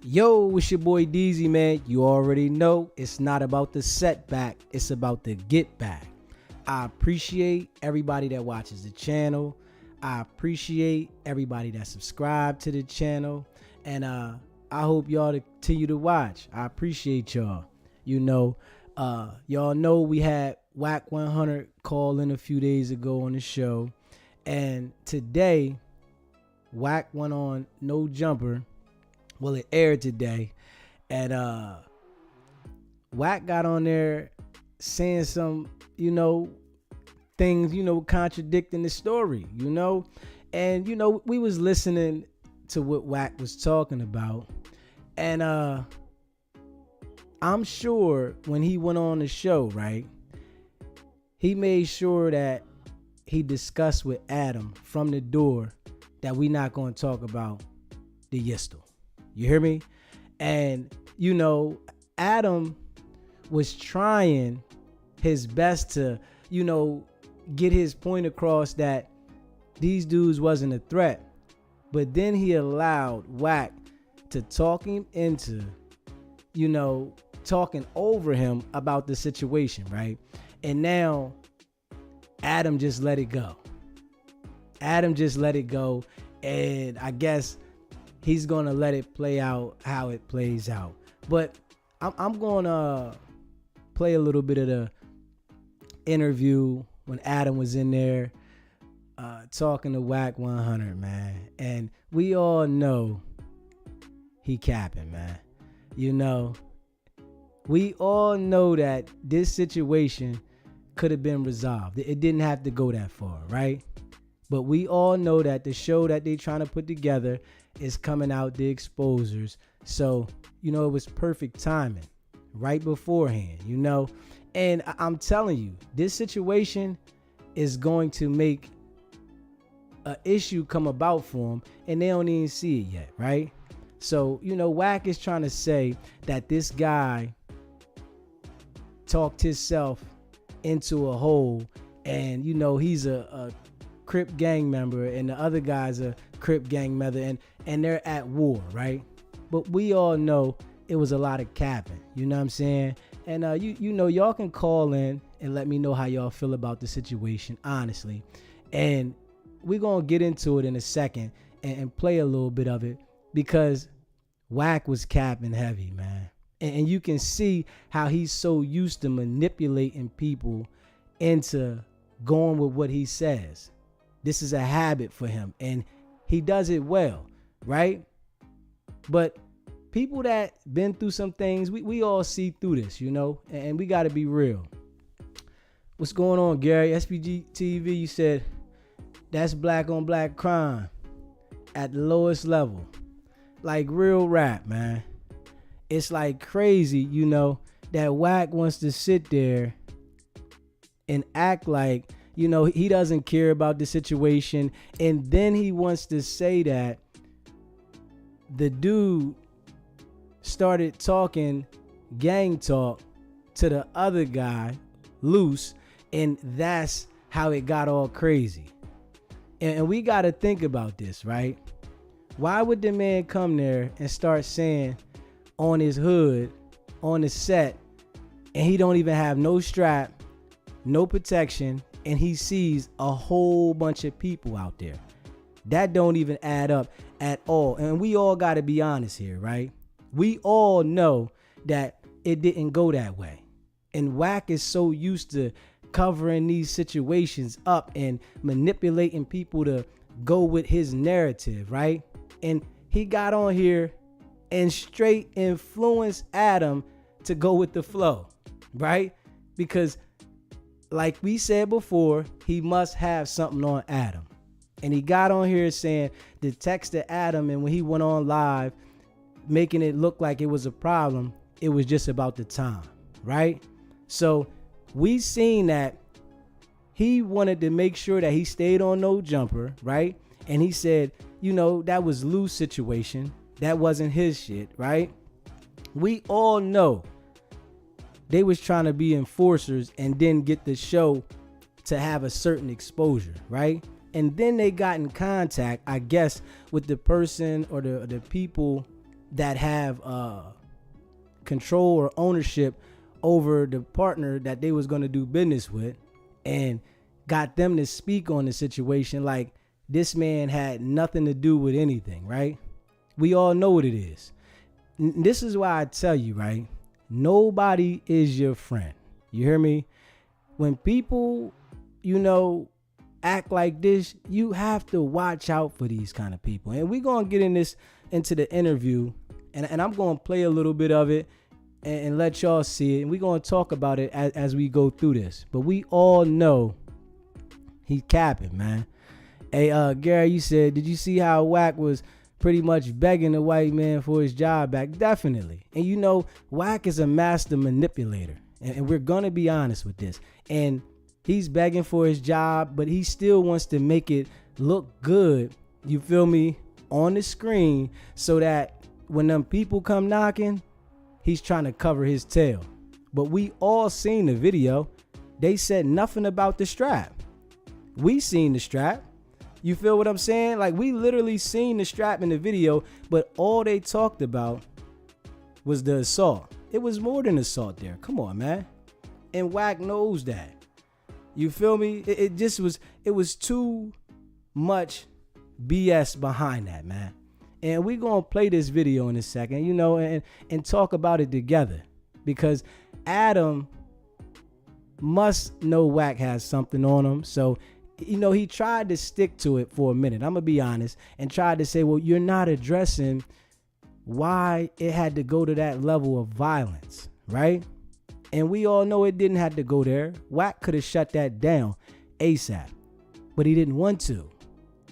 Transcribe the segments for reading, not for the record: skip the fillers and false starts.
Yo, it's your boy DZ, man. You already know it's not about the setback, it's about the get back. I appreciate everybody that watches the channel. I appreciate everybody that subscribed to the channel. And I hope y'all continue to watch. I appreciate y'all. Y'all know we had Wack 100 call in a few days ago on the show. And today, Wack went on No Jumper. Well, it aired today, and Wack got on there saying some, things, contradicting the story, and we was listening to what Wack was talking about, and I'm sure when he went on the show, right, he made sure that he discussed with Adam from the door that we not going to talk about the Yistel. You hear me? And, Adam was trying his best to, get his point across that these dudes wasn't a threat. But then he allowed Wack to talk him into, talking over him about the situation, right? And now Adam just let it go. And I guess he's going to let it play out how it plays out. But I'm going to play a little bit of the interview when Adam was in there talking to Wack 100, man. And we all know he capping, man. We all know that this situation could have been resolved. It didn't have to go that far, right? But we all know that the show that they trying to put together is coming out, the exposers. So, it was perfect timing right beforehand, And I'm telling you, this situation is going to make an issue come about for them, and they don't even see it yet, right? So, Wack is trying to say that this guy talked himself into a hole, and, he's a Crip gang member, and the other guy's a Crip gang member, and they're at war, right? But we all know it was a lot of capping, you know what I'm saying? And y'all can call in and let me know how y'all feel about the situation, honestly. And we're gonna get into it in a second and play a little bit of it, because Wack was capping heavy, man. And you can see how he's so used to manipulating people into going with what he says. This is a habit for him, and he does it well, right? But people that been through some things, we all see through this, and we got to be real. What's going on, Gary? SPG TV, you said that's black on black crime at the lowest level. Like real rap, man. It's like crazy, that Wack wants to sit there and act like, he doesn't care about the situation. And then he wants to say that the dude started talking gang talk to the other guy, Luce, and that's how it got all crazy. And we got to think about this, right? Why would the man come there and start saying on his hood, on the set, and he don't even have no strap, no protection, and he sees a whole bunch of people out there? That don't even add up at all. And we all got to be honest here, right? We all know that it didn't go that way. And Wack is so used to covering these situations up and manipulating people to go with his narrative, right? And he got on here and straight influenced Adam to go with the flow, right? Because like we said before, he must have something on Adam. And he got on here saying the text to Adam, and when he went on live, making it look like it was a problem, it was just about the time, right? So we seen that he wanted to make sure that he stayed on No Jumper, right? And he said, that was Luce's situation. That wasn't his shit, right? We all know they was trying to be enforcers and then get the show to have a certain exposure, right? And then they got in contact, I guess, with the person or the people that have control or ownership over the partner that they was going to do business with, and got them to speak on the situation like this man had nothing to do with anything, right? We all know what it is. This is why I tell you, right? Nobody is your friend. You hear me? When people, act like this, you have to watch out for these kind of people. And we're going to get into the interview, and I'm going to play a little bit of it and let y'all see it. And we're going to talk about it as we go through this. But we all know he's capping, man. Hey, Gary, you said, did you see how Wack was pretty much begging the white man for his job back? Definitely. And Wack is a master manipulator. And we're going to be honest with this. And he's begging for his job, but he still wants to make it look good, you feel me, on the screen, so that when them people come knocking, he's trying to cover his tail. But we all seen the video. They said nothing about the strap. We seen the strap. You feel what I'm saying? Like, we literally seen the strap in the video, but all they talked about was the assault. It was more than assault there. Come on, man. And Wack knows that. You feel me? It was too much BS behind that, man. And we're going to play this video in a second, and talk about it together. Because Adam must know Wack has something on him. So, he tried to stick to it for a minute. I'm going to be honest. And tried to say, well, you're not addressing why it had to go to that level of violence, right? And we all know it didn't have to go there. Wack could have shut that down ASAP, but he didn't want to.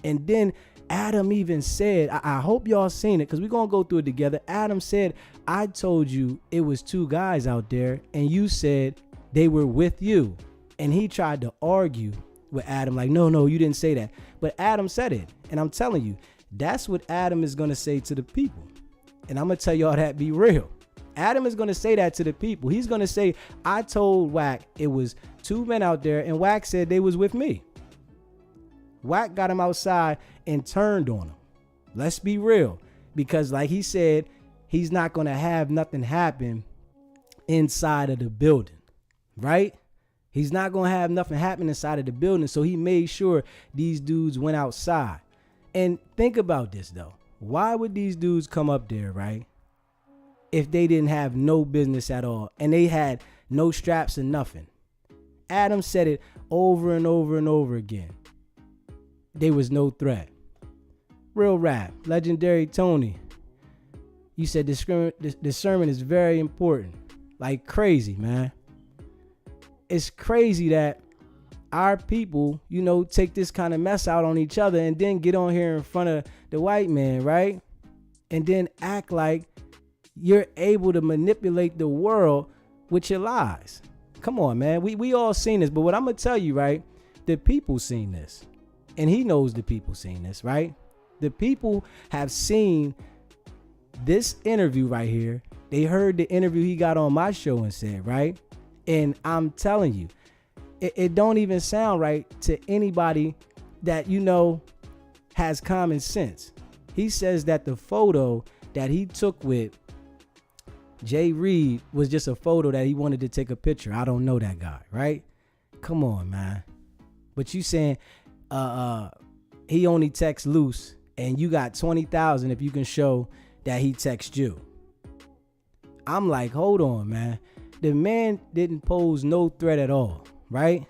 And then Adam even said, I hope y'all seen it, because we're going to go through it together. Adam said, I told you it was two guys out there, and you said they were with you. And he tried to argue with Adam like, no, you didn't say that. But Adam said it. And I'm telling you, that's what Adam is going to say to the people. And I'm going to tell y'all that, be real. Adam is going to say that to the people. He's going to say, I told Wack it was two men out there, and Wack said they was with me. Wack got him outside and turned on him. Let's be real. Because like he said, he's not going to have nothing happen inside of the building, right? He's not going to have nothing happen inside of the building. So he made sure these dudes went outside. And think about this, though. Why would these dudes come up there, right, if they didn't have no business at all and they had no straps and nothing? Adam said it over and over and over again. There was no threat. Real rap. Legendary Tony. You said discernment is very important. Like crazy, man. It's crazy that our people, take this kind of mess out on each other and then get on here in front of the white man, right? And then act like you're able to manipulate the world with your lies. Come on, man. We all seen this. But what I'm going to tell you, right? The people seen this. And he knows the people seen this, right? The people have seen this interview right here. They heard the interview he got on my show and said, right? And I'm telling you, it don't even sound right to anybody that, has common sense. He says that the photo that he took with Jay Reed was just a photo that he wanted to take a picture. I don't know that guy, right? Come on, man. But you saying he only texts Luce and you got 20,000 if you can show that he texts you. I'm like, hold on, man. The man didn't pose no threat at all, right?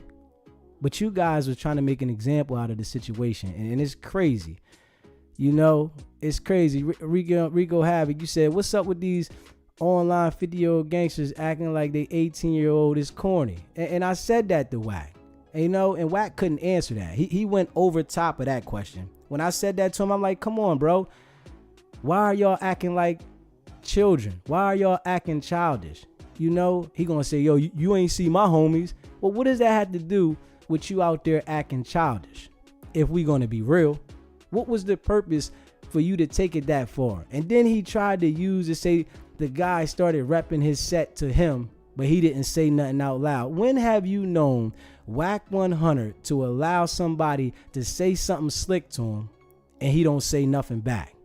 But you guys were trying to make an example out of the situation, and it's crazy. It's crazy. Rico Havoc, you said, what's up with these online 50-year-old gangsters acting like they 18-year-old is corny? And I said that to Wack. And Wack couldn't answer that. He went over top of that question. When I said that to him, I'm like, come on, bro. Why are y'all acting like children? Why are y'all acting childish? He gonna say, yo, you ain't see my homies. Well, what does that have to do with you out there acting childish? If we gonna be real, what was the purpose for you to take it that far? And then he tried to use to say the guy started repping his set to him, but he didn't say nothing out loud. When have you known Wack 100 to allow somebody to say something slick to him and he don't say nothing back?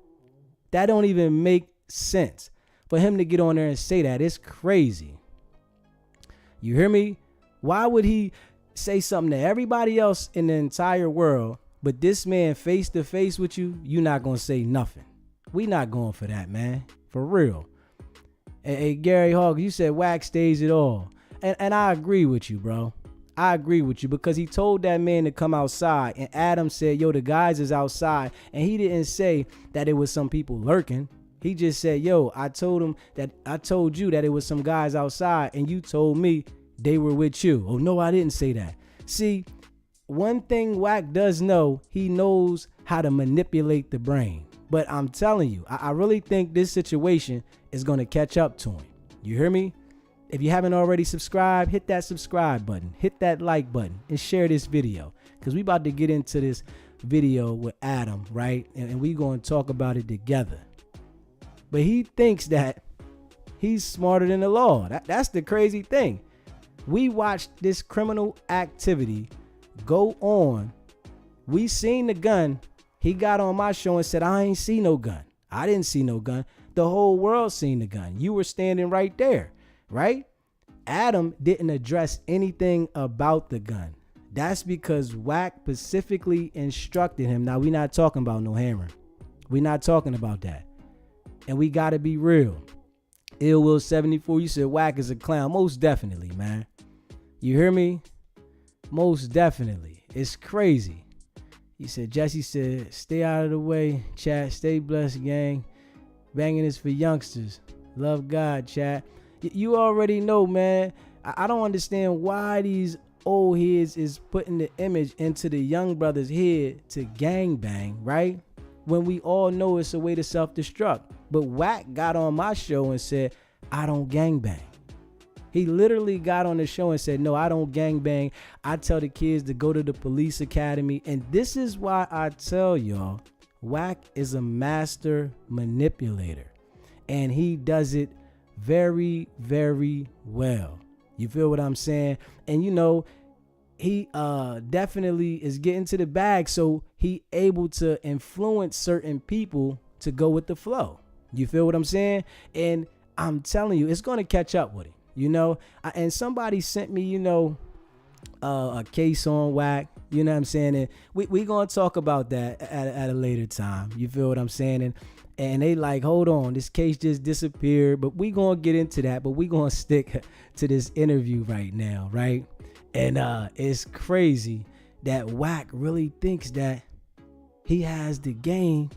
That don't even make sense. For him to get on there and say that, it's crazy. You hear me? Why would he say something to everybody else in the entire world, but this man face to face with you, you not gonna say nothing? We not going for that, man. For real. Hey, Gary Hawk, you said Wack stays it all. And I agree with you, bro. I agree with you, because he told that man to come outside, and Adam said, yo, the guys is outside. And he didn't say that it was some people lurking. He just said, yo, I told you that it was some guys outside, and you told me they were with you. Oh, no, I didn't say that. See, one thing Wack does know, he knows how to manipulate the brain. But I'm telling you, I really think this situation is going to catch up to him. You hear me? If you haven't already subscribed, hit that subscribe button, hit that like button, and share this video, because we about to get into this video with Adam, right? And we going to talk about it together. But he thinks that he's smarter than the law. That's the crazy thing. We watched this criminal activity go on. We seen the gun. He got on my show and said, I ain't see no gun. I didn't see no gun. The whole world seen the gun. You were standing right there, right? Adam didn't address anything about the gun. That's because Wack specifically instructed him. Now, we're not talking about no hammer. We're not talking about that. And we got to be real. Ill Will 74, you said Wack is a clown. Most definitely, man. You hear me? Most definitely. It's crazy. He said, Jesse said, stay out of the way, chat. Stay blessed, gang. Banging is for youngsters. Love God, chat. You already know, man. I don't understand why these old heads is putting the image into the young brother's head to gangbang, right? When we all know it's a way to self-destruct. But Wack got on my show and said, I don't gangbang. He literally got on the show and said, no, I don't gangbang. I tell the kids to go to the police academy. And this is why I tell y'all, Wack is a master manipulator. And he does it very, very well. You feel what I'm saying? And you know, he definitely is getting to the bag, so he able to influence certain people to go with the flow. You feel what I'm saying? And I'm telling you, it's going to catch up with him, you know? And somebody sent me, you know, a case on Wack, you know what I'm saying? And we going to talk about that at a later time. You feel what I'm saying? And they like, hold on, this case just disappeared, but we going to get into that, but we going to stick to this interview right now, right? And it's crazy that Wack really thinks that he has the game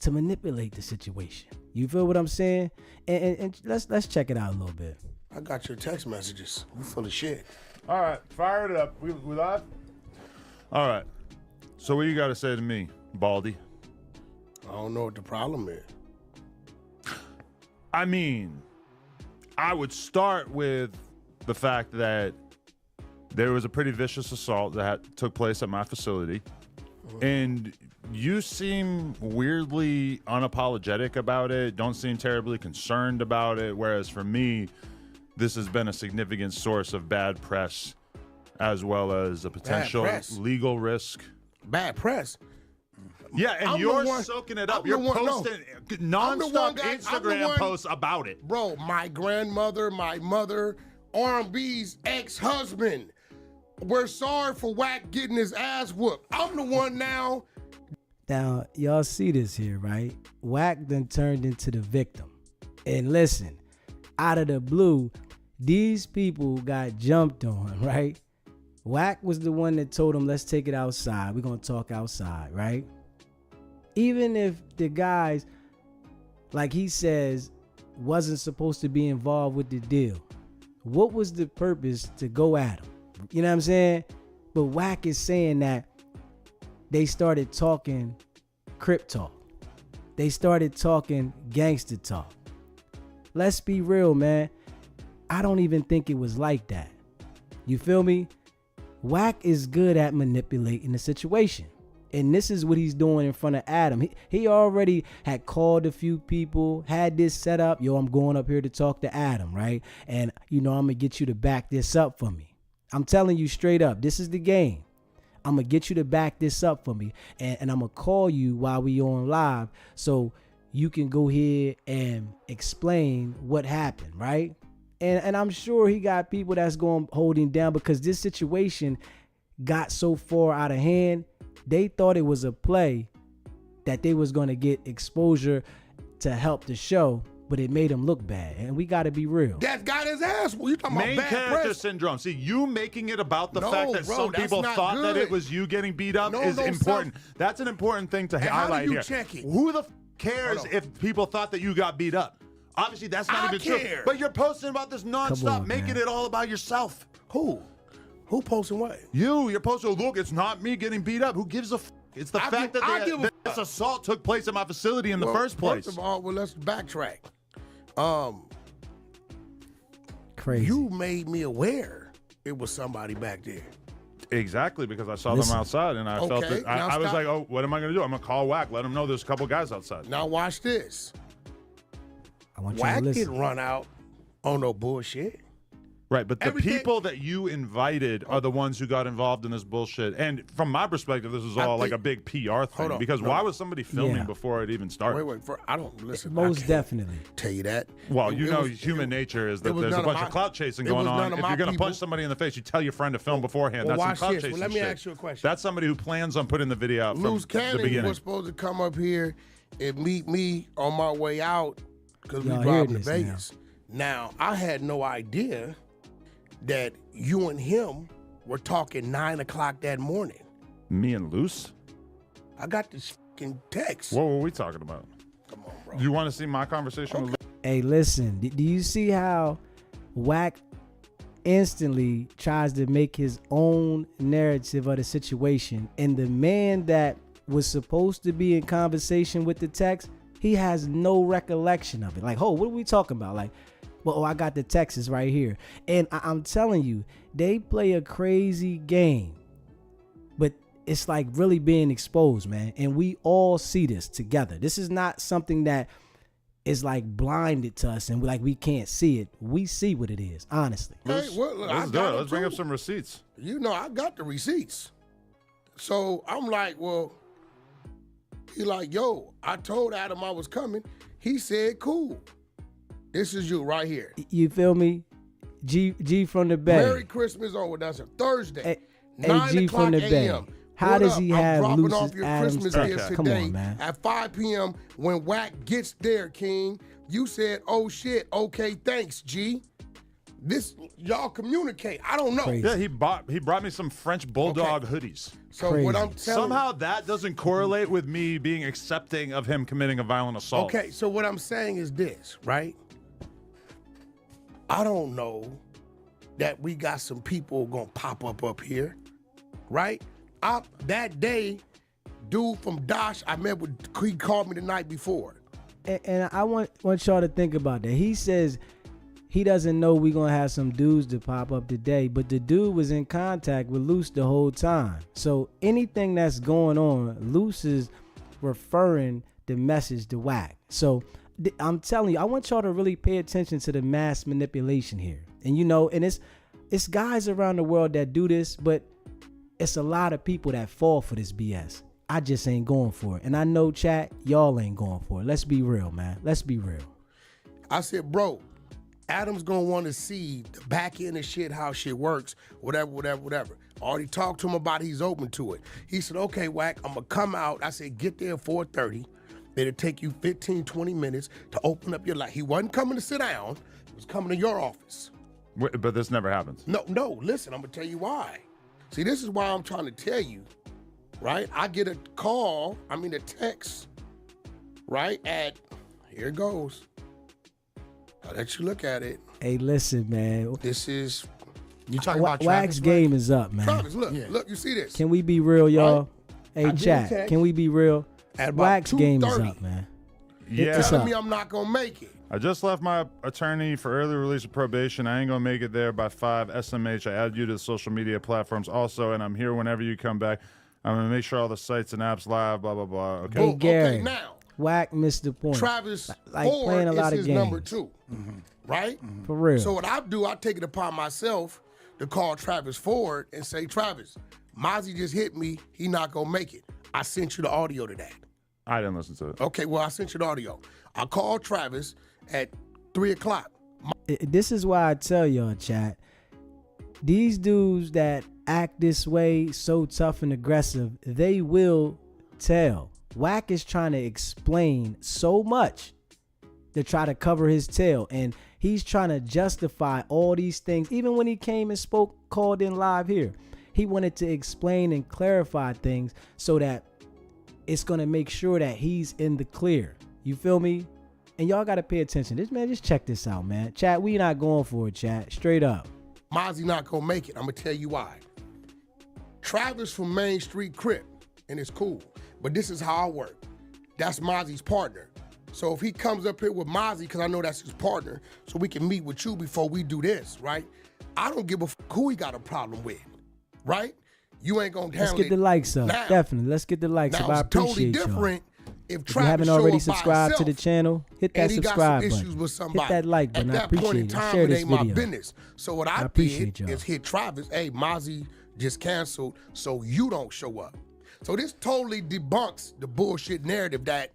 to manipulate the situation. You feel what I'm saying? And let's check it out a little bit. I got your text messages. You full of shit. All right, fire it up. We live? All right. So what you got to say to me, Baldy? I don't know what the problem is. I mean, I would start with the fact that there was a pretty vicious assault that took place at my facility. And you seem weirdly unapologetic about it, don't seem terribly concerned about it, whereas for me, this has been a significant source of bad press as well as a potential legal risk. Bad press? Yeah, and you're soaking it up. You're posting nonstop Instagram posts about it. Bro, my grandmother, my mother, R&B's ex-husband. We're sorry for Wack getting his ass whooped. I'm the one now. Now, y'all see this here, right? Wack done turned into the victim. And listen, out of the blue, these people got jumped on, right? Wack was the one that told him, let's take it outside. We're going to talk outside, right? Even if the guys, like he says, wasn't supposed to be involved with the deal, what was the purpose to go at him? You know what I'm saying? But Wack is saying that they started talking Crip talk. They started talking gangster talk. Let's be real, man. I don't even think it was like that. You feel me? Wack is good at manipulating the situation. And this is what he's doing in front of Adam. He already had called a few people, had this set up. Yo, I'm going up here to talk to Adam, right? And, you know, I'm going to get you to back this up for me. I'm telling you straight up, this is the game. I'm going to get you to back this up for me. And I'm going to call you while we on live. So you can go here and explain what happened, right? And I'm sure he got people that's going to hold him down because this situation got so far out of hand. They thought it was a play that they was going to get exposure to help the show, but it made him look bad. And we got to be real. That got his ass. Well, you talking Main about bad character press? syndrome. See, you making it about the No, fact that bro, some that's people not thought that good. it was you getting beat up No, is no, important. That's an important thing to And how do highlight you here. check it? Who the cares Hold on. if people thought that you got beat up? Obviously, that's not I even true. care. But you're posting about this nonstop, on, making man. it all about yourself. Who? Who posting what? You're posting, look, it's not me getting beat up. Who gives a f? It's the fact I give a that this assault took place at my facility in the first place. First of all, well, let's backtrack. Crazy. You made me aware it was somebody back there. Exactly, because I saw Listen. them outside, and I felt Okay, it. now I was stop. like, oh, what am I going to do? I'm going to call Wack, let him know there's a couple guys outside. Now watch this. I want you Wack to listen. didn't run out on no bullshit. Right, but the Everything- people that you invited are the ones who got involved in this bullshit. And from my perspective, this is I all like think- a big PR thing. Hold on, Because no. why was somebody filming Yeah. before it even started? Wait, I don't listen. Most I can't definitely. tell you that. Well, It- you it know, was- human it- nature is it that was there's a none bunch my- of clout chasing it going was none on. of If my you're going to people. punch somebody in the face, you tell your friend to film beforehand. well, That's some watch clout this. chasing Well, let me shit. ask you a question. That's somebody who plans on putting the video out from Luce the Canon beginning. was supposed to come up here and meet me on my way out because we Y'all driving hear to this now. Vegas. Now, I had no idea that you and him were talking 9 o'clock that morning. Me and Luce? I got this fucking text. What were we talking about? Come on, bro. You want to see my conversation with Luce? Hey, listen, do you see how Wack instantly tries to make his own narrative of the situation? And the man that was supposed to be in conversation with the text, he has no recollection of it. Like, oh, what are we talking about? Like, well, I got the text is right here. And I'm telling you, they play a crazy game. But it's like really being exposed, man. And we all see this together. This is not something that is like blinded to us and we can't see it. We see what it is, honestly. Hey, well, look, I Let's do got it. them Let's bring up too. some receipts. You know, I got the receipts. So I'm like, well, he like, yo, I told Adam I was coming. He said, cool. This is you right here. You feel me? G from the Bay. Merry Christmas over. That's a Thursday. Hey, 9 G o'clock from the Bay. a.m. How What does up? he I'm have dropping Luce's off your Adams Christmas text? gifts Come today on, man. at 5 p.m. when Wack gets there, King. You said, oh shit, okay, thanks, G. This, y'all communicate. I don't know. Crazy. Yeah, he brought me some French bulldog hoodies. So Crazy. what I'm telling Somehow that doesn't correlate with me being accepting of him committing a violent assault. Okay, so what I'm saying is this, right? I don't know that we got some people gonna pop up here, right? That day, dude from Dosh, I met with, he called me the night before. And I want y'all to think about that. He says he doesn't know we gonna have some dudes to pop up today, but the dude was in contact with Luce the whole time. So anything that's going on, Luce is referring the message to Wack. So I'm telling you, I want y'all to really pay attention to the mass manipulation here. And you know, and it's guys around the world that do this, but it's a lot of people that fall for this BS. I just ain't going for it. And I know, chat, y'all ain't going for it. Let's be real, man. Let's be real. I said, bro, Adam's gonna want to see the back end of shit, how shit works, whatever. Already talked to him about it, he's open to it. He said, okay, Wack, I'm gonna come out. I said, get there at 4:30. It'll take you 15, 20 minutes to open up your life. He wasn't coming to sit down, he was coming to your office. But this never happens. No, listen, I'm gonna tell you why. See, this is why I'm trying to tell you, right? I get a text, right, here it goes. I'll let you look at it. Hey, listen, man. This is, You talking Wack's about Travis? game is up, man. Travis, look, you see this? Can we be real, y'all? I Hey, get a chat, text can we be real? at about Wack's game is 2:30. up, man. Yeah. It's Telling up. me I'm not gonna make it. I just left my attorney for early release of probation. I ain't gonna make it there by 5 SMH. I add you to the social media platforms also, and I'm here whenever you come back. I'm gonna make sure all the sites and apps live, blah, blah, blah. Okay. Hey, Okay, Gary. now, Wack missed the point. Travis like Ford playing a lot is of his number games. 2, right? For real. So what I do, I take it upon myself to call Travis Ford and say, Travis, Mozzie just hit me. He not gonna make it. I sent you the audio to that. I didn't listen to it. Okay, well, I sent you the audio. I called Travis at 3 o'clock. This is why I tell y'all, chat. These dudes that act this way, so tough and aggressive, they will tell. Wack is trying to explain so much to try to cover his tail, and he's trying to justify all these things. Even when he came and spoke, called in live here, he wanted to explain and clarify things so that it's going to make sure that he's in the clear. You feel me? And y'all got to pay attention. This man, just check this out, man. Chat, we not going for it, chat. Straight up. Mozzie not gonna make it. I'm gonna tell you why. Travis from Main Street Crip, and it's cool. But this is how I work. That's Mozzie's partner. So if he comes up here with Mozzie, because I know that's his partner, so we can meet with you before we do this, right? I don't give a who he got a problem with, right? You ain't gonna handle it. Let's get the likes up. Now, Definitely. Let's get the likes up. I it's totally appreciate y'all. different if If you Travis haven't already show up by subscribed to the himself channel, hit that and he got subscribe some button. issues with somebody. Hit that like button. At I that point appreciate in it. time, Share it this ain't my video. business. So what I appreciate did y'all. is hit Travis, hey, Mozzie just canceled, so you don't show up. So this totally debunks the bullshit narrative that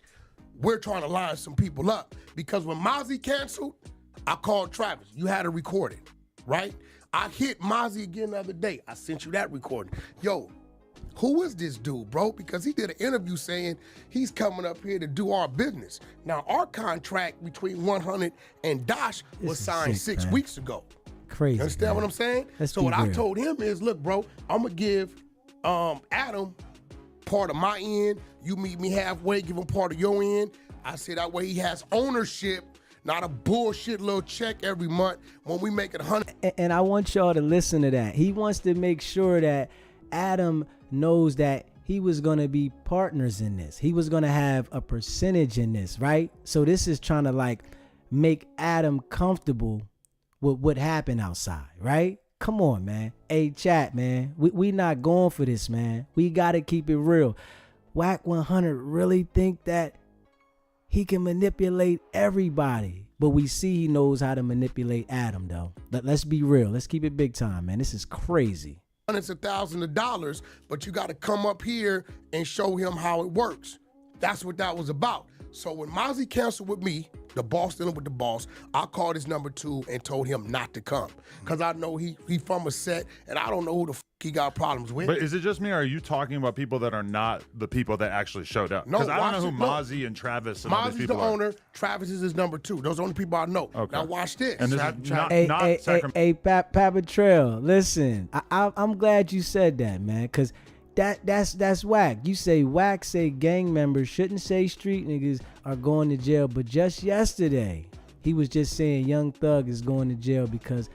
we're trying to line some people up. Because when Mozzie canceled, I called Travis. You had it recorded, right? I hit Mozzie again the other day. I sent you that recording. Yo, who is this dude, bro? Because he did an interview saying he's coming up here to do our business. Now, our contract between 100 and Dosh was signed sick, 6 man. weeks ago. Crazy. You understand man. what I'm saying? Let's So be what I real. told him is, look, bro, I'm gonna give Adam part of my end. You meet me halfway, give him part of your end. I said that way he has ownership, not a bullshit little check every month when we make it 100. And I want y'all to listen to that. He wants to make sure that Adam knows that he was going to be partners in this. He was going to have a percentage in this, right? So this is trying to like make Adam comfortable with what happened outside, right? Come on, man. Hey, chat, man. We not going for this, man. We got to keep it real. Wack 100 really think that he can manipulate everybody, but we see he knows how to manipulate Adam, though. Let's be real. Let's keep it big time, man. This is crazy. Hundreds of thousands of dollars, but you got to come up here and show him how it works. That's what that was about. So when Mozzie canceled with me, the boss dealing with the boss, I called his number 2 and told him not to come. Because I know he from a set, and I don't know who the he got problems with. But is it just me, or are you talking about people that are not the people that actually showed up? No, Because I don't know who watch Mozzie and Travis and all these Mozzie's the people are. owner. Travis is his number 2. Those are the only people I know. Okay. Now watch this. And this is not Hey, Sacramento. Papa Trail, listen. I'm glad you said that, man, because that's Wack. You say Wack say gang members shouldn't say street niggas are going to jail, but just yesterday he was just saying Young Thug is going to jail because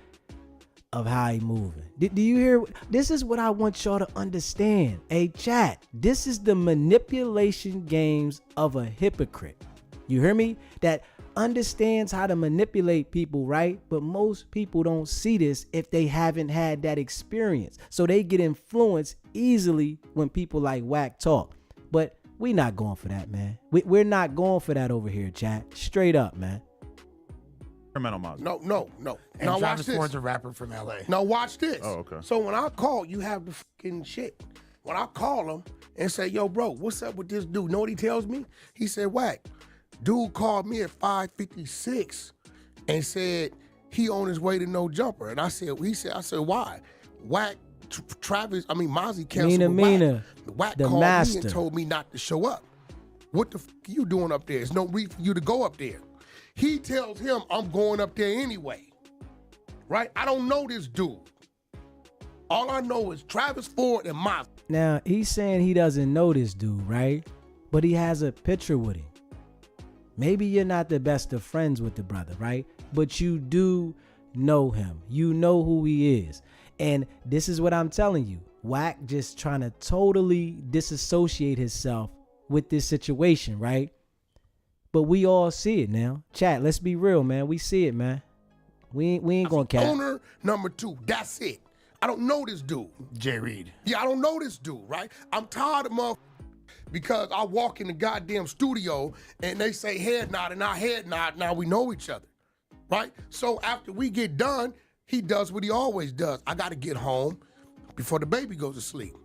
of how he moving. Do you hear? This is what I want y'all to understand. Hey, chat, this is the manipulation games of a hypocrite. You hear me? That understands how to manipulate people, right? But most people don't see this if they haven't had that experience. So they get influenced easily when people like Wack talk. But we not going for that, man. We're not going for that over here, chat. Straight up, man. Sacramento Mozzie. No. And Now watch Travis this. Ford's a rapper from LA. Now watch this. Oh, okay. So when I call, you have the fucking shit. When I call him and say, yo, bro, what's up with this dude? Know what he tells me? He said, Wack, dude called me at 5:56 and said he on his way to No Jumper. And I said, why? Wack, Mozzie canceled Mina, Wack the called master. me and told me not to show up. What the fuck are you doing up there? There's no reason for you to go up there. He tells him, I'm going up there anyway. Right? I don't know this dude. All I know is Travis Ford and Mozzie. Now, he's saying he doesn't know this dude, right? But he has a picture with him. Maybe you're not the best of friends with the brother, right? But you do know him. You know who he is. And this is what I'm telling you. Wack just trying to totally disassociate himself with this situation, right? But we all see it now. Chat, let's be real, man. We see it, man. We ain't gonna cap. Owner number 2. That's it. I don't know this dude. Jay Reed. Yeah, I don't know this dude, right? I'm tired of motherfuckers because I walk in the goddamn studio and they say head nod and I head nod. Now we know each other, right? So after we get done, he does what he always does. I got to get home before the baby goes to sleep.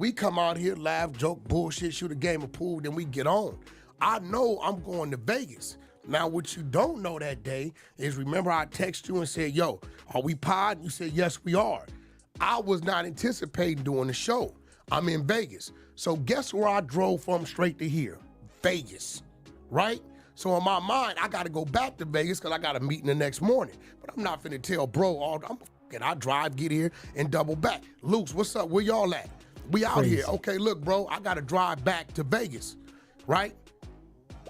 We come out here, laugh, joke, bullshit, shoot a game of pool, then we get on. I know I'm going to Vegas. Now, what you don't know that day is, remember I texted you and said, yo, are we pod? You said, yes, we are. I was not anticipating doing the show. I'm in Vegas. So guess where I drove from straight to here? Vegas, right? So in my mind, I got to go back to Vegas because I got a meeting the next morning. But I'm not finna tell bro, I drive, get here, and double back. Luce, what's up? Where y'all at? We out Crazy. here. Okay, look, bro, I got to drive back to Vegas, right?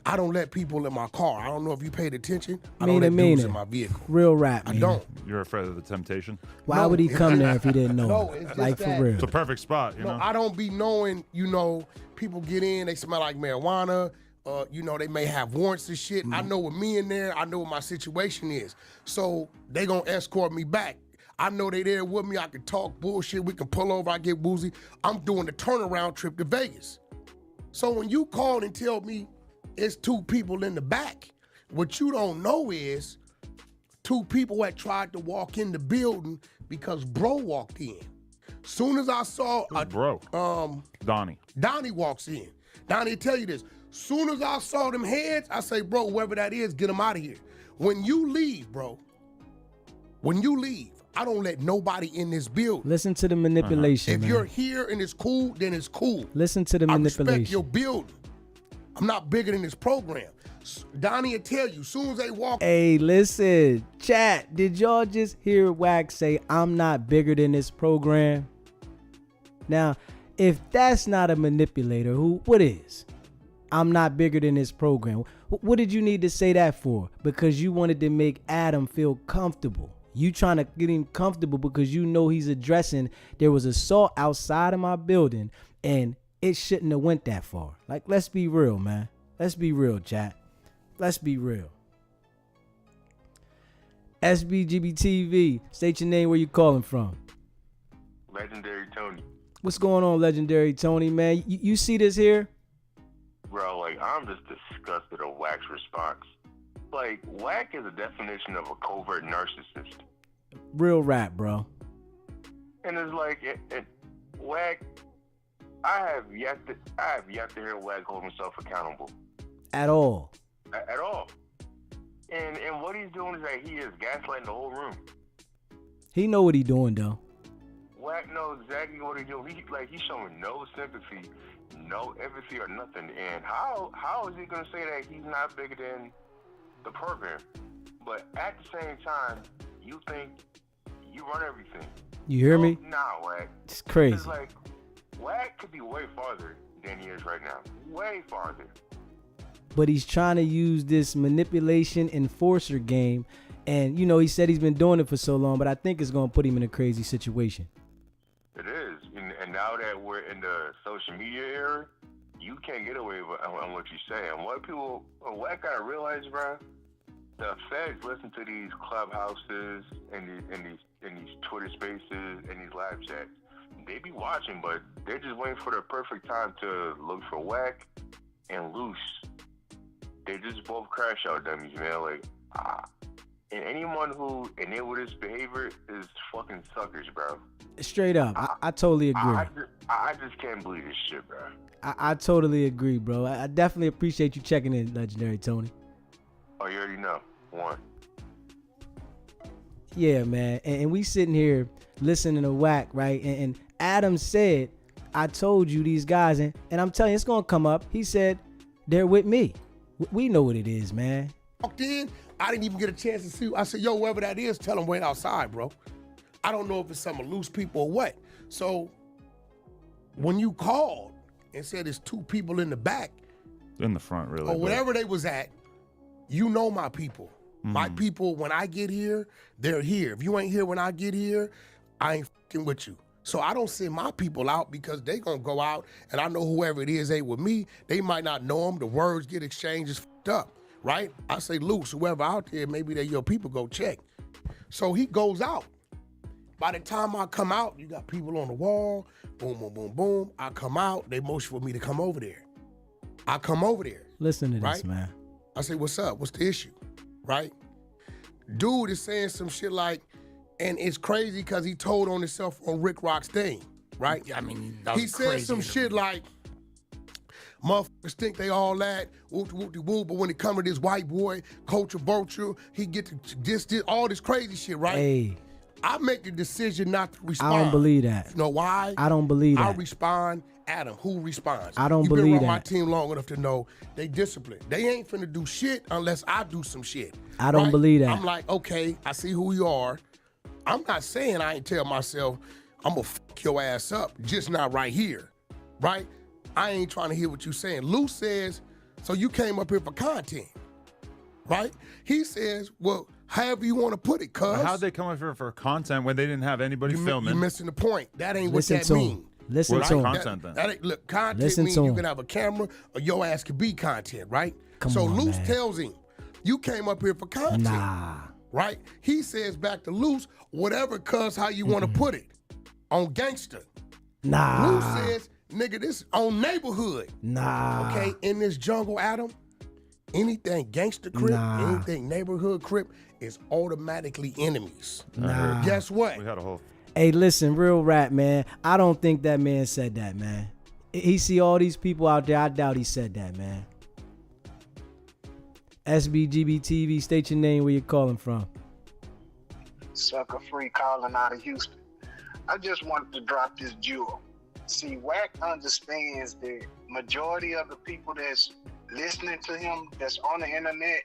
I don't let people in my car. I don't know if you paid attention. I don't let dudes in my vehicle. Real rap, I man. don't. You're afraid of the temptation? Why would he come there if he didn't know? No, it's just like, for that- real. It's a perfect spot, you know? I don't be knowing, people get in, they smell like marijuana. They may have warrants and shit. I know with me in there, I know what my situation is. So they gonna escort me back. I know they there with me. I can talk bullshit. We can pull over. I get woozy. I'm doing the turnaround trip to Vegas. So when you call and tell me it's two people in the back, what you don't know is two people had tried to walk in the building because bro walked in. Soon as I saw Bro. Donnie. Donnie walks in. Donnie will tell you this. Soon as I saw them heads, I say, bro, whoever that is, get them out of here. When you leave, bro, I don't let nobody in this building. Listen to the manipulation, If man. you're here and it's cool, then it's cool. Listen to the I manipulation. respect your building. I'm not bigger than this program. Donnie will tell you, soon as they walk Hey, listen, chat, did y'all just hear Wack say, I'm not bigger than this program? Now, if that's not a manipulator, what is? I'm not bigger than this program. What did you need to say that for? Because you wanted to make Adam feel comfortable. You trying to get him comfortable because you know he's addressing there was assault outside of my building and it shouldn't have went that far. Like, let's be real, man. Let's be real, chat. Let's be real. SBGBTV, state your name, where you calling from. Legendary Tony. What's going on, Legendary Tony, man? You see this here? Bro, I'm just disgusted at Wack's response. Wack is a definition of a covert narcissist. Real rap, bro. And it's Wack, I have yet to hear Wack hold himself accountable. At all. At all. And what he's doing is that he is gaslighting the whole room. He know what he doing, though. Wack knows exactly what he's doing. He's showing no sympathy, no empathy or nothing. And how is he gonna say that he's not bigger than the program? But at the same time, you think you run everything. You hear me? Nah, Wack. It's crazy. It's Wack could be way farther than he is right now. Way farther. But he's trying to use this manipulation enforcer game. And, he said he's been doing it for so long, but I think it's going to put him in a crazy situation. It is. And now that we're in the social media era, you can't get away with on what you say. And what got to realize, bro, the feds listen to these clubhouses and these Twitter spaces and these live chats. They be watching, but they're just waiting for the perfect time to look for Wack and Luce. They just both crash out dummies, man. And anyone who enable this behavior is fucking suckers, bro. Straight up. I totally agree. I just can't believe this shit, bro. I totally agree, bro. I definitely appreciate you checking in, Legendary Tony. Oh, you already know. One. Yeah, man. And we sitting here listening to Wack, right? And Adam said, I told you these guys, and I'm telling you, it's going to come up. He said, they're with me. We know what it is, man. walked in, I didn't even get a chance to see. I said, yo, whoever that is, tell them wait outside, bro. I don't know if it's some loose people or what. So when you called and said there's two people in the back, in the front, really, or whatever they was at, you know my people. Mm-hmm. My people, when I get here, they're here. If you ain't here when I get here, I ain't fucking with you. So I don't send my people out because they gonna go out and I know whoever it is ain't with me. They might not know them. The words get exchanged, it's fucked up, right? I say, Luce, whoever out there, maybe they're your people, go check. So he goes out. By the time I come out, you got people on the wall, boom, boom, boom, boom. I come out, they motion for me to come over there. I come over there. Listen to this, right? man. I say, what's up? What's the issue? Right? Dude is saying some shit like, and it's crazy because he told on himself on Rick Rock's thing. right? I mean, that was He said crazy some interview. shit like, motherfuckers think they all that, whoop-de-whoop-de-whoop, but when it come to this white boy, culture vulture, he get to this, all this crazy shit, right? Hey, I make the decision not to respond. I don't believe that. You know why? I don't believe I that. respond. Adam, who responds? I don't You've believe been around my that. team long enough to know they disciplined. They ain't finna do shit unless I do some shit. I don't right? believe that. I'm like, okay, I see who you are. I'm not saying I ain't tell myself I'm gonna fuck your ass up, just not right here, right? I ain't trying to hear what you saying. Luce says, so you came up here for content, right? He says, well, however you want to put it, cuz. How'd they come up here for content when they didn't have anybody filming? You're missing the point. That ain't Listen what to that him. mean. Listen What's to him. content then? That ain't, look, content Listen means to you him. can have a camera or your ass can be content, right? Come so on, Luce man. tells him, you came up here for content. Nah. Right? He says back to Luce, whatever, cuz, how you want to put it. On gangster. Nah. Luce says, nigga, this on neighborhood. Nah. Okay, in this jungle, Adam, anything gangster crip, Nah. anything neighborhood crip is automatically enemies. Nah. Guess what? We had a whole. Hey, listen, real rap, man. I don't think that man said that, man. He see all these people out there. I doubt he said that, man. SBGB TV, state your name, where you're calling from. Sucker Free calling out of Houston. I just wanted to drop this jewel. See, Wack understands the majority of the people that's listening to him, that's on the internet,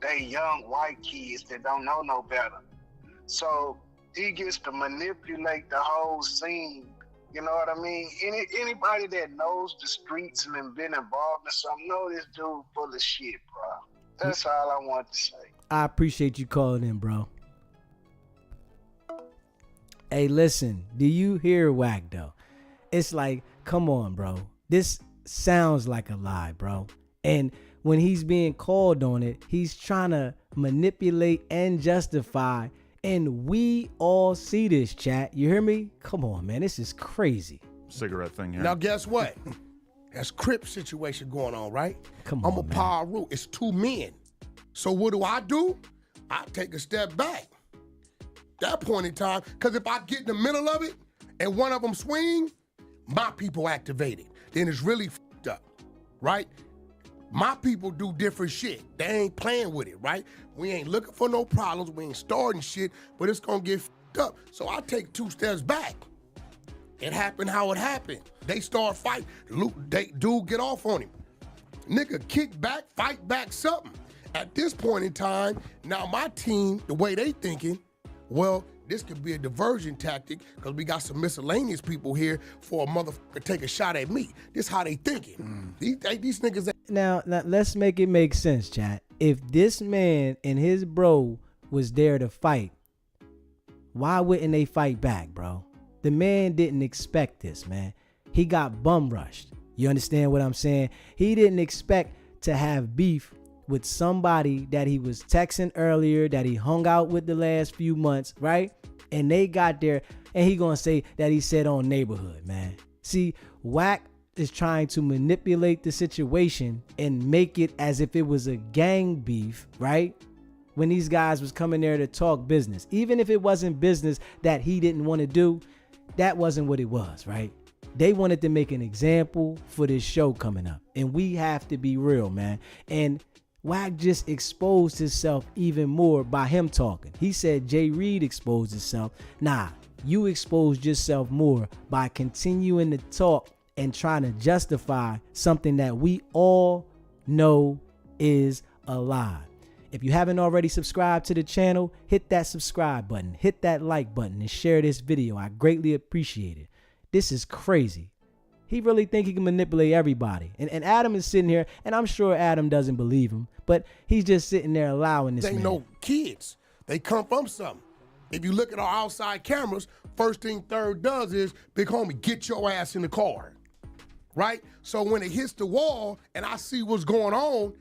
they young white kids that don't know no better. So he gets to manipulate the whole scene. You know what I mean? Anybody that knows the streets and been involved in something, know this dude full of shit, bro. That's all I want to say. I appreciate you calling in, bro. Hey, listen, do you hear Wack though? It's like, come on, bro. This sounds like a lie, bro. And when he's being called on it, he's trying to manipulate and justify. And we all see this, chat. You hear me? Come on, man. This is crazy. Cigarette thing here. Now, guess what? That's Crip situation going on, right? Come I'm on, a man. power root. It's two men. So what do? I take a step back. That point in time, because if I get in the middle of it and one of them swing, my people activated. Then it's really fucked up, right? My people do different shit. They ain't playing with it, right? We ain't looking for no problems. We ain't starting shit, but it's gonna get fucked up. So I take 2 steps back. It happened how it happened. They start fighting. Dude get off on him. Nigga kick back, fight back, something. At this point in time, now my team, the way they thinking, well, this could be a diversion tactic because we got some miscellaneous people here for a motherfucker to take a shot at me. This how they thinking. These niggas. Now, let's make it make sense, chat. If this man and his bro was there to fight, why wouldn't they fight back, bro? The man didn't expect this, man. He got bum rushed. You understand what I'm saying? He didn't expect to have beef with somebody that he was texting earlier, that he hung out with the last few months, right? And they got there, and he gonna say that he said on neighborhood, man. See, Wack is trying to manipulate the situation and make it as if it was a gang beef, right? When these guys was coming there to talk business. Even if it wasn't business that he didn't want to do, that wasn't what it was, right? They wanted to make an example for this show coming up. And we have to be real, man. And Wack just exposed himself even more by him talking. He said Jay Reed exposed himself. Nah, you exposed yourself more by continuing to talk and trying to justify something that we all know is a lie. If you haven't already subscribed to the channel, hit that subscribe button, hit that like button, and share this video. I greatly appreciate it. This is crazy. He really think he can manipulate everybody. And Adam is sitting here, and I'm sure Adam doesn't believe him, but he's just sitting there allowing this They man. know kids. They come from something. If you look at our outside cameras, first thing Third does is, big homie, get your ass in the car, right? So when it hits the wall and I see what's going on,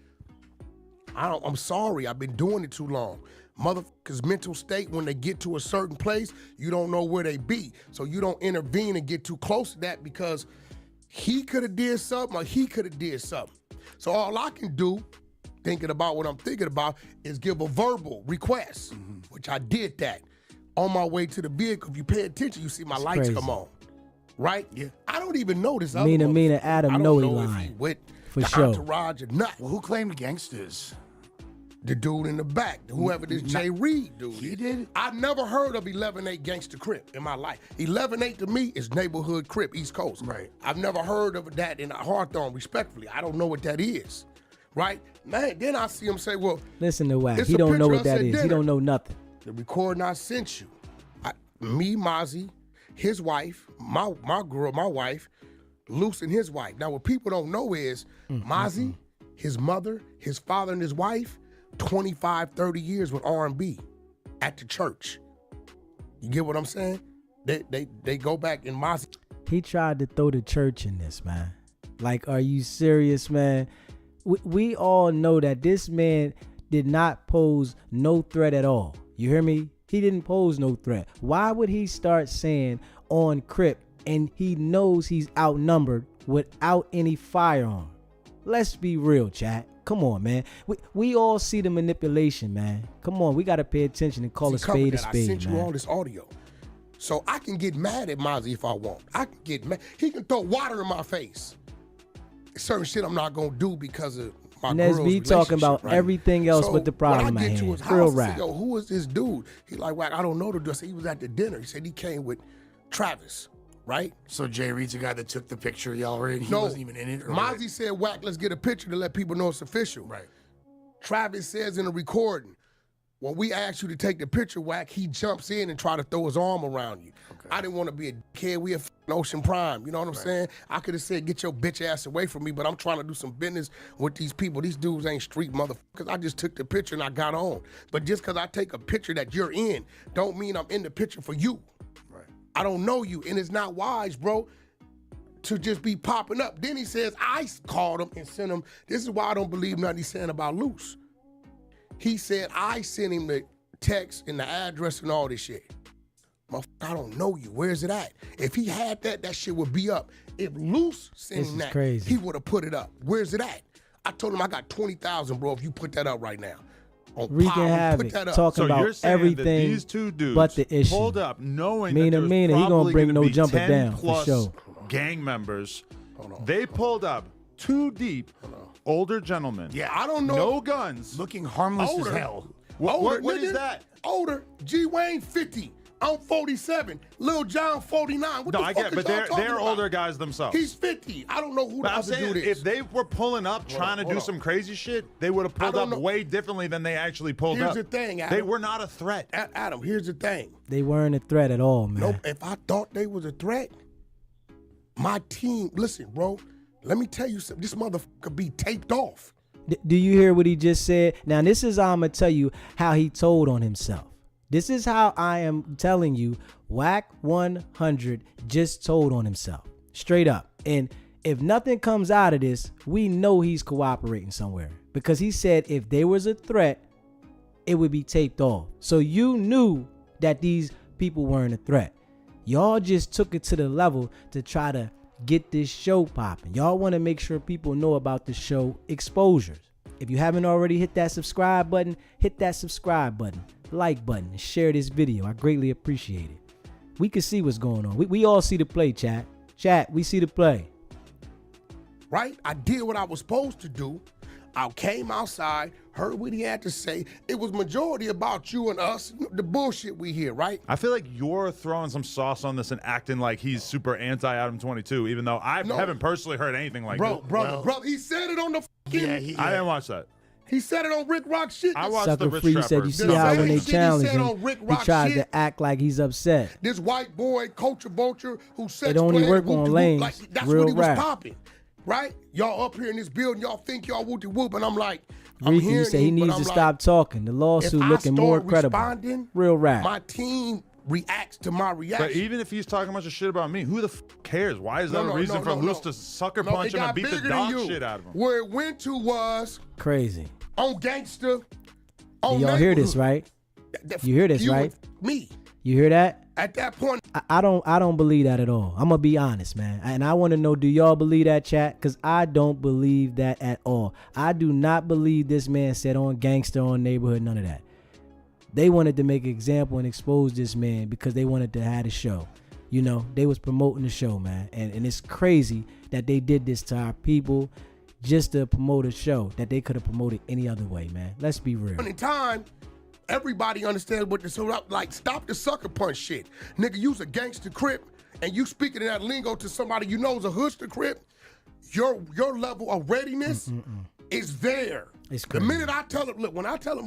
I'm sorry, I've been doing it too long. Motherfuckers' mental state, when they get to a certain place, you don't know where they be. So you don't intervene and get too close to that because he could have did something or he could have did something. So all I can do, thinking about what I'm thinking about, is give a verbal request, which I did that. On my way to the vehicle, if you pay attention, you see my lights crazy. come on. right? Yeah. I don't even know this other Mina motherfucker. Adam I don't know he know if he lying. with For the sure. entourage or not. Well, who claimed gangsters? The dude in the back, whoever this Jay Reed dude He is. did? I never heard of 11-8 Gangsta Crip in my life. 11-8 to me is neighborhood Crip, East Coast. Right. I've never heard of that in Hawthorne, respectfully. I don't know what that is, right? Man, then I see him say, well, Listen to Wack. It's He a don't know picture what of us that at is. He dinner. don't know nothing. the recording I sent you, me, Mozzie, his wife, my girl, my wife, Luce and his wife. Now, what people don't know is Mozzie, his mother, his father, and his wife, 25, 30 years with R&B at the church. You get what I'm saying? They go back and Mozzie. He tried to throw the church in this, man. Like, are you serious, man? We all know that this man did not pose no threat at all. You hear me? He didn't pose no threat. Why would he start saying on Crip and he knows he's outnumbered without any firearm? Let's be real, chat. Come on, man. We all see the manipulation, man. Come on, we got to pay attention and call a spade a spade, I sent you man. all this audio. So I can get mad at Mozzie if I want. I can get mad. He can throw water in my face. Certain shit I'm not going to do because of my girl's Nesby talking about relationship, right? everything else So but the problem when I at get to hand. his Real house, I rap. said, yo, who is this dude? He like, Wack, I don't know the dude. I said, he was at the dinner. He said he came with Travis, right? So Jay Reed's the guy that took the picture. Y'all already, he No, wasn't even in it. Or Mozzie said, Wack, let's get a picture to let people know it's official. Right. Travis says in the recording, when we ask you to take the picture, Wack, he jumps in and try to throw his arm around you. Okay. I didn't want to be a kid. We a Ocean Prime. You know what I'm saying? I could have said, get your bitch ass away from me, but I'm trying to do some business with these people. These dudes ain't street motherfuckers. I just took the picture and I got on. But just because I take a picture that you're in, don't mean I'm in the picture for you. Right. I don't know you, and it's not wise, bro, to just be popping up. Then he says, I called him and sent him. This is why I don't believe nothing he's saying about Luce. He said, I sent him the text and the address and all this shit. Motherfucker, I don't know you. Where's it at? If he had that, that shit would be up. If Luce sent This him is that, crazy. he would have put it up. Where's it at? I told him I got 20,000, bro, if you put that up right now. On Wreaking Power, havoc, put that up. talking So about you're saying everything that these two dudes but the issue. pulled up knowing Mina, that there was Mina, he gonna probably bring gonna no be jumper 10 down, for plus sure. gang members. They pulled up too deep, older gentlemen. Yeah. I don't know. No guns. Looking harmless Older. as hell. What nigga. is that? Older. G Wayne 50. I'm 47. Lil Jon 49. What No, the I fuck get, is but y'all they're talking about? older guys themselves. He's 50. I don't know who the But I'm other saying, dude is. if they were pulling up trying to hold do on. some crazy shit, they would have pulled don't up know. way differently than they actually pulled Here's up. the thing, They Adam. were not a threat. Adam, here's the thing. They weren't a threat at all, man. Nope. If I thought they was a threat, my team, listen, bro, let me tell you something. This motherfucker be taped off. Do you hear what he just said? Now, this is how I'm going to tell you how he told on himself. This is how I am telling you Wack 100 just told on himself. Straight up. And if nothing comes out of this, we know he's cooperating somewhere. Because he said if there was a threat, it would be taped off. So you knew that these people weren't a threat. Y'all just took it to the level to try to get this show popping. Y'all want to make sure people know about the show Exposures. If you haven't already hit that subscribe button, hit that subscribe button, like button, and share this video. I greatly appreciate it. We can see what's going on. We all see the play, chat. Chat, we see the play. Right? I did what I was supposed to do. I came outside, heard what he had to say. It was majority about you and us, the bullshit we hear, right? I feel like you're throwing some sauce on this and acting like he's super anti-Adam 22, even though I No. haven't personally heard anything like Brother, that. brother, he said it on the fucking, Yeah, I didn't watch that. he said it on Rick Rock shit. I watched Sucker the Rich Free Trapper. said you see The how same when they shit he challenge said him, on Rick he Rock tries shit. to act like he's upset. This white boy, Culture Vulture, who sex It only playing, work on whoop-de-whoop, lanes, like, that's real what he was rap. popping, right? Y'all up here in this building, y'all think y'all whoop-de-whoop, and I'm like, I'm Reeky, you hearing say he you, but needs I'm to like, stop talking. The lawsuit if I looking more start credible. responding, Real rap. my team reacts to my reaction. But even if he's talking a bunch of shit about me, who the cares? Why is that a reason for Luce to sucker punch it him and got beat the bigger dog than you. shit out of him? Where it went to was Crazy. on gangster. Do y'all hear this, right? You hear this, right? Me. You hear that? At that point, I don't believe that at all. I'm gonna be honest, man. And I want to know, do y'all believe that, chat? Because I don't believe that at all. I do not believe this man said on gangster, on neighborhood, none of that. They wanted to make an example and expose this man because they wanted to have a show. You know, they was promoting the show, man. And it's crazy that they did this to our people just to promote a show that they could have promoted any other way, man. Let's be real. In time, everybody understands what this, so like, stop the sucker punch shit. Nigga, you's a gangster crip, and you speaking in that lingo to somebody you know is a hoodster crip, your level of readiness is there. It's the crazy. minute I tell him, look, when I tell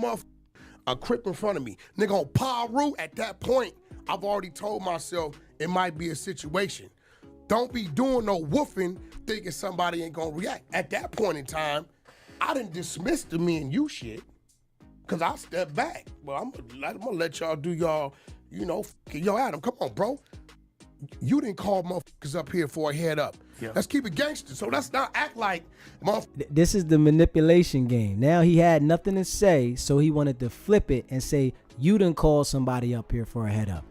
a crip in front of me, nigga on Paru, at that point, I've already told myself it might be a situation. Don't be doing no woofing thinking somebody ain't gonna react. At that point in time, I didn't dismiss the me and you shit, cause I stepped back. Well, I'm gonna let y'all do y'all, you know, yo, Adam, come on, bro. You didn't call motherfuckers up here for a head up. Yeah. Let's keep it gangster. So let's not act like motherfuckers. This is the manipulation game. Now he had nothing to say, so he wanted to flip it and say, you didn't call somebody up here for a head up.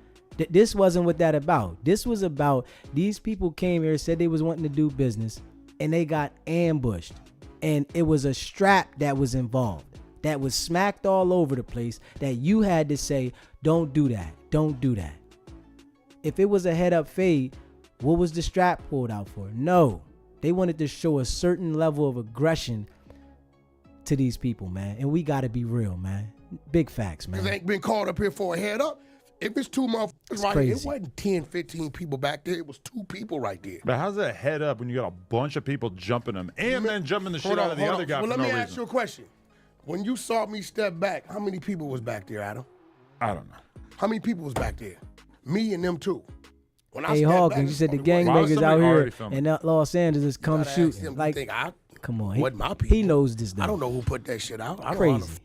This wasn't what that about. This was about these people came here, said they was wanting to do business, and they got ambushed. And it was a strap that was involved, that was smacked all over the place, that you had to say, don't do that. Don't do that. If it was a head up fade, what was the strap pulled out for? No. They wanted to show a certain level of aggression to these people, man. And we got to be real, man. Big facts, man. They ain't been called up here for a head up. If it's two motherfuckers right here, it wasn't 10, 15 people back there. It was 2 people right there. But how's that head up when you got a bunch of people jumping them and then jumping the shit out of the other guy Well, for let no me ask reason? you a question. When you saw me step back, how many people was back there, Adam? I don't know. How many people was back there? Me and them two. When I Hey, stepped Hawkins, back, you said the it's only one. Why was gangbangers somebody out here already filming? in Los Angeles come Gotta ask shooting. him, Like, you think I come on. wasn't my people. He knows this, though. I don't know who put that shit out. I don't Crazy. know how the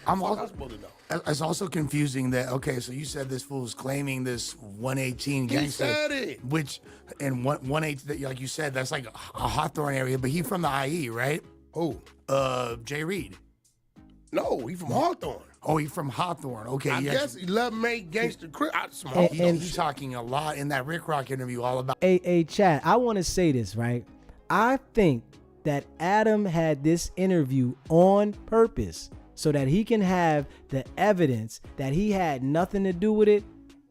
I'm fuck also, I supposed to know. it's also confusing that, okay, so you said this fool's claiming this 118 He gangster. said it. Which, and 118, like you said, that's like a Hawthorne area, but he from the IE, right? Who? Jay Reed. No, he from Hawthorne. Oh, he from Hawthorne. Okay, I yeah. guess 11-8 gangster crip. Some And- Hawthorne He's shit. talking a lot in that Rick Rock interview all about. Hey, Chad, I want to say this, right? I think that Adam had this interview on purpose so that he can have the evidence that he had nothing to do with it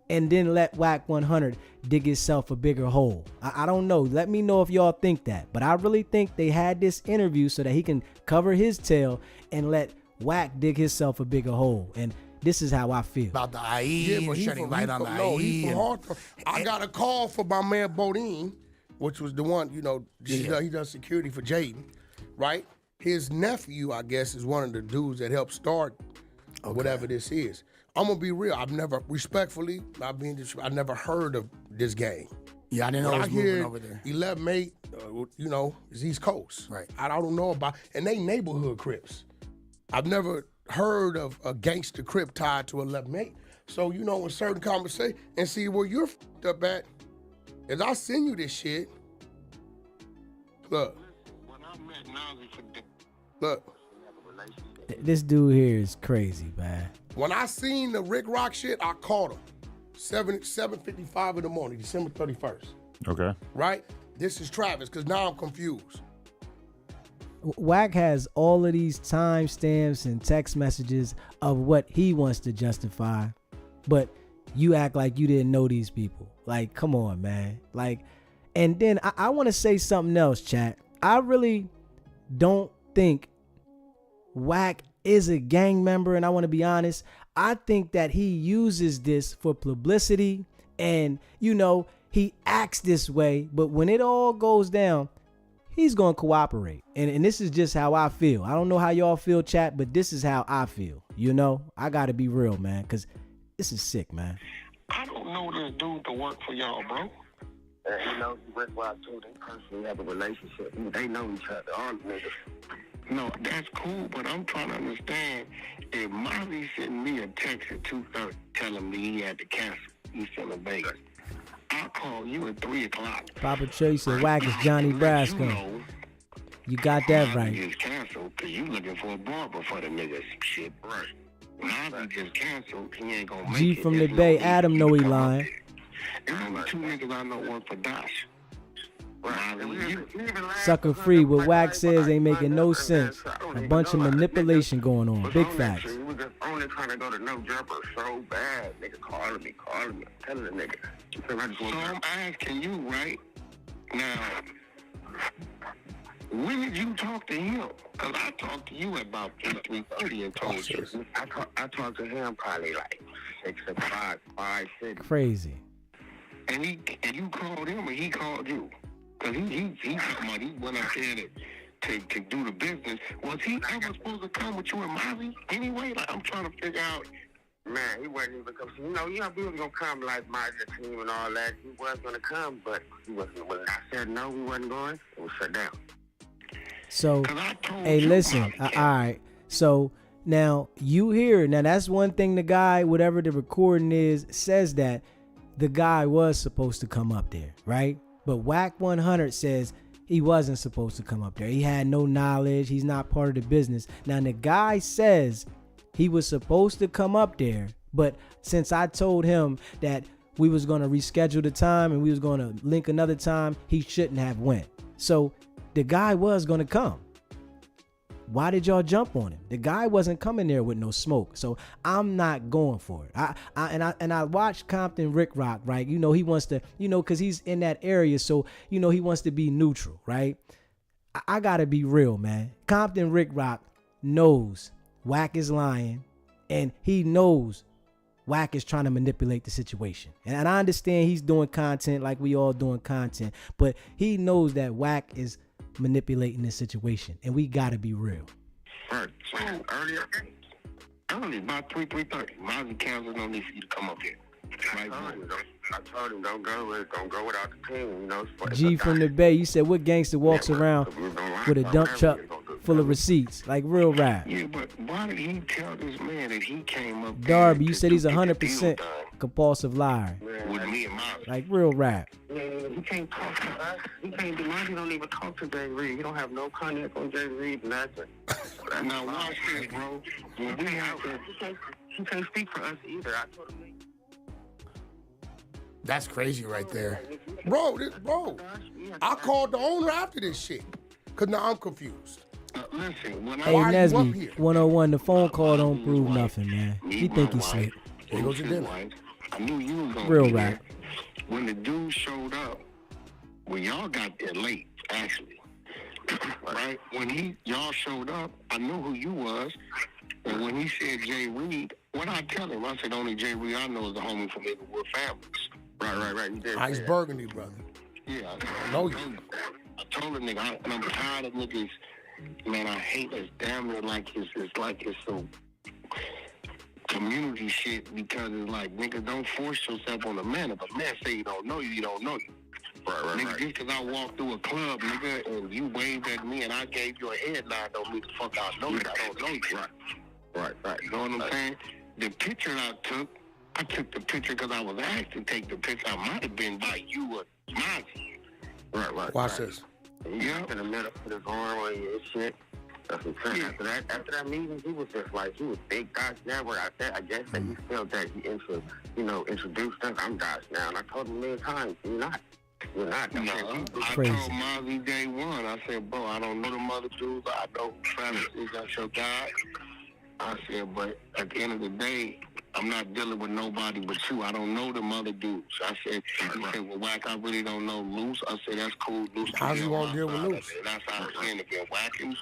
and then let Wack 100 dig himself a bigger hole. I don't know. Let me know if y'all think that. But I really think they had this interview so that he can cover his tail and let Wack dig himself a bigger hole. And this is how I feel. About the IE and shedding light on the he IE. from Hawthorne. I got a call for my man Bodine, which was the one, you know, he does security for Jaden, right? His nephew, I guess, is one of the dudes that helped start whatever this is. I'm gonna be real. I've never, respectfully, I never heard of this gang. Yeah, I didn't know When it I was moving hear over there. 11-8, you know, it's East Coast. Right. I don't know about, and they neighborhood Crips. I've never heard of a gangster Crip tied to 11-8. So, you know, in certain conversations, and see where you're f***ed up at, is I send you this shit. Look, When I met Nazi for look. This dude here is crazy, man. When I seen the Rick Rock shit, I called him. 7:55 in the morning, December 31st. Okay. Right? This is Travis, because now I'm confused. Wack has all of these timestamps and text messages of what he wants to justify, but you act like you didn't know these people. Like, come on, man. Like, and then I want to say something else, chat. I really don't think Wack is a gang member, and I want to be honest. I think that he uses this for publicity, and, you know, he acts this way, but when it all goes down, he's going to cooperate. And this is just how I feel. I don't know how y'all feel, chat, but this is how I feel. You know, I got to be real, man, because this is sick, man. I don't know this dude to work for y'all, bro. He knows Rick Rock too. They personally have a relationship. They know each other, all the niggas. No, that's cool, but I'm trying to understand if Marty sent me a text at 2:30 telling me he had to cancel. He's still in Vegas. I'll call you at 3 o'clock. Papa Trey said Wack is Johnny Let you Brasco. know You got that Marty right. just canceled because you looking for a barber for the niggas. Shit, right. Marty just canceled. He ain't gonna make G it. from the There's Bay, need Adam for know you he to come up lying. there. There's only 2 niggas I know work for Dosh. Marty, you. Sucker free. What Wack says ain't making no sense. A bunch of manipulation going on. Big facts. It was just only phone and trying to go to no jumper so bad. Nigga calling me. I'm telling the nigga. So I'm asking you, right? Now, when did you talk to him? Because I talked to you at about 3:30 and told you. I talked to him probably like 6 o'clock, 5, 6. Crazy. And you called him or he called you? Because he talking about he went up there to do the business. Was he ever supposed to come with you and Molly anyway? Like, I'm trying to figure out. Man, he wasn't even coming. You know, we was going to come like my team and all that. He was going to come, but he wasn't. When I said no, we wasn't going, it was shut down. So, hey, listen. All right. So, now, you hear. Now, that's one thing the guy, whatever the recording is, says that the guy was supposed to come up there, right? But Wack 100 says he wasn't supposed to come up there. He had no knowledge. He's not part of the business. Now, the guy says he was supposed to come up there, but since I told him that we was going to reschedule the time and we was going to link another time, he shouldn't have went. So the guy was going to come. Why did y'all jump on him? The guy wasn't coming there with no smoke. So I'm not going for it. I watched Compton Rick Rock, right? You know, he wants to, you know, because he's in that area. So, you know, he wants to be neutral, right? I got to be real, man. Compton Rick Rock knows Wack is lying, and he knows Wack is trying to manipulate the situation. And I understand he's doing content like we all doing content, but he knows that Wack is manipulating this situation, and we got to be real. Right. So earlier, about 3:30, Mozzie canceled no need for you to come up here. I told him don't go without the team, you know. G from the Bay, you said what gangster walks around with a dump truck full of receipts, like real rap? Yeah, but why did he tell this man that he came up Darby, you said he's 100% compulsive liar. With me and Mozzie. Like real rap. He can't talk to us. He can't do Mozzie don't even talk to Jay Reed. He don't have no contact on Jay Reed, nothing. Now watch this, bro. When we have to, he can't speak for us either. I told him. That's crazy right there. Bro, I called the owner after this shit. Because now I'm confused. Listen, when hey, Nesby, 101, the phone call don't prove nothing, man. He think he's slick. Here goes your dinner. I knew you was going to real be rap. there. When the dude showed up, well, y'all got there late, actually. Right? When y'all showed up, I knew who you was. And when he said Jay Reed, what I tell him, I said, only Jay Reed I know is the homie from Inglewood Families. Right. You did Ice Burgundy, brother. Yeah, I know you. I told the nigga, and I'm tired of niggas. Man, I hate this. Damn near like it's some community shit because it's like niggas don't force yourself on a man. If a man say you don't know you don't know you. Right. Nigga, just because I walked through a club, nigga, and you waved at me and I gave you a head nod don't mean the fuck I know you. I don't know you. Right. You know what I'm saying? The picture I took the picture because I was asked to take the picture. I might have been by you or Mozzie. Right. Watch this. Yeah. In the middle of his arm on your shit. That's what I'm saying. After that meeting, he was just like, he was big Dosh now. Where I guess that he felt that he introduced us. I'm Dosh now. And I told him a million times, you're not. No, I told Mozzie day one, I said, bro, I don't know the mother dudes. I know Travis is that's your guy. I said, but at the end of the day, I'm not dealing with nobody but you. I don't know the mother dudes. I said, he said, well, Wack, I really don't know Luce. I said, that's cool. Luce. How you gonna deal with Luce? That's how I'm saying, if you're Wackins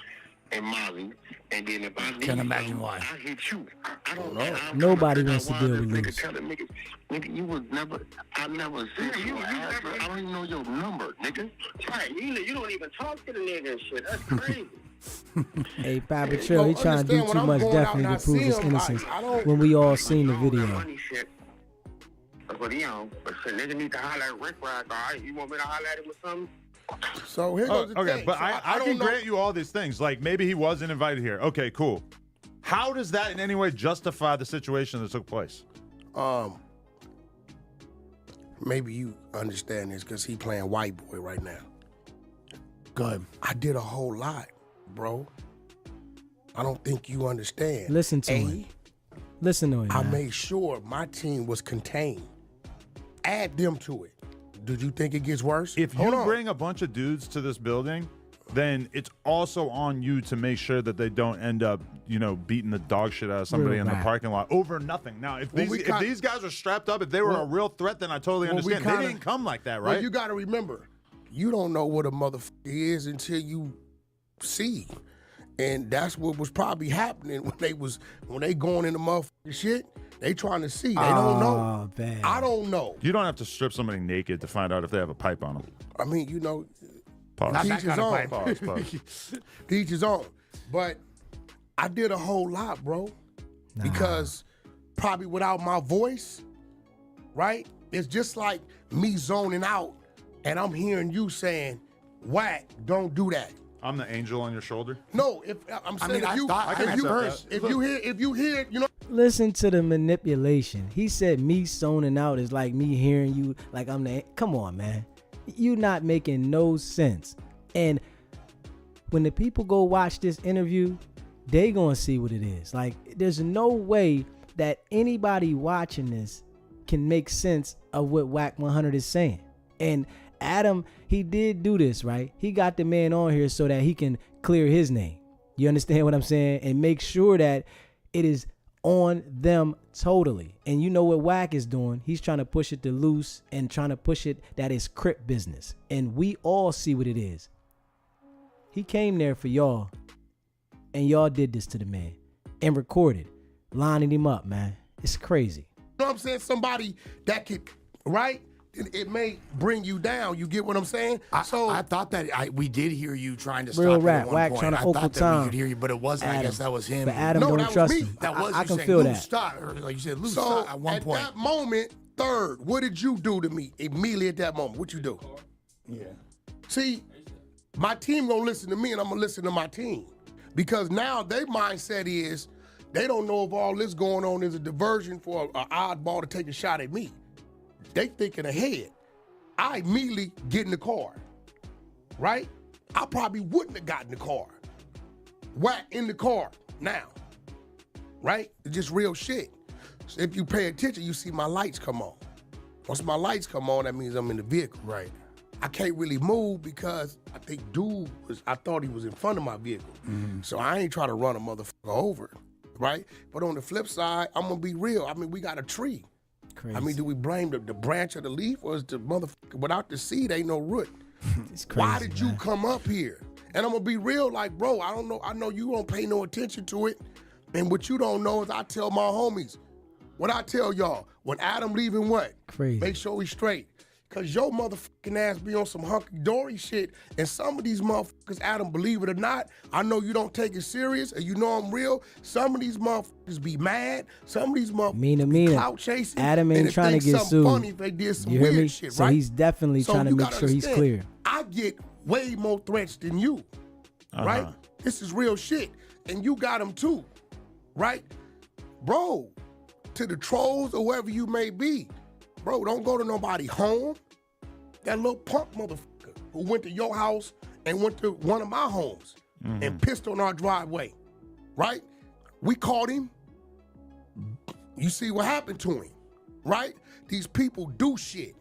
and Mozzie, and then if I can't imagine why. I hit you. I don't know. Nobody wants to deal with Luce. Nigga, you was never. I never said you. I don't even know your number, nigga. Right? You don't even talk to the nigga and shit. That's crazy. Hey, Papa Trill, he trying to do too much definitely to prove his innocence when we all seen the video. That's what he on. But shit, nigga need to holler at Rick Rock, all right? You want me to holler at him or something? So here goes the okay, thing. but So I can grant you all these things. Like maybe he wasn't invited here. Okay, cool. How does that in any way justify the situation that took place? Maybe you understand this because he playing white boy right now. Good. I did a whole lot, bro. I don't think you understand. Listen to him. Listen to him. I made sure my team was contained. Add them to it. Did you think it gets worse? If you bring a bunch of dudes to this building, then it's also on you to make sure that they don't end up, beating the dog shit out of somebody in the parking lot over nothing. Now, if these guys are strapped up, if they were a real threat, then I totally understand. They didn't come like that, right? Well, you got to remember, you don't know what a motherfucker is until you see. And that's what was probably happening when they going into motherfucking shit. They trying to see. They don't know. Man. I don't know. You don't have to strip somebody naked to find out if they have a pipe on them. I mean, Pause. Not that Each his kind of own. pipe. Pause. Each his own. But I did a whole lot, bro. Because probably without my voice, right? It's just like me zoning out and I'm hearing you saying, Wack, don't do that. I'm the angel on your shoulder. No, if you hear, Listen to the manipulation. He said me zoning out is like me hearing you like I'm the. Come on, man. You not making no sense. And when the people go watch this interview, they gonna see what it is. Like, there's no way that anybody watching this can make sense of what Wack 100 is saying. And Adam, he did do this, right? He got the man on here so that he can clear his name. You understand what I'm saying? And make sure that it is on them totally. And you know what Wack is doing? He's trying to push it to Luce and trying to push it that it's Crip business. And we all see what it is. He came there for y'all, and y'all did this to the man and recorded, lining him up, man. It's crazy. You know what I'm saying? Somebody that could, right? It may bring you down. You get what I'm saying? I thought that we did hear you trying to Real stop rap, at one Wack point. trying to I focal thought that time. we could hear you, but it wasn't. Adam. I guess that was him. But Adam No, don't that was trust me. him. That was I you can saying, feel Luce, that. stop. Or like you said, Luce, So stop at one at point. that moment, Third, what did you do to me immediately at that moment? What you do? Yeah. See, my team gonna listen to me and I'm gonna listen to my team. Because now their mindset is they don't know if all this going on is a diversion for an oddball to take a shot at me. They thinking ahead. I immediately get in the car, right? I probably wouldn't have gotten the car. Wack in the car now, right? It's just real shit. So if you pay attention, you see my lights come on. Once my lights come on, that means I'm in the vehicle. Right. I can't really move because I think I thought he was in front of my vehicle. So I ain't trying to run a motherfucker over, right? But on the flip side, I'm gonna be real. I mean, we got a tree. Crazy. I mean, do we blame the branch of the leaf or is the motherfucker, without the seed, ain't no root? It's crazy. Why did you man. come up here? And I'm gonna be real, like, bro, I don't know. I know you don't pay no attention to it. And what you don't know is I tell my homies, what I tell y'all, when Adam leaving what? Crazy. Make sure he's straight. Cause your motherfucking ass be on some hunky-dory shit. And some of these motherfuckers, Adam, believe it or not, I know you don't take it serious and you know I'm real. Some of these motherfuckers be mad. Some of these motherfuckers be clout chasing. Adam ain't and trying to get something sued. funny if they did some You hear weird me? shit, So right? he's definitely So trying to you make gotta sure he's understand, clear. I get way more threats than you, right? This is real shit. And you got them too, right? Bro, to the trolls or wherever you may be, bro, don't go to nobody home. That little punk motherfucker who went to your house and went to one of my homes and pissed on our driveway, right? We caught him. You see what happened to him, right? These people do shit.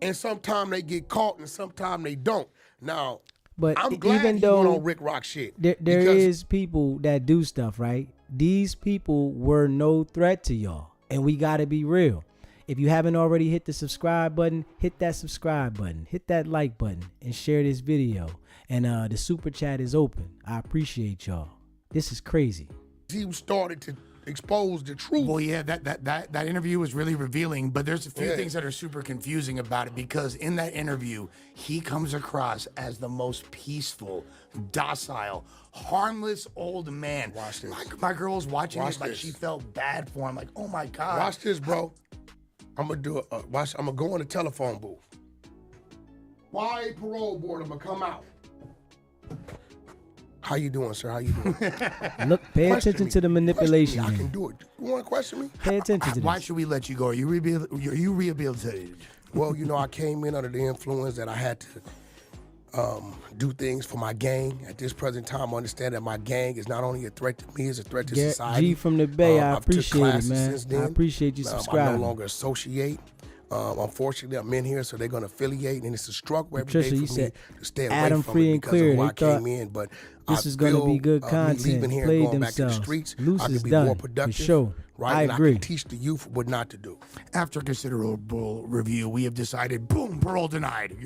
And sometimes they get caught and sometimes they don't. Now, But I'm glad even he though went on Rick Rock shit. there because is people that do stuff, right? These people were no threat to y'all. And we got to be real. If you haven't already hit the subscribe button, hit that subscribe button, hit that like button, and share this video. And the super chat is open. I appreciate y'all. This is crazy. he started to expose the truth. Well, yeah, that interview was really revealing, but there's a few Yeah. things that are super confusing about it because in that interview, he comes across as the most peaceful, docile, harmless old man. Watch this. My girl was watching Watch it like this. she felt bad for him. Like, oh my God. Watch this, bro. I'm gonna do it. I'm gonna go in the telephone booth. Why parole board? I'm gonna come out. How you doing, sir? How you doing? Look, pay Question attention me. to the manipulation. Question me. I man. can do it. You want to question me? Pay attention to Why this. should we let you go? Are you rehabilitated? Well, you know, I came in under the influence that I had to do things for my gang. At this present time, I understand that my gang is not only a threat to me, it's a threat to society. G from the Bay, I I've took appreciate it, classes man. since then. I appreciate you I subscribing. no longer associate Unfortunately, I'm in here, so they're going to affiliate, and it's a struggle every Patricia, day you for me said to stay away Adam from free it and because clear. of why I They thought came in. But this is going to be good content. Me leaving here and Played going back to the themselves. streets, Luce I is can be done, more for productive. sure. Right? I and agree. I can teach the youth what not to do. After considerable review, we have decided, boom, parole denied.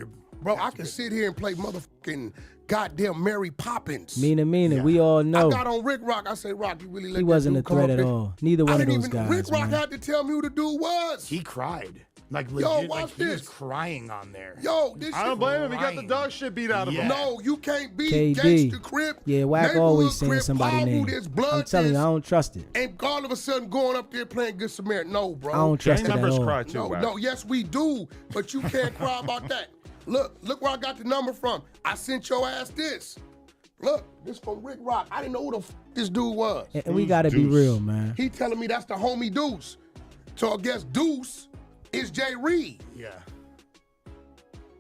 Bro, I can sit here and play motherfucking goddamn Mary Poppins. Mina, we all know. I got on Rick Rock. I said, Rock, you really let He that wasn't dude a come threat up at here? all. Neither one of those guys, Rick Rock man. had to tell me who the dude was. He cried. Like, legit, watch like he was this. crying on there. Yo, this I shit. don't blame him. He got the Crying. dog shit beat out of him. No, you can't be KB. Gangsta Crip. Yeah, Wack neighborhood always saying Crip, somebody's powerful name. this, blood I'm telling you, this, I don't trust it. and all of a sudden going up there playing Good Samaritan. No, bro. I don't trust Gang it at members all. cry too, No, Wack. no, yes, we do, but you can't cry about that. Look where I got the number from. I sent your ass this. Look, this from Rick Rock. I didn't know who the this dude was. And we got to be Deuce? real, man. He telling me that's the homie Deuce. So I guess Deuce is Jay Reed. Yeah.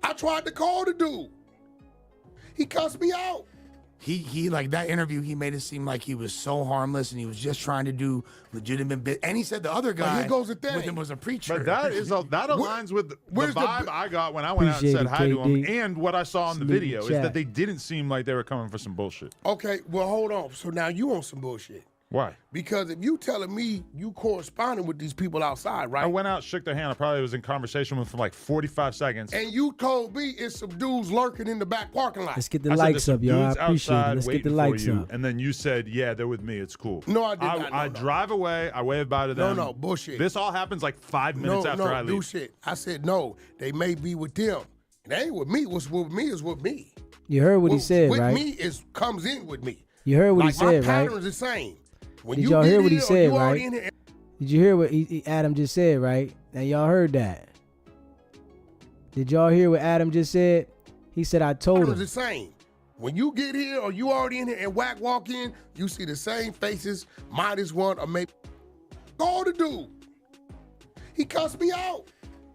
I tried to call the dude. He cussed me out. He like that interview, he made it seem like he was so harmless and he was just trying to do legitimate bit. And he said the other guy here goes the thing. with him was a preacher. But that aligns with the where's the vibe I got when I went out and Appreciate said it, hi to him, KD. and what I saw in the Salute video the is chat. that they didn't seem like they were coming for some bullshit. Okay, well, hold on. So now you on some bullshit. Why? Because if you telling me you corresponding with these people outside, right? I went out, shook their hand. I probably was in conversation with them for like 45 seconds. And you told me it's some dudes lurking in the back parking lot. Let's get the I said, likes "There's some up, y'all. I dudes appreciate it. outside Let's get the waiting likes for you." up. And then you said, "Yeah, they're with me. It's cool." No, I did not. I No. drive away. I wave bye to them. No, bullshit. This all happens like 5 minutes after I do leave. shit. I said no. They may be with them. It ain't with me. What's with me is with me. You heard what he said, with right? me is comes in with me. You heard what Like he said, my right? pattern's the same. When Did you y'all get hear what he here or said, you already right? in here- Did you hear what Adam just said, right? Now y'all heard that. Did y'all hear what Adam just said? He said, I told pattern's the him. same. When you get here or you already in here and Wack walk in, you see the same faces, minus one or maybe call the dude. He cussed me out.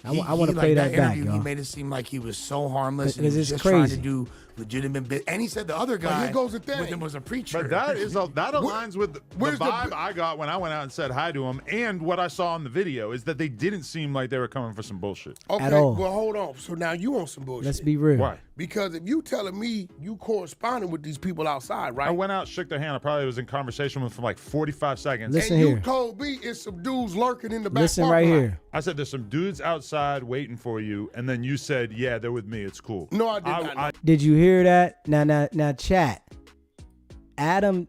I want to play that back, interview, y'all. He made it seem like he was so harmless and he 'Cause was it's just trying crazy. to do legitimate bit. And he said the other But guy here goes the thing. with him was a preacher. But that aligns with the where's the vibe bi- I got when I went out and said hi to him, and what I saw in the video is that they didn't seem like they were coming for some bullshit. Okay, At all. well, hold on. So now you on some bullshit. Let's be real. Why? Because if you telling me you corresponding with these people outside, right? I went out, shook their hand. I probably was in conversation with them for like 45 seconds. Listen and you here. told me it's some dudes lurking in the back Listen parking right lot. here. I said, "There's some dudes outside waiting for you," and then you said, "Yeah, they're with me. It's cool." No, I did not. Did you hear that? Now, chat. Adam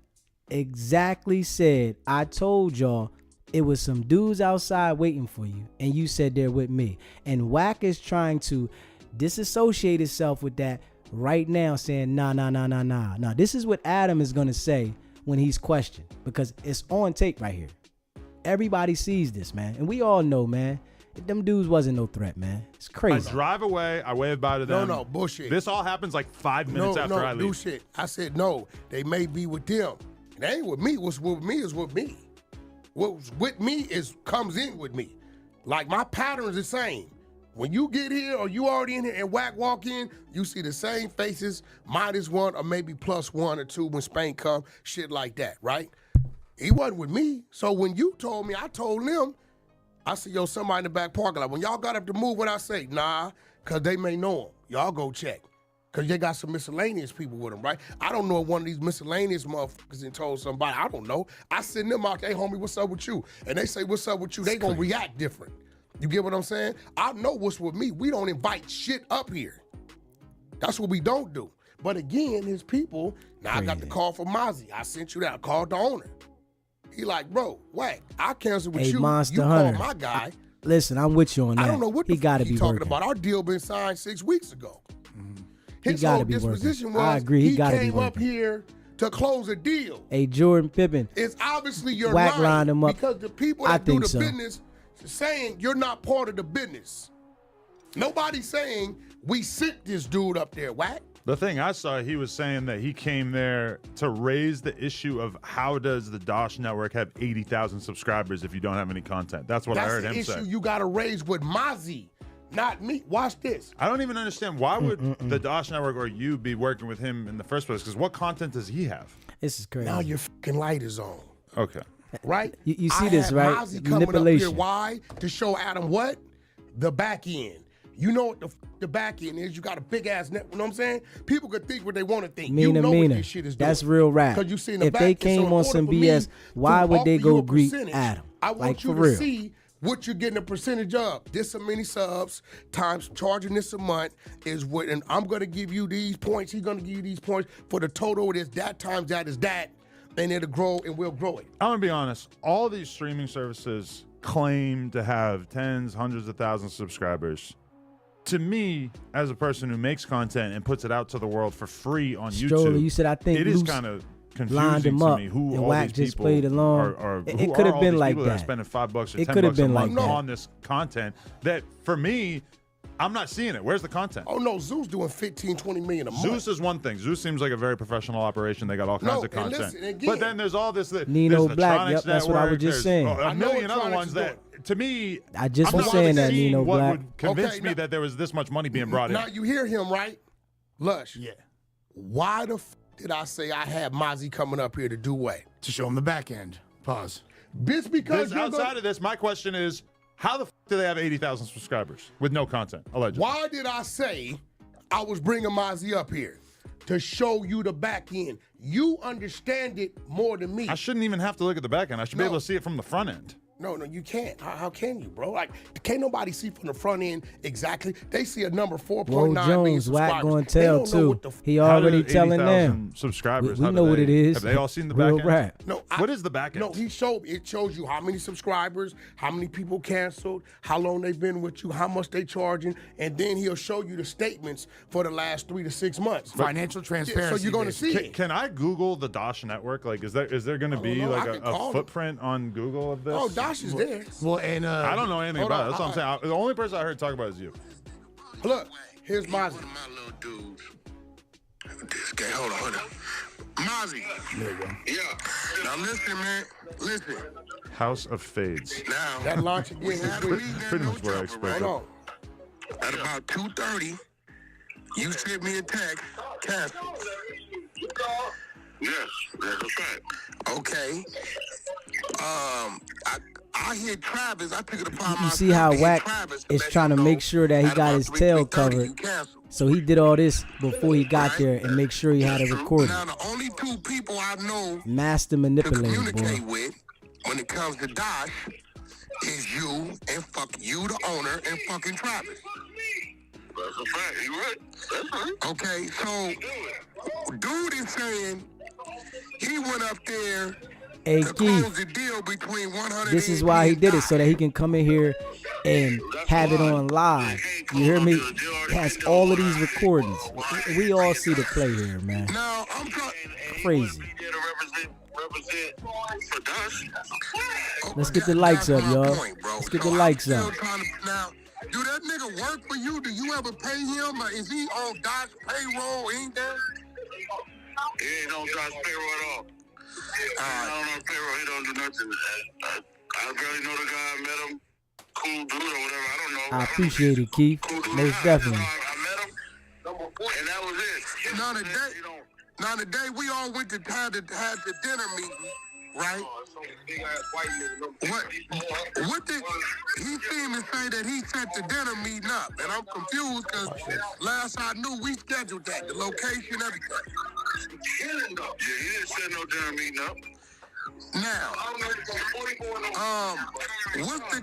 exactly said, I told y'all it was some dudes outside waiting for you, and you said they're with me. And Wack is trying to disassociate himself with that right now, saying, nah. Now, this is what Adam is going to say when he's questioned, because it's on tape right here. Everybody sees this, man. And we all know, man, them dudes wasn't no threat, man. It's I crazy. drive away. I wave bye to them. No, bullshit. This all happens like 5 minutes after I leave. do shit. I said no. They may be with them. It ain't with me. What's with me is with me. What's with me is comes in with me. Like my pattern's the same. When you get here or you already in here and Wack walk in, you see the same faces, minus one or maybe plus one or two when Spain come, shit like that, right? He wasn't with me. So when you told me, I told them, I said, yo, somebody in the back parking lot. When y'all got up to move, what I say? Nah, because they may know him. Y'all go check. Because they got some miscellaneous people with them, right? I don't know if one of these miscellaneous motherfuckers and told somebody. I don't know. I send them out, hey, homie, what's up with you? And they say, what's up with you? They going to react different. You get what I'm saying? I know what's with me. We don't invite shit up here. That's what we don't do. But again, his people, now I got the call from Mozzie. I sent you that. I called the owner. He like, bro, Wack, I canceled with Hey, you. Monster You Hunter. call my guy. Listen, I'm with you on that. I don't know what the he got to fuck he be talking working. about. Our deal been signed 6 weeks ago. He His gotta whole be working. disposition was I agree. He gotta be came up working. here to close a deal. Hey, Jordan Pippen. It's obviously you're Wack lying lined him up. because the people I that do think the so. business saying you're not part of the business. Nobody's saying we sent this dude up there, Wack. The thing I saw, he was saying that he came there to raise the issue of how does the Dosh network have 80,000 subscribers if you don't have any content? That's what I That's heard the him issue say. you got to raise with Mozzie, not me. Watch this. I don't even understand why would the Dosh network or you be working with him in the first place? Because what content does he have? This is crazy. Now your fucking light is on, Okay. right? You see I this, had right? Mozzie coming up here. Manipulation. Why? To show Adam what? the back end. You know what the back end is. You got a big ass net. You know what I'm saying? People could think what they want to think. You know what this shit is doing. That's real rap. 'Cause you see in the if back they end, so came in on order some for me BS, why to would they offer go you a greet percentage, Adam? I want Like, you for to real. see what you're getting a percentage of. This so many subs times charging this a month is what, and I'm gonna give you these points. He's gonna give you these points for the total. It is that times that is that, and it'll grow and we'll grow it. I'm gonna be honest. All these streaming services claim to have tens, hundreds of thousands of subscribers. To me, as a person who makes content and puts it out to the world for free on Stroller, YouTube, you said I think it is Luce kind of lined confusing him to up, me who and all Wack these just people played along. are. It Who could are have all been these like people that are that. spending $5 or It $10 could have a been month like that. on this content. That for me, I'm not seeing it. Where's the content? Oh no, Zeus doing 15, 20 million a month. Zeus is one thing. Zeus seems like a very professional operation. They got all kinds of and content. listen, again, but then there's all this. Nino there's Black, Electronics yep, that's what I was Network, just there's, saying. A I know million other Electronics ones is that, to me, I just I'm was not saying that, seeing Nino what Black. would convince Okay, me now- that there was this much money being brought Now in. you hear him, right? Lush. Yeah. Why the did I say I had Mozzie coming up here to do what? To show him the back end. Pause. Bitch, because you're Outside gonna, of this, my question is, how the do they have 80,000 subscribers with no content, allegedly? why did I say I was bringing Mozzie up here? To show you the back end. You understand it more than me. I shouldn't even have to look at the back end. I should be No. able to see it from the front end. No, you can't. How can you, bro? Like, can't nobody see from the front end exactly. They see a number 4.9 Whoa, million Jones, Wack subscribers. going to They tell don't know too. what the He How already do telling 80,000 them. subscribers. We how do know what they- it is. Have they all seen the Real back end? rap. No, What is the back end? No, it shows you how many subscribers, how many people canceled, how long they've been with you, how much they charging, and then he'll show you the statements for the last 3 to 6 months. Financial transparency. so you're going to see Can, it. can I Google the Dosh network? Like, is there going to be know. like I can a call them. footprint on Google of this? Oh, Dosh is there. Well, and I don't know anything Hold about on, it. That's what I'm saying. The only person I heard talk about is you. Look, here's Mozzie. One of my little dudes. This guy, hold on. Mozzie. There you go. Yeah. Now listen, man. Listen. House of Fades. Now. That launch again we this had a week. meeting at Pretty No much what I Jumper, expected. Hold right? At about 2:30, you sent me a text, cancel. Yes, that's a fact. Okay. I hit Travis. I took it upon You myself. see how to hit Wack Travis to is let trying to him make know sure that he at got about his tail 3:30 covered. you canceled. So he did all this before he got there and make sure he had it recorded. Now, the only two people I know Master to manipulator, communicate boy. with when it comes to Dosh is you and fuck you, the owner, and fucking Travis. That's a fact. You right? That's right. Okay, so dude is saying he went up there Hey, to Keith, close the deal between 100. this is why he did it, so that he can come in here and have it on live. You hear me? He has all of these recordings. We all see the play here, man. Now I'm trying. Crazy. Represent for Dosh. Let's get the likes up, That's my y'all. point, bro. Let's get So the I'm likes still up. trying to- Now, do that nigga work for you? Do you ever pay him? Or is he on Dosh payroll? Ain't that? He ain't on Dosh payroll at all. Not on our payroll. He don't do nothing. I barely know the guy. I met him. Cool dude or whatever. I don't know. I appreciate it, Keith. Cool dude. Most definitely. I met him, and that was it. Now the day we all went to had the dinner meeting, right? What did he seemed to say that he set the dinner meeting up, and I'm confused because last I knew we scheduled that, the location, everything. Yeah, he didn't set no dinner meeting up. Now, what's the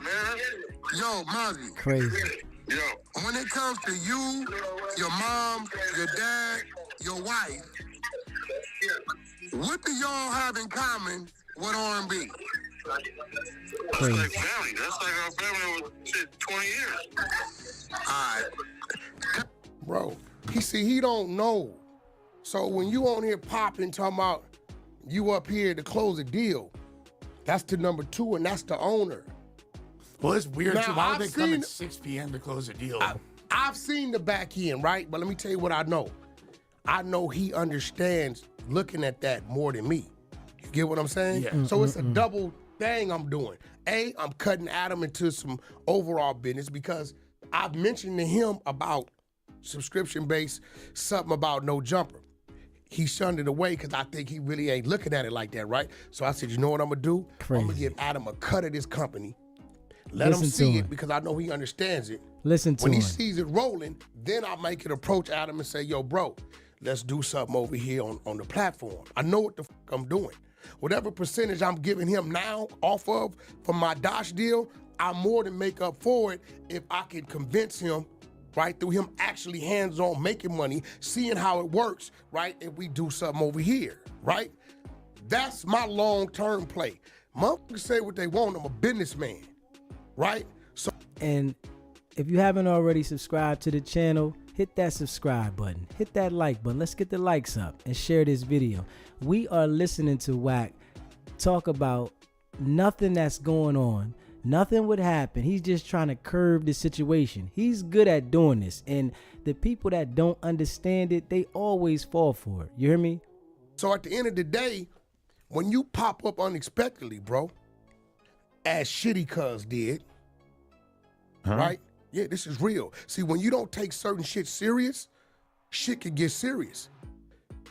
yo, Mozzie? Crazy. Yo, when it comes to you, your mom, your dad, your wife, what do y'all have in common with R&B? Crazy. That's like family. That's like our family was 20 years. All right. Bro, he don't know. So when you on here popping, talking about you up here to close a deal, that's the number 2, and that's the owner. Well, it's weird Now, too. Why would I've they come seen- at 6 p.m. to close a deal? I've seen the back end, right? But let me tell you what I know. I know he understands looking at that more than me. You get what I'm saying? Yeah. So it's a double thing I'm doing. I'm cutting Adam into some overall business because I've mentioned to him about subscription-based, something about No Jumper. He shunned it away because I think he really ain't looking at it like that, right? So I said, you know what I'm going to do? I'm going to Crazy. give Adam a cut of this company. Let him Listen see to it him. because I know he understands it. Listen to When him. he sees it rolling, then I make it approach Adam and say, yo, bro, let's do something over here on the platform. I know what the fuck I'm doing. Whatever percentage I'm giving him now off of from my Dosh deal, I more than make up for it if I can convince him, right, through him actually hands-on making money, seeing how it works, right, if we do something over here, right? That's my long-term play. Motherfuckers say what they want. I'm a businessman, right? So And if you haven't already subscribed to the channel, hit that subscribe button. Hit that like button. Let's get the likes up and share this video. We are listening to Wack talk about nothing that's going on. Nothing would happen. He's just trying to curb the situation. He's good at doing this. And the people that don't understand it, they always fall for it. You hear me? So at the end of the day, when you pop up unexpectedly, bro, as Shitty Cuz did, right? Yeah, this is real. See, when you don't take certain shit serious, shit can get serious.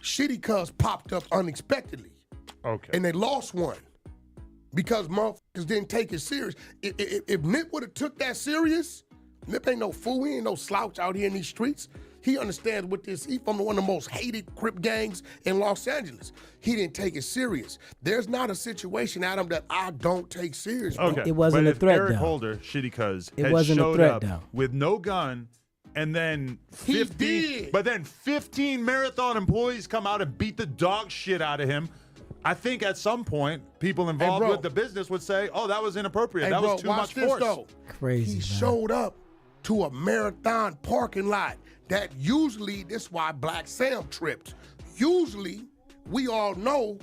Shitty Cuz popped up unexpectedly. Okay. And they lost one because motherfuckers didn't take it serious. If Nip would have took that serious, Nip ain't no fool. He ain't no slouch out here in these streets. He understands what this. He from one of the most hated Crip gangs in Los Angeles. He didn't take it serious. There's not a situation, Adam, that I don't take serious. Bro. Okay. It wasn't but a if threat, Eric though. Holder, Shitty Cuz, It had wasn't a showed threat, up though. with no gun, and then 15, did. but then 15 Marathon employees come out and beat the dog shit out of him. I think at some point, people involved bro. with the business would say, "Oh, that was inappropriate. Hey, that bro, was too watch much this, force." though. Crazy, He man. showed up to a Marathon parking lot that usually, this is why Black Sam tripped. Usually, we all know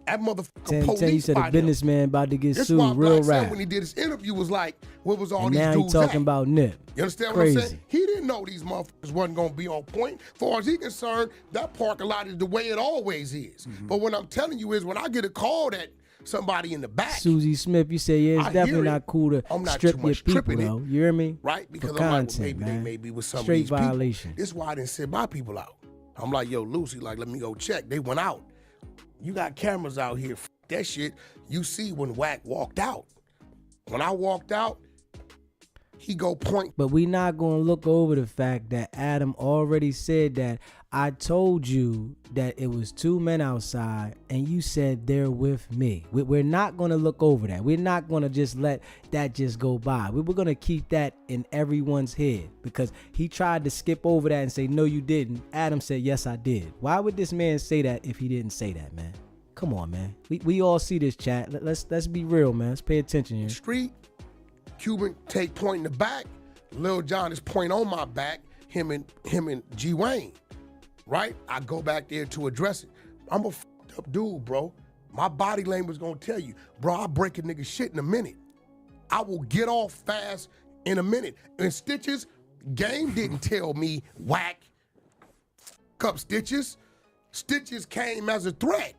that motherfucker police Tell you said a fighting him. businessman about to get This is why sued. Real Black Sam, rap. when he did his interview, was like, what was all And these now he dudes talking at? about Nip. You understand what I'm Crazy. saying? He didn't know these motherfuckers wasn't gonna be on point. Far as he concerned, that parking lot is the way it always is. Mm-hmm. But what I'm telling you is when I get a call that somebody in the back, Susie Smith, you say, yeah, it's I hear definitely it. not cool to I'm not strip too your much people, tripping it, though. You hear me? right? Because For I'm like, content, well, maybe man. they may be with some Straight of these people. violation. This is why I didn't send my people out. I'm like, yo, Lucy, like, let me go check. They went out. You got cameras out here. F that shit. You see when Wack walked out. When I walked out, he go point. But we not going to look over the fact that Adam already said that I told you that it was two men outside and you said they're with me. We're not going to look over that. We're not going to just let that just go by. We're going to keep that in everyone's head because he tried to skip over that and say, no, you didn't. Adam said, yes, I did. Why would this man say that if he didn't say that, man? Come on, man. We all see this, chat. Let's be real, man. Let's pay attention here. Street, Cuban take point in the back. Lil John is point on my back. Him and G Wayne, right? I go back there to address it. I'm a fucked up dude, bro. My body language gonna tell you, bro. I'll break a nigga shit in a minute. I will get off fast in a minute. And Stitches, Game didn't tell me Wack. Fuck up Stitches. Stitches came as a threat.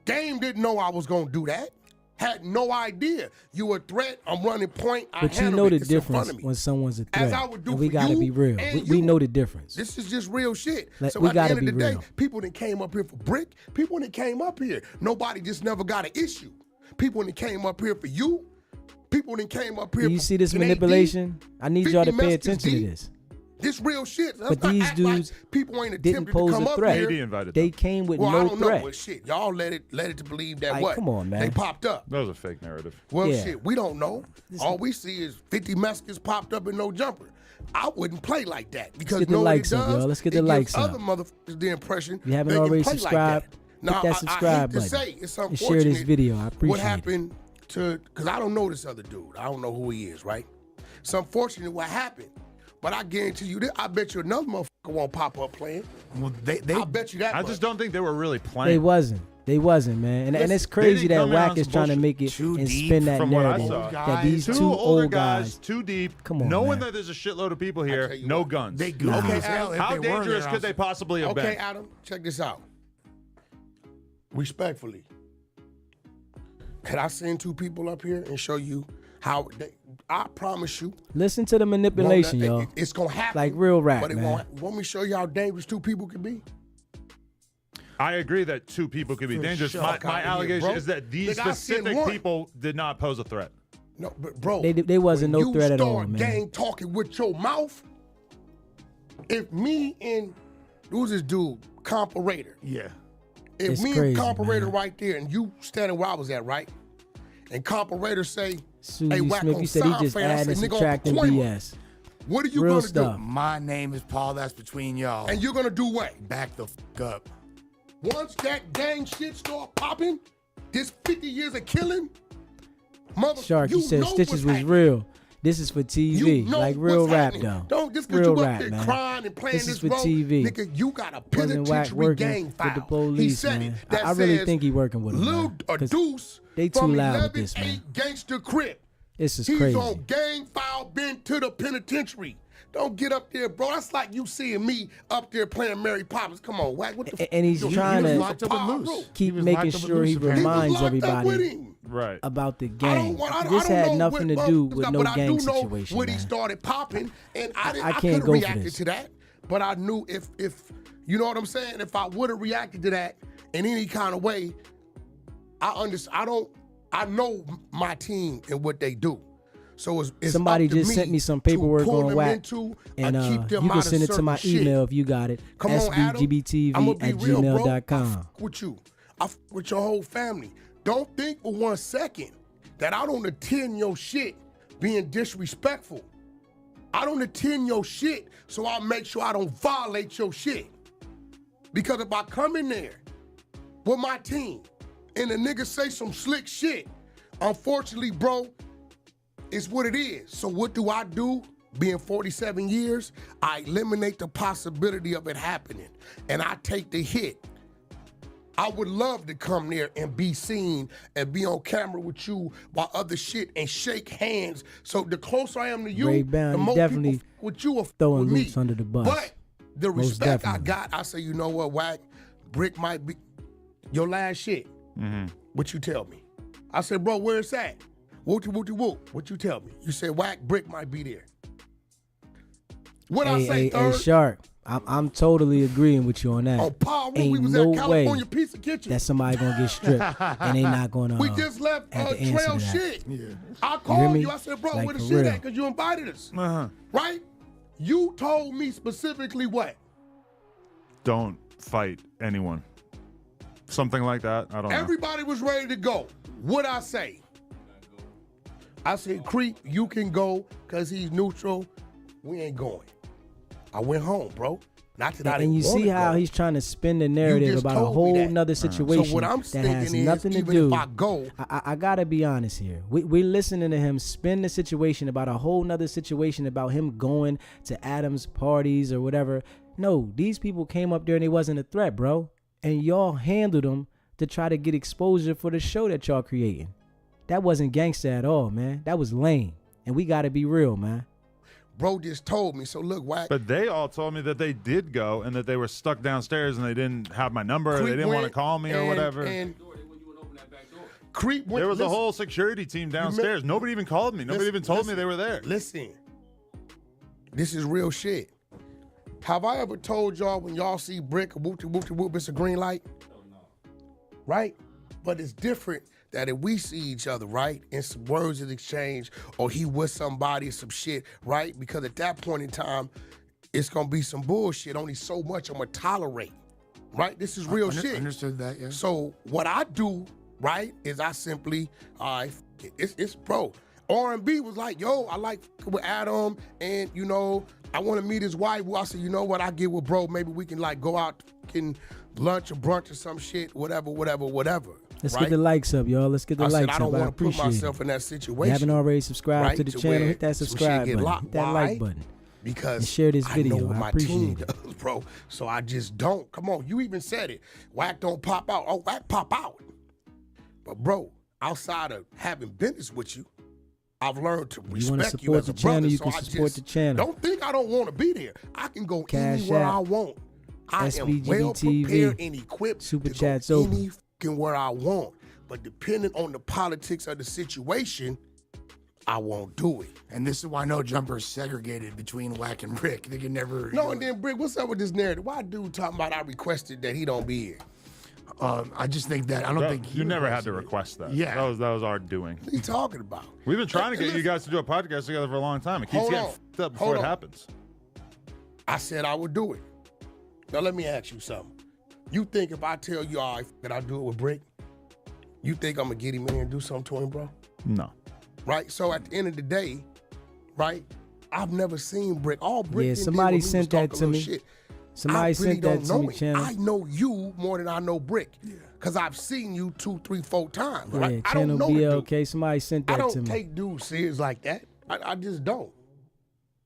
Game didn't know I was gonna do that. Had no idea. You a threat, I'm running point, I But you handle know it. the It's in front difference of me. when someone's a As threat. I would do and we for gotta you be real. and We you. know the difference. This is just real shit. Like, so we at the gotta end of be the day, real. people that came up here for brick, people that came up here, nobody just never got an issue. People that came up here for you, people that came up here Do you for see this an AD, manipulation? I need y'all to 50 pay Mexicans attention to deep. this. This real shit. Let's But not these act dudes like people ain't didn't attempted pose to come a up threat. here. AD invited They them. came with Well, I no don't threat. know, but shit, y'all let it to believe that Like, what? come on, man. They popped up. That was a fake narrative. Well, Yeah. shit, we don't know. All we see is 50 Mexicans popped up in no jumper. I wouldn't play like that because get the know what likes it up, does? y'all. Let's get It the gives likes up. other motherfuckers the impression If you haven't they can already play like subscribed, that. hit Now, that I subscribe hate to button say it's and unfortunate. share this video. I appreciate what it. happened to, because I don't know this other dude. I don't know who he is, right? It's unfortunate what happened. But I guarantee you this, I bet you another motherfucker won't pop up playing. Well, they I bet you that I much. just don't think they were really playing. They wasn't, man. And it's Listen, crazy they didn't that come in on Wack is some trying to bullshit. make it Too and deep spin that from what I narrative saw. that these Two two older old guys. too deep, Come on, knowing man. that there's a shitload of people tell here, you no what. guns. they goofy Okay, as hell if How they were dangerous there could they also. possibly have Okay, been? Adam, check this out. Respectfully, could I send two people up here and show you how they, I promise you. Listen to the manipulation, y'all. It's going to happen. Like real rap, But it man. won't. Want me to show you how dangerous two people can be? I agree that two people could be dangerous. sure. My Fuck outta here, allegation bro. is that these Nigga, I seen specific one. people did not pose a threat. No, but bro, They wasn't when no threat at all, You start man. gang talking with your mouth. If me and who's this dude, Comparator? Yeah. If It's me crazy, and Comparator man. right there, and you standing where I was at, right? And Comparator say, Susie "Hey, Wack Smith, on you said he sound just fan." I adding say, and "Nigga, on subtracting Pacoima." BS. What are you Real gonna stuff. My name is Paul. That's between y'all. do? And you're gonna do what? Back the fuck up. Once that gang shit start popping, this 50 years of killing, mother, Shark, you said know Stitches what's was happening. real. This is for TV, You know like real what's rap happening. though. Don't just because real you up rap, there man. crying and playing This is this for role, TV. nigga, you got a Wasn't Wack penitentiary working gang file. with the He police, said man. it. That I really says think he working with them, Lil man, a 'cause Deuce they too from loud with 11-8 this, man. Gangster Crip. This is He's crazy. on gang file, been to the penitentiary. Don't get up there, bro. That's like you seeing me up there playing Mary Poppins. Come on, Wack. What the And he's you trying was to locked up with Luce. keep was making locked up with sure he Luce, apparently. reminds He was locked up with everybody him. Right. about the I gang. don't, I don't, This I don't had know nothing what to do with no but I gang do know situation, when he man. started popping, and I can't couldn't go for react this. to that. But I knew if you know what I'm saying, if I would have reacted to that in any kind of way, I know my team and what they do. So it's Somebody up to just me sent me some to paperwork pull on them Wack, into and keep them you can out of send it to my certain shit. email if you got it. Come on, Adam. sbgbtv I'ma be at real, bro. I gmail.com. fuck with you. I fuck with your whole family. Don't think for 1 second that I don't attend your shit being disrespectful. I don't attend your shit, so I'll make sure I don't violate your shit. Because if I come in there with my team and the nigga say some slick shit, unfortunately, bro, it's what it is. So what do? Being 47 years, I eliminate the possibility of it happening, and I take the hit. I would love to come there and be seen and be on camera with you while other shit and shake hands. So the closer I am to you, Ray Brown, the he more definitely people with you are throwing with me. Luce under the bus. But the Most respect I definitely. got, I say, you know what, Wack, Brick might be your last shit. What you tell me? I said, bro, where it's at? Wooty wooty whoop. What you tell me? You said Wack, Brick might be there. What I say, Hey, third? Shark, I'm totally agreeing with you on that. On Paul Room, Ain't we was no at California way Pizza Kitchen. that somebody gonna get stripped and they not gonna. We just left have to answer trail to that. shit. I hear called me? you. I said, bro, Like, where the for shit real. at? Because you invited us. Uh-huh. Right? You told me specifically what? Don't fight anyone. Something like that. I don't know. Everybody was ready to go. What I say? I said, Creep, you can go because he's neutral. We ain't going. I went home, bro. Not that I didn't And you want see to how go. he's trying to spin the narrative just about a told me whole that. nother situation So what I'm that thinking has is, nothing to even do. if I go, I gotta be honest here. We're listening to him spin the situation about a whole nother situation about him going to Adam's parties or whatever. No, these people came up there and it wasn't a threat, bro. And y'all handled them to try to get exposure for the show that y'all creating. That wasn't gangster at all, man. That was lame. And we gotta be real, man. bro just told me. So look, Wack. But they all told me that they did go and that they were stuck downstairs and they didn't have my number or Creep they didn't want to went call me or and- whatever. And Creep went. There was a listen, whole security team downstairs. Nobody even called me. Nobody even told me they were there. Listen, this is real shit. Have I ever told y'all when y'all see Brick, whoop whoop whoop, it's a green light? Right? But it's different that if we see each other, right, and some words is exchanged, or he with somebody, some shit, right? Because at that point in time, it's gonna be some bullshit. Only so much I'm gonna tolerate, right? This is real shit. Understood that, yeah. So what I do, right, is I simply, all right, it's bro. R&B was like, yo, I like with Adam, and you know, I want to meet his wife. Well, I said, you know what, I get with bro. Maybe we can like go out, can lunch or brunch or some shit, whatever. Let's right? get the likes up, y'all. Let's get the I said, likes I don't up. I want to put appreciate myself it. in that If situation. you haven't already subscribed right, to the to channel, where hit that some shit subscribe get button. locked. Hit that Why? like button. Because And share this video. I know what I my appreciate team it. does, bro. So I just don't. Come on, you even said it. Wack don't pop out. Oh, Wack pop out. But bro, outside of having business with you, I've learned to You wanna respect you support as the a brother. channel, you so can I support just the channel. Don't think I don't want to be there. I can go Cash anywhere App, I want. I am SBGB well TV, prepared and equipped Super to Chat's go open. any fucking where I want. But depending on the politics of the situation, I won't do it. And this is why No Jumper is segregated between Wack and Brick. They can never. No, and then Brick, what's up with this narrative? Why dude talking about I requested that he don't be here? I just think that I don't think you never had to request that. Yeah. That was our doing. What are you talking about? We've been trying to get you guys to do a podcast together for a long time. It keeps Hold getting on. f***ed up before it happens. I said I would do it. Now let me ask you something. You think if I tell you all right, that I do it with Brick, you think I'm gonna get him in here and do something to him, bro? No. Right? So at the end of the day, right? I've never seen Brick. All Brick Yeah, did somebody was sent talk that a to little me. Shit. Somebody I really sent that don't to know me, him. Channel. I know you more than I know Brick. Because I've seen you 2, 3, 4 times. Yeah, Right? I Channel don't know the dude. BLK. Somebody sent I that don't to me. take dudes serious like that. I just don't.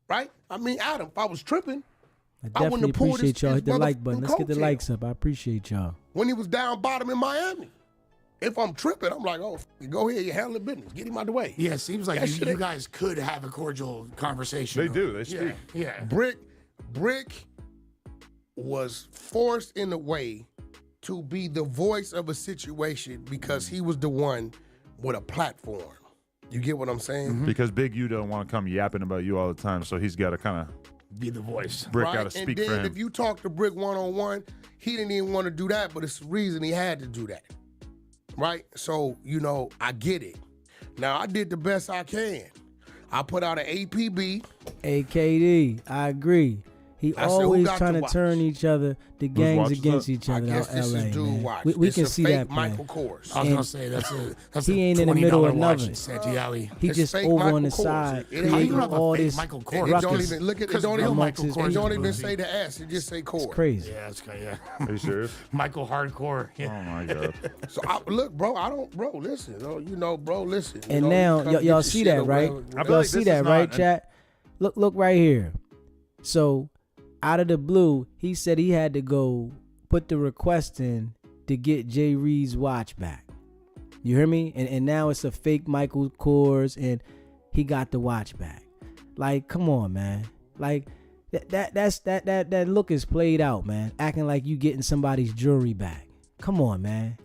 Right? I mean, Adam, if I was tripping, I wouldn't definitely have pulled appreciate his- y'all. his Hit the like button. motherfucking Let's get the coattail. likes up. I appreciate y'all. when he was down bottom in Miami. If I'm tripping, I'm like, oh, go ahead, you handle the business. Get him out the way. Yeah, it seems like That you, shit you ain't- guys could have a cordial conversation. They do. They speak. Yeah. Brick was forced in a way to be the voice of a situation because he was the one with a platform. You get what I'm saying? Because Big U don't want to come yapping about you all the time, so he's got to kind of Be the voice. Brick Right? got to speak and then for him. if you talk to Brick one-on-one, he didn't even want to do that, but it's the reason he had to do that. Right? So, I get it. Now, I did the best I can. I put out an APB. AKD, I agree. He I said, who always got trying to to watch? turn each other, the gangs watches against that? each I other guess out this LA, is dude man. watch. We It's can a see fake that plan. Michael Kors. I was And gonna say that's he a ain't in the $20 middle of watch nothing. in Santee Alley. He It's just fake over Michael on the Kors. side, It- how you creating have a all fake this Michael It Kors? don't ruckus. even look at it. Because Don't even, amongst his it don't people, even man. say the S. It just say Kors. It's crazy. Yeah, it's yeah. Are you serious? Michael Hardcore. Oh Yeah. my god. So look, bro. Listen. Bro, listen. And you now come get y'all your see shit that, or right? whatever. I feel Y'all like see this that, is right, not- chat? Look right here. So, out of the blue, he said he had to go put the request in to get Jay Reed's watch back. You hear me? And now it's a fake Michael Kors, and he got the watch back. Like, come on, man. Like that look is played out, man. Acting like you getting somebody's jewelry back. Come on, man.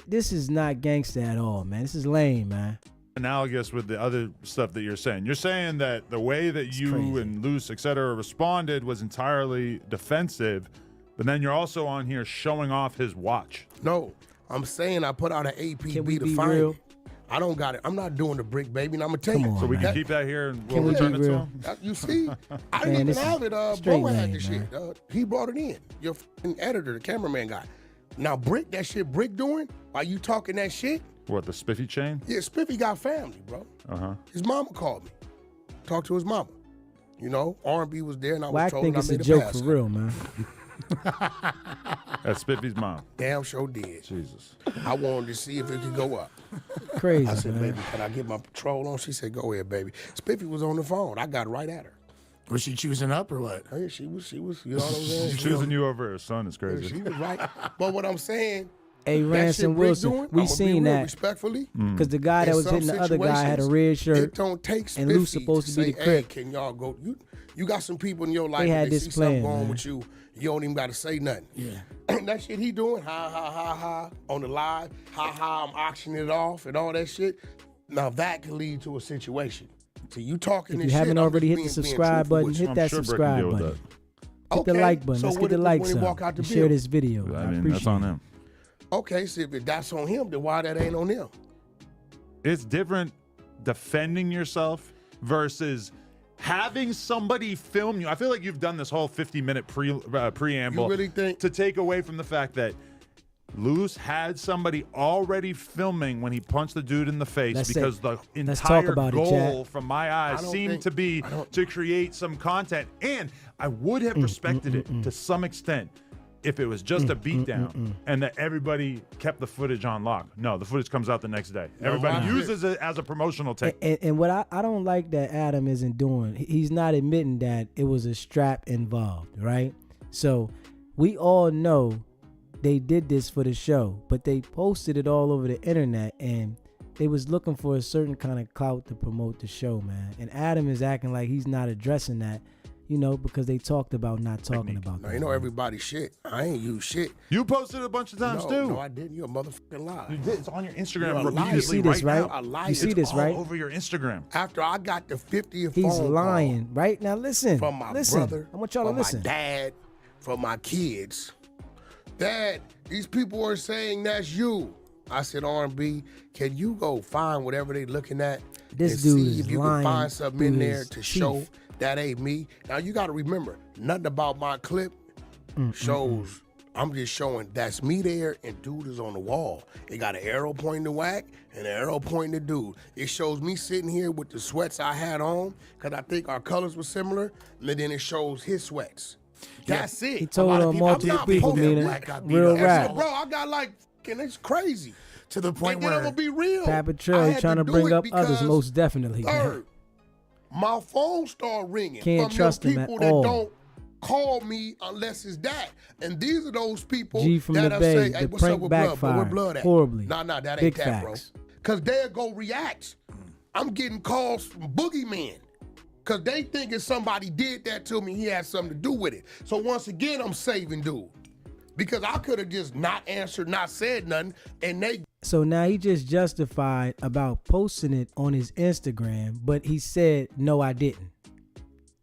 This is not gangsta at all, man. This is lame, man. Analogous with the other stuff that you're saying. You're saying that the way that you crazy. and Luce, et cetera, responded was entirely defensive, but then you're also on here showing off his watch. No, I'm saying I put out an Can we APB to be find real? it. I don't got it. I'm not doing the Brick, baby. And I'm gonna tell Come you. on, So we man. can keep that here and Can we'll we be return it to real? him? You see, I Man, didn't even this have is it. straight Bro had lame, the shit. man. He brought it in. Your fucking editor, the cameraman guy. Now, Brick, that shit Brick doing, while you talking that shit, What, the spiffy chain? yeah, Spiffy got family, bro. Uh-huh. His mama called me. Talked to his mama. R&B was there, and I was Wack told think I it's a made joke pass. for real, man. That's Spiffy's mom. Damn sure did. Jesus. I wanted to see if it could go up. Crazy, I said, man. baby, can I get my patrol on? She said, go ahead, baby. Spiffy was on the phone. I got right at her. Was she choosing up or what? Oh, yeah, she was, you know what I'm saying? Choosing you over her son is Yeah, crazy. she was right. But what I'm saying, Hey, that Ransom shit Brick Wilson, doing, we I'ma be seen real that respectfully. because the guy that In was some hitting the other guy had a situations, red It shirt. don't take and Spiffy Luce supposed to be say, the crip. Hey, can y'all go? You got some people in your life They that had they this see something plan, going man. with you. You don't even got to say nothing. Yeah. That shit he doing, ha, on the live, I'm auctioning it off and all that shit. Now that can lead to a situation. So you talking If this you haven't shit, I'm already just hit the being subscribe truthful button, with you. hit I'm that sure Brick can subscribe deal with button. that. Hit the Okay, like button. so Let's what get the if likes when he up. walk out the And share building? this video. I I mean, appreciate that's on it. him. Okay, so if that's on him, then why that ain't on them? It's different defending yourself versus having somebody film you. I feel like you've done this whole 50-minute preamble You really think- to take away from the fact that Luce had somebody already filming when he punched the dude in the face Let's because say- the let's talk entire about it, goal, Chad. from my eyes, I don't seemed think- to be to create some content. And I would have respected it to some extent if it was just a beatdown and that everybody kept the footage on lock. No, the footage comes out the next day. Everybody watch uses it as a promotional take. And what I don't like that Adam isn't doing, he's not admitting that it was a strap involved, right? So we all know they did this for the show, but they posted it all over the internet and they was looking for a certain kind of clout to promote the show, man. And Adam is acting like he's not addressing that, because they talked about not talking about No, that. you know everybody's shit. I ain't use shit. You posted it a bunch of times No, too. no, I didn't. You're a motherfucking lie. You did. It's on your Instagram You're a liar. repeatedly You see this, right? now. A liar. You see It's this, all right? over your Instagram. After I got the 50th He's phone lying, call right? Now listen. from my listen. brother, I want y'all to from listen. my dad, from my kids, Dad, these people are saying that's you. I said, R&B, can you go find whatever they looking at This and dude see is if you can lying find something in through there his to show teeth. that ain't me? Now, you got to remember, nothing about my clip shows, I'm just showing that's me there and dude is on the wall. It got an arrow pointing to Wack and an arrow pointing to dude. It shows me sitting here with the sweats I had on because I think our colors were similar, and then it shows his sweats. That's it. He told lot of on people multiple did people, think that Nina. Wack got beat Real up. rap. Bro, I got like, and it's crazy. To the point And then I'm where gonna be real. Pat I Patrell, he had trying to do bring it up others, because, most definitely. man. Third, my phone started ringing Can't from trust them him at people that all. don't call me unless it's that. And these are those people G from the that'll Bay, say, hey, the what's up prank with blood? But where backfired blood at? horribly. Nah, that ain't Big that, facts. bro. Because they'll go react. I'm getting calls from boogeymen. Because they thinking somebody did that to me. He had something to do with it. So once again, I'm saving dude. Because I could have just not answered, not said nothing, and they So now he just justified about posting it on his Instagram, but he said, no, I didn't.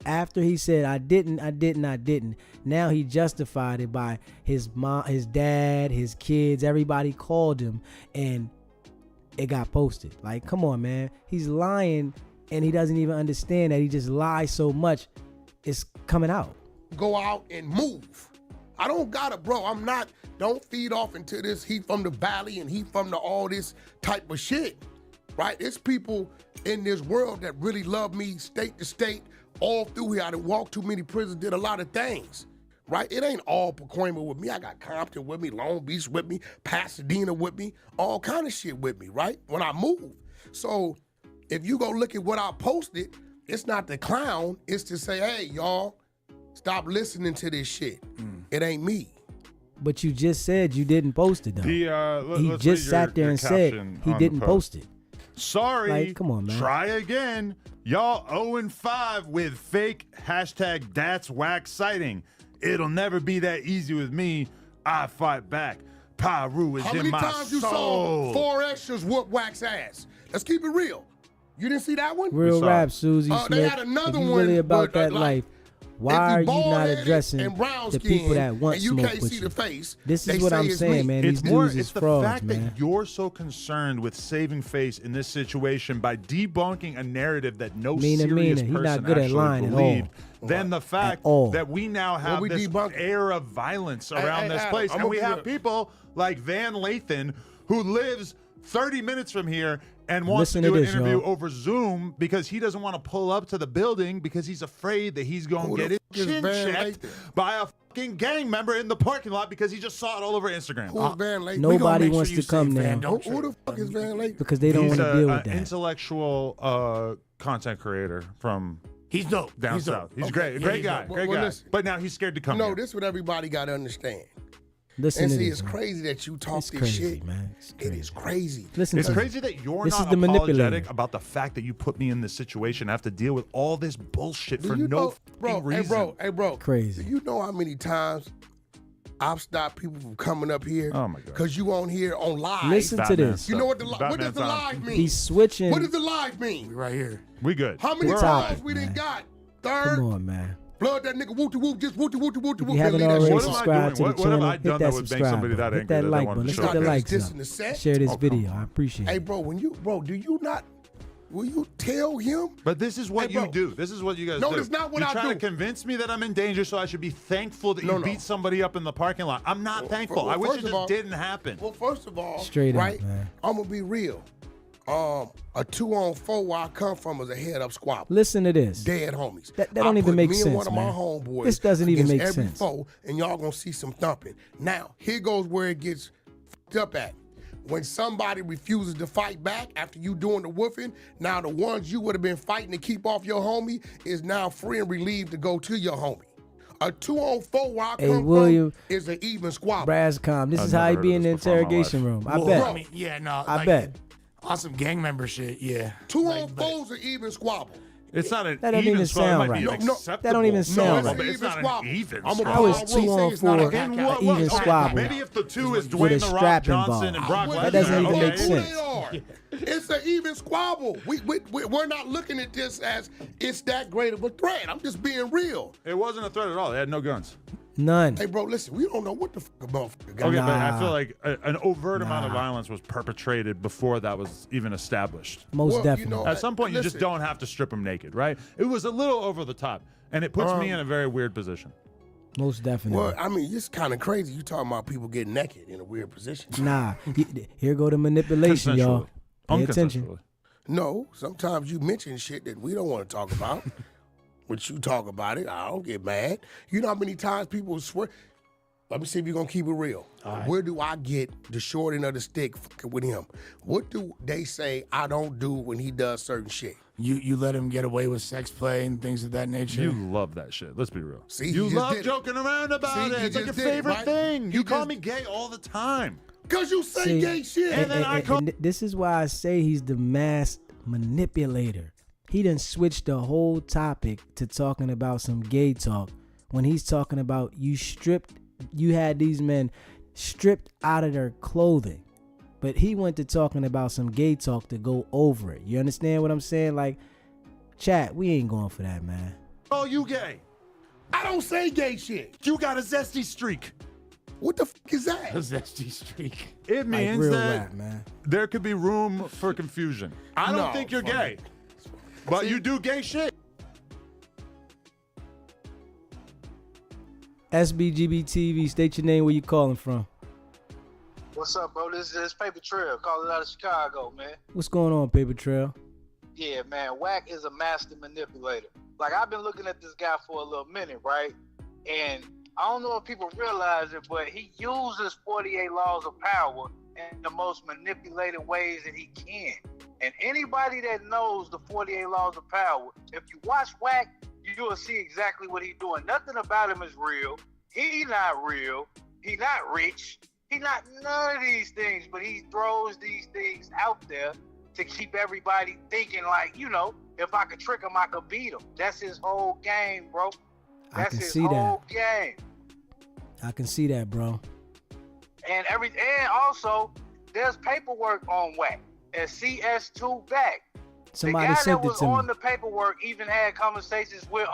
After he said, I didn't, now he justified it by his mom, his dad, his kids, everybody called him, and it got posted. Like, come on, man. He's lying, and he doesn't even understand that he just lies so much, it's coming out. go out and move. I don't gotta, bro. Don't feed off into this heat from the valley and heat from the all this type of shit, right? It's people in this world that really love me state to state, all through here. I done walked too many prisons, did a lot of things, right? It ain't all Pacoima with me. I got Compton with me, Long Beach with me, Pasadena with me, all kind of shit with me, right? When I move. So if you go look at what I posted, it's not the clown, it's to say, hey, y'all, stop listening to this shit. It ain't me. But you just said you didn't post it, though. He just sat there and said he didn't post it. Sorry. Like, come on, man. Try again. Y'all 0-5 with fake hashtag that's Wack sighting. It'll never be that easy with me. I fight back. Pyru is How in many my times you soul. saw 4 extras whoop Wack's ass? Let's keep it real. You didn't see that one? Real saw rap, it. Susie They Smith. had another if you one, really about but, that like, life, why If are you you not bald-headed addressing and brown the people skin that want and you smoke can't with see you? the face, This they is what say I'm it's saying, me. man. It's These more, dudes it's is the frauds, fact man. that you're so concerned with saving face in this situation by debunking a narrative that no serious He not person good at actually lying at all. believed. Then the fact all. that we now have we this debunking? air of violence around hey, this Adam, place, I'm and we gonna have be people like Van Lathan who lives 30 minutes from here and wants Listen to do to an this, interview y'all. over Zoom because he doesn't want to pull up to the building because he's afraid that he's going Who to the get fuck is his chin Van checked Lathan? by a fucking gang member in the parking lot because he just saw it all over Instagram. Who's Van Lathan? no- We gonna Nobody make wants sure you to come say Van, now. don't Who the trip. fuck is Van Lathan? because they don't He's want to deal with an that. intellectual content creator from He's dope. down He's dope. south. He's Okay. great, Yeah, great he's guy, dope. great Well, guy. listen. But now he's scared to come No, here. this is what everybody got to understand. Listen And to see, this, it's man. crazy that you talk It's this crazy, shit. man. It's It crazy. is crazy. Listen It's to crazy that you're This not is the apologetic manipulator. about the fact that you put me in this situation. I have to deal with all this bullshit for you no know, fucking bro, reason. hey, bro. Crazy. Do you know how many times I've stopped people from coming up here? Oh, my God. Because you on here on live. Listen to Batman this. You know what stuff. what does the Batman live time. mean? He's switching. What does the live mean? Right here. We good. How many We're topic, times we done man. got? Third, Come on, man. blood that nigga wooty whoop, just wooty wooty wooty If whoop. you haven't Leave that already shit What am I alone. subscribed to doing? the What have channel, I hit done that that would make subscribe somebody button. that Hit that angry that they like wanted button. to Let's show get the up? likes Dissing up. the set? Share this Oh, come video. on. I appreciate Hey, it. bro, do you not, will you tell him? But this is what Hey, bro. you do. This is what you guys do. No, that's not what you I try do. to convince me that I'm in danger, so I should be thankful that you No. beat somebody up in the parking lot. I'm not thankful. well, I wish first it of just all- didn't happen. Well, first of all, Straight up, right, man. I'm going to be real. A 2-on-4 where I come from is a head-up squabble. Listen to this. Dead homies. That I don't even put make me sense, and one of my man. homeboys This doesn't even against make every sense. foe, and y'all gonna see some thumping. Now, here goes where it gets fucked up at. When somebody refuses to fight back after you doing the woofing, now the ones you would have been fighting to keep off your homie is now free and relieved to go to your homie. A 2-on-4 where I Hey, come William, from is an even squabble. Brascom, this I've is how never he heard be of in the this before in my interrogation life. room. I Well, bet. I mean, yeah, no. I like, bet. On some gang member shit, yeah. 2-on-4's an even squabble. It's not an That don't even even squabble. It sound might be right. an No, acceptable that don't even squabble, sound No, right. but it's it's an not even an squabble. even I'm a squabble. How is power 2 rule. on It's not a 4 cat- And cat- what- even what- squabble? Maybe if the two is With Dwayne a the Rock strap Johnson involved. and Brock Well, Lesnar. That doesn't even okay. make who sense. they are. It's an even squabble. We're not looking at this as it's that great of a threat. I'm just being real. It wasn't a threat at all. They had no guns. None. Hey, bro, listen, we don't know what the fuck a motherfucker got. Okay, but I Nah. feel like an overt amount of violence was perpetrated before that was even established. Most Well, you definitely. know, At some point, you just listen. don't have to strip him naked, right? It was a little over the top, and it puts me in a very weird position. Most definitely. Well, I mean, it's kind of crazy. You talking about people getting naked in a weird position. Nah. Here go the manipulation, y'all. Pay attention. Unconsensually. No, sometimes you mention shit that we don't want to talk about. But you talk about it, I don't get mad. You know how many times people swear? Let me see if you're going to keep it real. Where do I get the short end of the stick fucking with him? What do they say I don't do when he does certain shit? You let him get away with sex play and things of that nature. You love that shit. Let's be real. See, you he just love did it. joking around about See, it. he It's like your just did it, favorite right? thing. He You call just- me gay all the time. Because you say See, gay shit. And then I call- and this is why I say he's the mass manipulator. He done switched the whole topic to talking about some gay talk when he's talking about you had these men stripped out of their clothing. But he went to talking about some gay talk to go over it. You understand what I'm saying? Like, chat, we ain't going for that, man. Oh, you gay. I don't say gay shit. You got a zesty streak. What the fuck is that? A zesty streak. It Like means real that rap, man. there could be room for confusion. I don't No, think you're fuck gay, it. but you do gay shit. SBGB TV, state your name, where you calling from. What's up, bro? This is Paper Trail, calling out of Chicago, man. What's going on, Paper Trail? Yeah, man, Wack is a master manipulator. Like, I've been looking at this guy for a little minute, right? And I don't know if people realize it, but he uses 48 laws of power in the most manipulated ways that he can. And anybody that knows the 48 laws of power, if you watch Wack, you will see exactly what he's doing. Nothing about him is real. He not real. He not rich. He not none of these things, but he throws these things out there to keep everybody thinking like, you know, if I could trick him, I could beat him. That's his whole game, bro. I That's can his see whole that. game. I can see that, bro. And also there's paperwork on Wack at CS2 back. Somebody the guy sent that it was to on me. the paperwork even had conversations with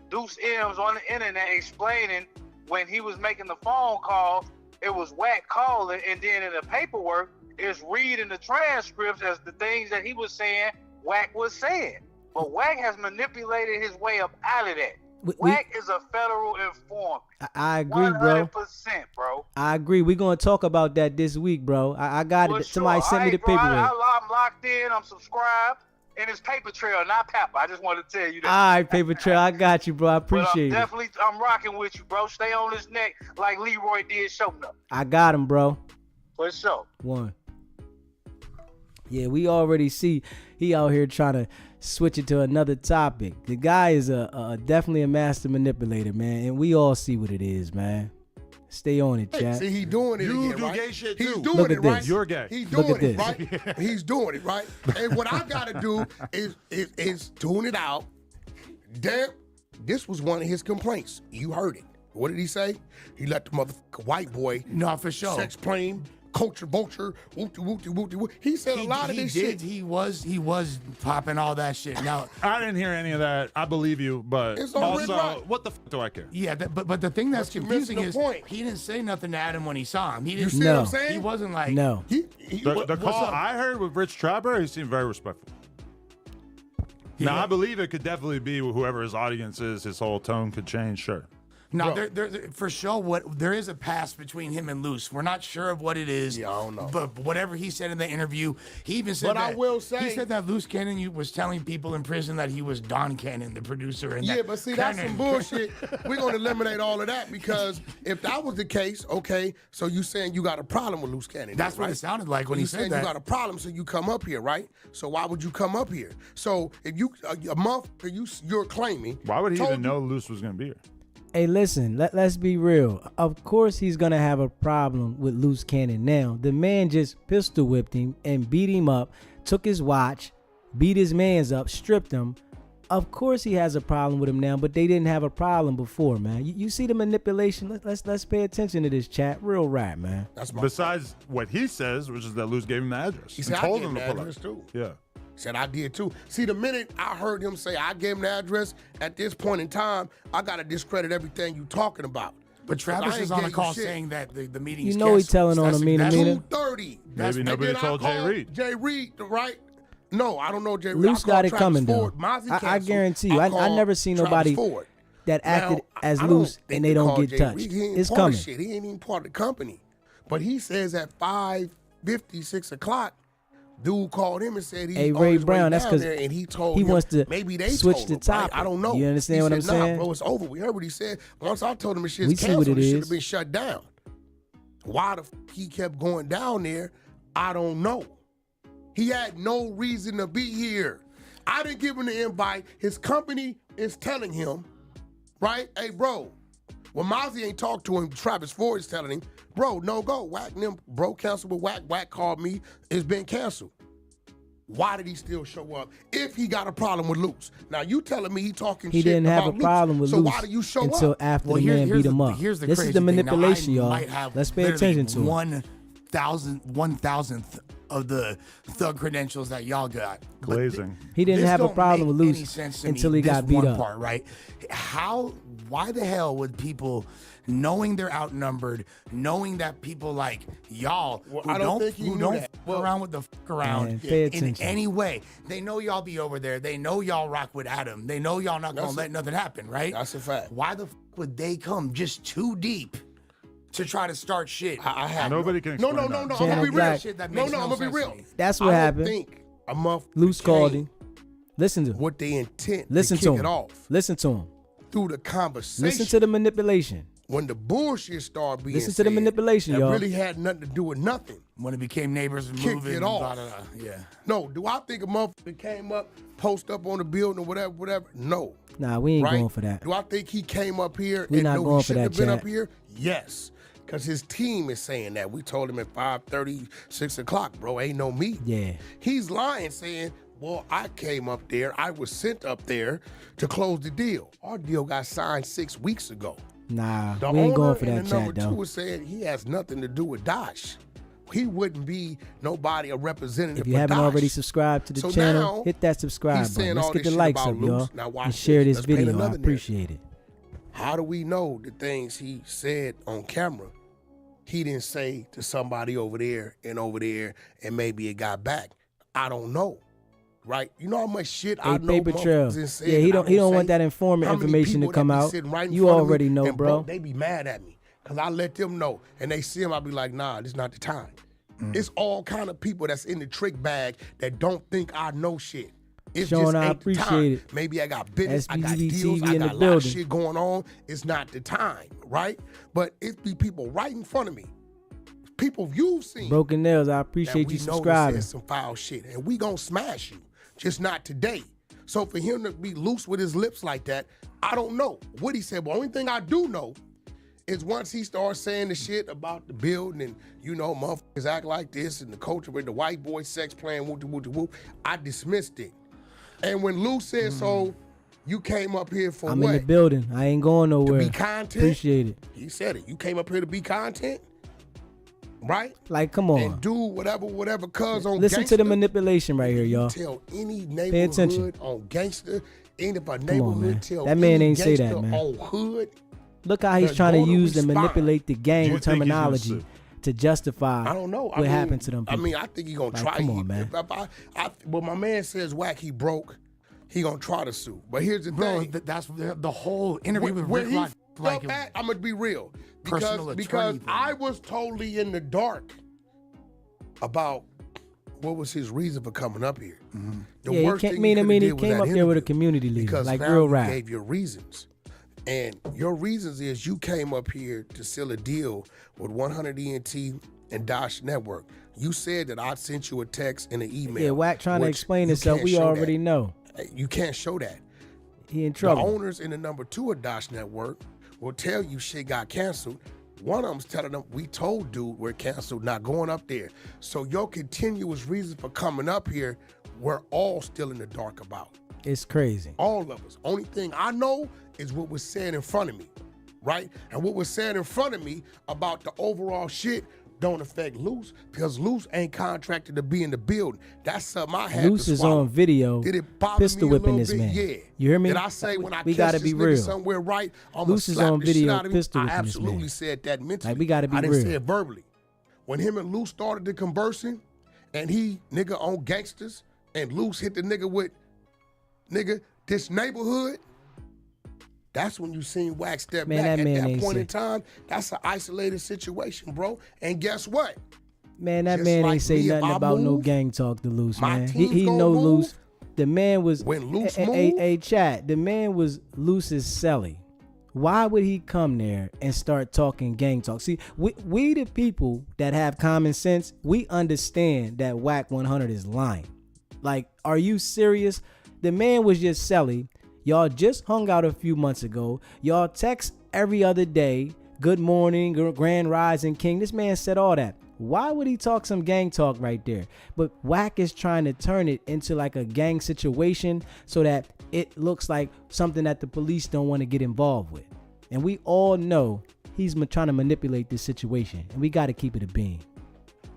Deuce M's on the internet explaining when he was making the phone call, it was Wack calling, and then in the paperwork is reading the transcripts as the things that he was saying Wack was saying. But Wack has manipulated his way up out of that. Wack is a federal informant. I agree, bro. 100%, bro. I agree. We're going to talk about that this week, bro. I got For it. Somebody sure. sent me the Bro, paperwork. I'm locked in. I'm subscribed. And it's Paper Trail, not Papa. I just wanted to tell you that. All right, Paper Trail. I got you, bro. I appreciate it. I'm rocking with you, bro. Stay on his neck like Leroy did showing up. I got him, bro. For sure. One. Yeah, we already see he out here trying to switch it to another topic. The guy is definitely a master manipulator, man. And we all see what it is, man. Stay on it, chat. See, he doing it You again, do right? gay shit, He's too. doing Look it, at right? this. You're gay. He's Look doing at it, this. right? He's doing it, right? And what I gotta do is tune it out. Damn, this was one of his complaints. You heard it. What did he say? He let the motherfucker white boy No, for sure. sex claim, culture vulture, whoopty whoopty whoopty whoop. He said a lot of this shit. He was popping all that shit. Now, I didn't hear any of that. I believe you, but It's on also, Red Rock. what the fuck do I care? yeah, but the thing that's But you're confusing missing is the point. he didn't say nothing to Adam when he saw him. He didn't. You see No. what I'm saying? He wasn't like No. He The what's call up? I heard with Rich Trapper, he seemed very respectful. Now, I believe it could definitely be whoever his audience is, his whole tone could change, sure. No, Bro. there for sure. There is a past between him and Luce. We're not sure of what it is. Yeah, I don't know. But whatever he said in the interview, he even said. But that, I will say- he said that Luce Canon was telling people in prison that he was Don Canon, the producer. And Yeah, that but see, that's some Canon- bullshit. We're going to eliminate all of that because if that was the case, okay, so you saying you got a problem with Luce Cannon. That's what right? it sounded like when you he said saying that. you got a problem, so you come up here, right? So why would you come up here? So if you, a month, you're claiming. Why would he told even you- know Luce was going to be here? Hey, listen, let's be real. Of course he's going to have a problem with Luce Cannon now. The man just pistol whipped him and beat him up, took his watch, beat his mans up, stripped him. Of course he has a problem with him now, but they didn't have a problem before, man. You see the manipulation? Let's pay attention to this, chat. Real rap, man. That's my Besides what he says, which is that Luce gave him the address. He and said, I told gave him him to the pull up. address too. Yeah. Said I did too. See, the minute I heard him say I gave him the address, at this point in time, I gotta discredit everything you talking about. But Travis I is ain't on a gave call shit. saying that the meeting You is know he canceled. telling on That's- a meeting, that's- meeting. 2:30. Maybe nobody told Jay Reed. Jay Reed, right? No, I don't know Jay Reed. Luce got it coming though. Mozzie I canceled. guarantee you. I called never seen Travis nobody Ford. that acted Now, as I don't loose think and they don't called get Jay touched. Reed. He ain't It's part of coming. shit. He ain't even part of the company. But he says at 5:50, 6 o'clock, dude called him and said he's Hey, on Ray his Brown, way that's down 'cause there, and he told he him wants to maybe they switch told the him, right? topic. I don't know. You understand He what I'm said, nah, saying? bro, it's over. We heard what he said. Once I told him the shit's We see canceled, what it it should is. have been shut down. Why the he kept going down there, I don't know. He had no reason to be here. I didn't give him the invite. His company is telling him, right? Hey, bro, when Mozzie ain't talked to him, Travis Ford is telling him, bro, no go. Wack and them, bro, canceled with Wack. Wack called me. It's been canceled. Why did he still show up if he got a problem with Luce? Now, you telling me he talking He shit didn't have about a problem with so Luce why do you show until up? after Well, the man beat him up. Here's the This crazy is the thing. Now, manipulation, I y'all. might have Let's pay literally attention to it. 1,000th of the thug credentials that y'all got. But Glazing. He didn't this have a don't problem with make any Luce sense to until me, he got this beat one up. part, right? Why the hell would people, knowing they're outnumbered, knowing that people like y'all Well, who I don't don't, think he who knew don't that. fuck around with the fuck around Man, pay in attention. any way, they know y'all be over there. They know y'all rock with Adam. They know y'all not gonna That's let nothing happen, right? That's a fact. Why the fuck would they come just too deep to try to start shit? I have Nobody can No, explain no, no, that. no. I'm gonna be real. Janet Shit that No, makes no, no I'm gonna be sense real. to me. That's what I don't happened. think a month Luce called him. Listen to him. with the intent Listen to to kick him. it off Listen to him. through the conversation. Listen to the manipulation. when the bullshit started being Listen to the said, manipulation, that y'all. really had nothing to do with nothing. When it became neighbors and Kicked moving, it off. blah, blah, blah. Yeah. No, do I think a motherfucker came up, post up on the building or whatever? No. Nah, we ain't Right? going for that. Do I think he came up here We and not knew going he for shouldn't that, have been Chad. up here? Yes. Because his team is saying that. We told him at 5:30, 6 o'clock, bro, ain't no meet. Yeah. He's lying saying, well, I came up there. I was sent up there to close the deal. Our deal got signed 6 weeks ago. Nah, The we ain't owner going for that and the number chat, two though. was saying he has nothing to do with Dosh. He wouldn't be nobody, a representative If you for haven't Dosh. already subscribed to the So channel, now, hit that subscribe he's saying button. Let's all get this the shit likes about up, y'all. Luce. Now watch And share this. this Let's paint video. I another appreciate it. How do we know the things he said on camera he didn't say to somebody over there and maybe it got back? I don't know. Right? You know how much shit I Hey, know paper trail. motherfuckers and said Yeah, he that I don't want say? that informant How many information to people come that be out. sitting right in You front of me already know, and bro. They be mad at me because I let them know and they see him, I be like, nah, this not the time. Mm. It's all kind of people that's in the trick bag that don't think I know shit. It's Sean, just I ain't the time. appreciate it. Maybe I got business, I got SBGB deals, TV I in got the a lot of building. shit going on. It's not the time, right? But it be people right in front of me. People you've seen Broken Nails, I that appreciate we you know that subscribing. said some foul shit, and we gonna smash you, just not today. So for him to be loose with his lips like that, I don't know what he said. But only thing I do know is once he starts saying the shit about the building and, you know, motherfuckers act like this and the culture with the white boy sex playing whoop, I dismissed it. And when Luce said, so you came up here for I'm what? in the building. I ain't going To nowhere. be content? Appreciate it. He said it. You came up here to be content, right? Like, come on. And do whatever cuz on Listen to the Gangsta. manipulation right here, y'all. Tell any attention. neighborhood on gangster, ain't if a on, neighborhood man. tell That man any ain't say that, gangster man. on hood. Look how he's They're trying to gonna use and respond. manipulate the Do gang you think he's gonna terminology sue? to justify I don't know. what happened to them people. I mean, I think he gonna Like, try. come on, man. But my man says Wack, he broke. He gonna try to sue. But here's the Bro, thing. that's the whole interview with Where Rick he Rock. fucked Like, up at, I'm gonna be real. Personal Because attorney thing. I was totally in the dark about what was his reason for coming up here. The Yeah, worst he thing came, you he coulda did was came that up there with a interview. community leader, Because like now real you rap. gave your reasons. And your reasons is you came up here to seal a deal with 100 ENT and Dosh Network. You said that I sent you a text and an email. Yeah, Wack trying to which explain you himself. can't We show already that. know. You can't show that. He in The trouble. owners in the number 2 of Dosh Network will tell you shit got canceled. One of them's telling them, we told dude we're canceled, not going up there. So your continuous reasons for coming up here, we're all still in the dark about. It's crazy. All of us. Only thing I know is what was said in front of me, right? And what was said in front of me about the overall shit, don't affect Luce because Luce ain't contracted to be in the building. That's something I had Luce to is swallow. on video Did it bother pistol me a whipping little this bit? man. Yeah. You hear me? Did I say when I We catch gotta this be nigga real. somewhere right, I'm Luce gonna is slap on the shit video out of him? pistol I whipping this absolutely man. said that mentally. Like, we gotta be I didn't real. say it verbally. When him and Luce started to conversing, and he nigga on gangsters, and Luce hit the nigga with nigga this neighborhood. That's when you seen Wack step Man, back. that man At that ain't point in shit. time, that's an isolated situation, bro. And guess what? Man, that Just man like ain't say me, if nothing I about no move, gang talk to Luce, my man. team's He gonna know move. Luce. The man was When Luce hey, chat. The man was Luce's celly. Why would he come there and start talking gang talk? See, we the people that have common sense, we understand that Wack 100 is lying. Like, are you serious? The man was just celly. Y'all just hung out a few months ago. Y'all text every other day. Good morning, grand rising king. This man said all that. Why would he talk some gang talk right there? But Wack is trying to turn it into like a gang situation so that it looks like something that the police don't want to get involved with. And we all know he's trying to manipulate this situation. And we got to keep it a bean.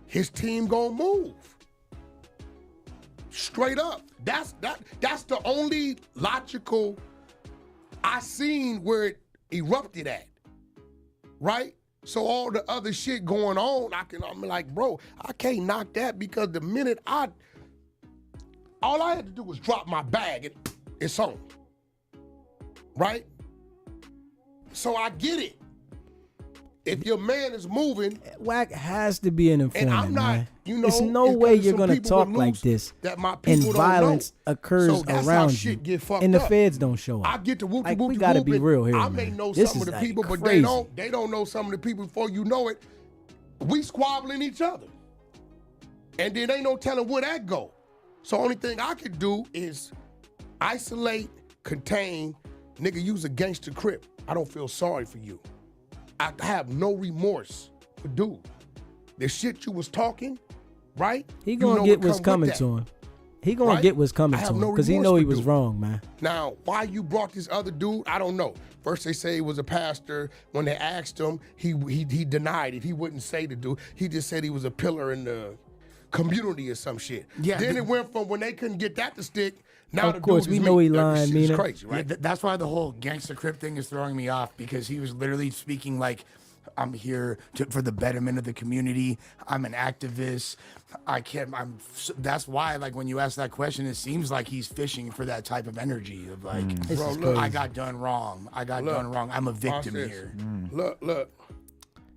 His team gonna move. Straight up. That's the only logical I seen where it erupted at. Right? So all the other shit going on, I'm like, bro, I can't knock that because the minute all I had to do was drop my bag and it's on. Right? So I get it. If your man is moving, Wack has to be an informant, and I'm not, man. you know, There's no it's way some you're gonna people talk with like Luce this that my and people don't violence know. occurs So that's how around shit you, get fucked and the up. feds don't show up. I get to whoop Like, whoop we gotta be real here, I man. may know This some is of the like people, but crazy. they don't know some of the people before you know it. We squabbling each other, and then ain't no telling where that go. So only thing I could do is isolate, contain. Nigga, use a gangster crip. I don't feel sorry for you. I have no remorse for dude. The shit you was talking, right? He You gonna know get what what's come coming with to that. him. He gonna Right? get what's coming I to have him no because he remorse know he for was dude. wrong, man. Now, why you brought this other dude, I don't know. First they say he was a pastor. When they asked him, he denied it. He wouldn't say the dude. He just said he was a pillar in the community or some shit. Yeah, Then the- it went from when they couldn't get that to stick, now Of the course, dude we is know me. he That lying, shit is Mina. crazy, right? Yeah, that's why the whole gangster crip thing is throwing me off because he was literally speaking like, I'm here for the betterment of the community. I'm an activist. That's why, like, when you ask that question, it seems like he's fishing for that type of energy of like, This Bro, is look, crazy. I got done wrong. I'm a victim Watch this. here. Look.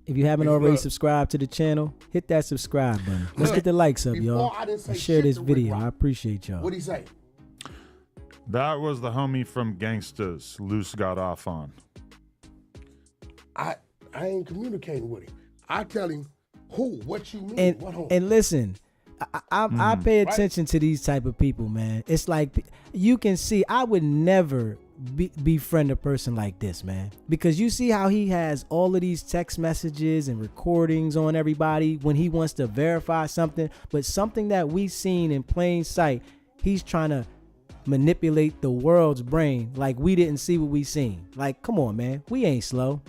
If you haven't Look. already subscribed to the channel, hit that subscribe button. Let's Look, get the likes up, before y'all. I didn't say And share shit this to Rick video. Rock. I appreciate y'all. What'd he say? That was the homie from Gangsters Luce got off on. I ain't communicating with him. I tell him, who? What you mean? And what home? and listen, I pay attention to these type of people, man. It's like you can see I would never befriend a person like this, man, because you see how he has all of these text messages and recordings on everybody when he wants to verify something, but something that we seen in plain sight, he's trying to manipulate the world's brain like we didn't see what we seen. Like, come on, man, we ain't slow.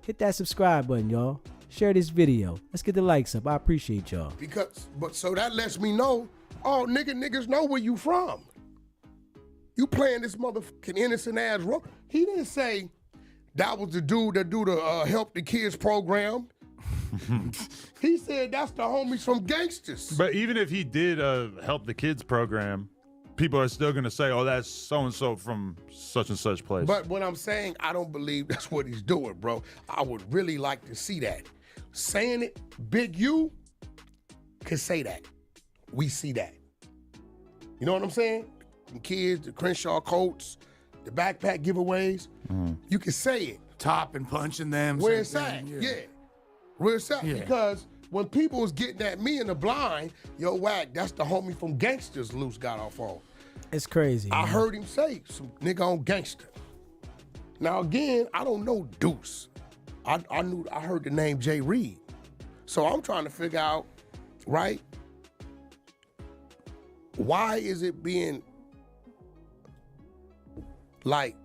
Hit that subscribe button, y'all. Share this video. Let's get the likes up. I appreciate y'all. So that lets me know, oh, niggas know where you from. You playing this motherfucking innocent ass role. He didn't say that was the dude that do the Help the Kids program. He said that's the homies from Gangsters. But even if he did help the kids program, people are still going to say, oh, that's so-and-so from such and such place. But what I'm saying, I don't believe that's what he's doing, bro. I would really like to see that. Saying it, Big U could say that. We see that. You know what I'm saying? The kids, the Crenshaw Colts, the backpack giveaways. You can say it. Top and punching them. Where same it's at, thing, yeah. Where it's at, Yeah. because when people was getting at me in the blind, yo, Wack, that's the homie from Gangsters Luce got off on. It's crazy. I man. heard him say some nigga on Gangster. Now again, I don't know Deuce. I heard the name Jay Reed. So I'm trying to figure out, right? Why is it being like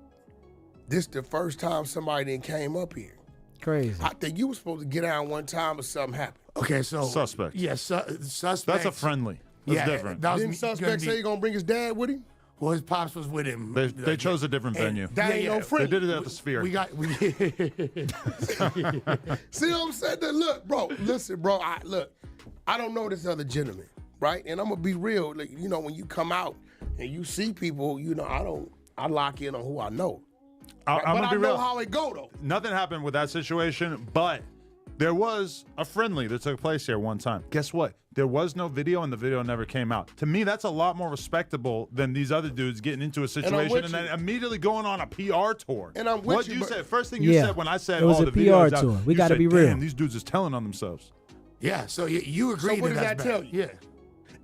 this the first time somebody done came up here? Crazy. I think you were supposed to get out one time or something happened. Okay, so Suspect. Yeah, suspect. That's a friendly. That's Yeah, different. that was Didn't suspect say he gonna bring his dad with him? Well, his pops was with him. They chose a different venue. That ain't no They friend. did it at the Sphere. We got. See what I'm saying? Look, bro. Listen, bro. I don't know this other gentleman, right? And I'm gonna be real. Like, you know, when you come out and you see people, you know, I lock in on who I know. I'm But gonna I be know real. how it go though. Nothing happened with that situation, but there was a friendly that took place here one time. Guess what? There was no video, and the video never came out. To me, that's a lot more respectable than these other dudes getting into a situation and then immediately going on a PR tour. And I'm with what you, you but- said, first thing you Yeah. said when I said, It was "Oh, a the video PR is out," tour. We you gotta said, be real. Damn, these dudes is telling on themselves. Yeah, so you agree. So what does that's that bad. tell you?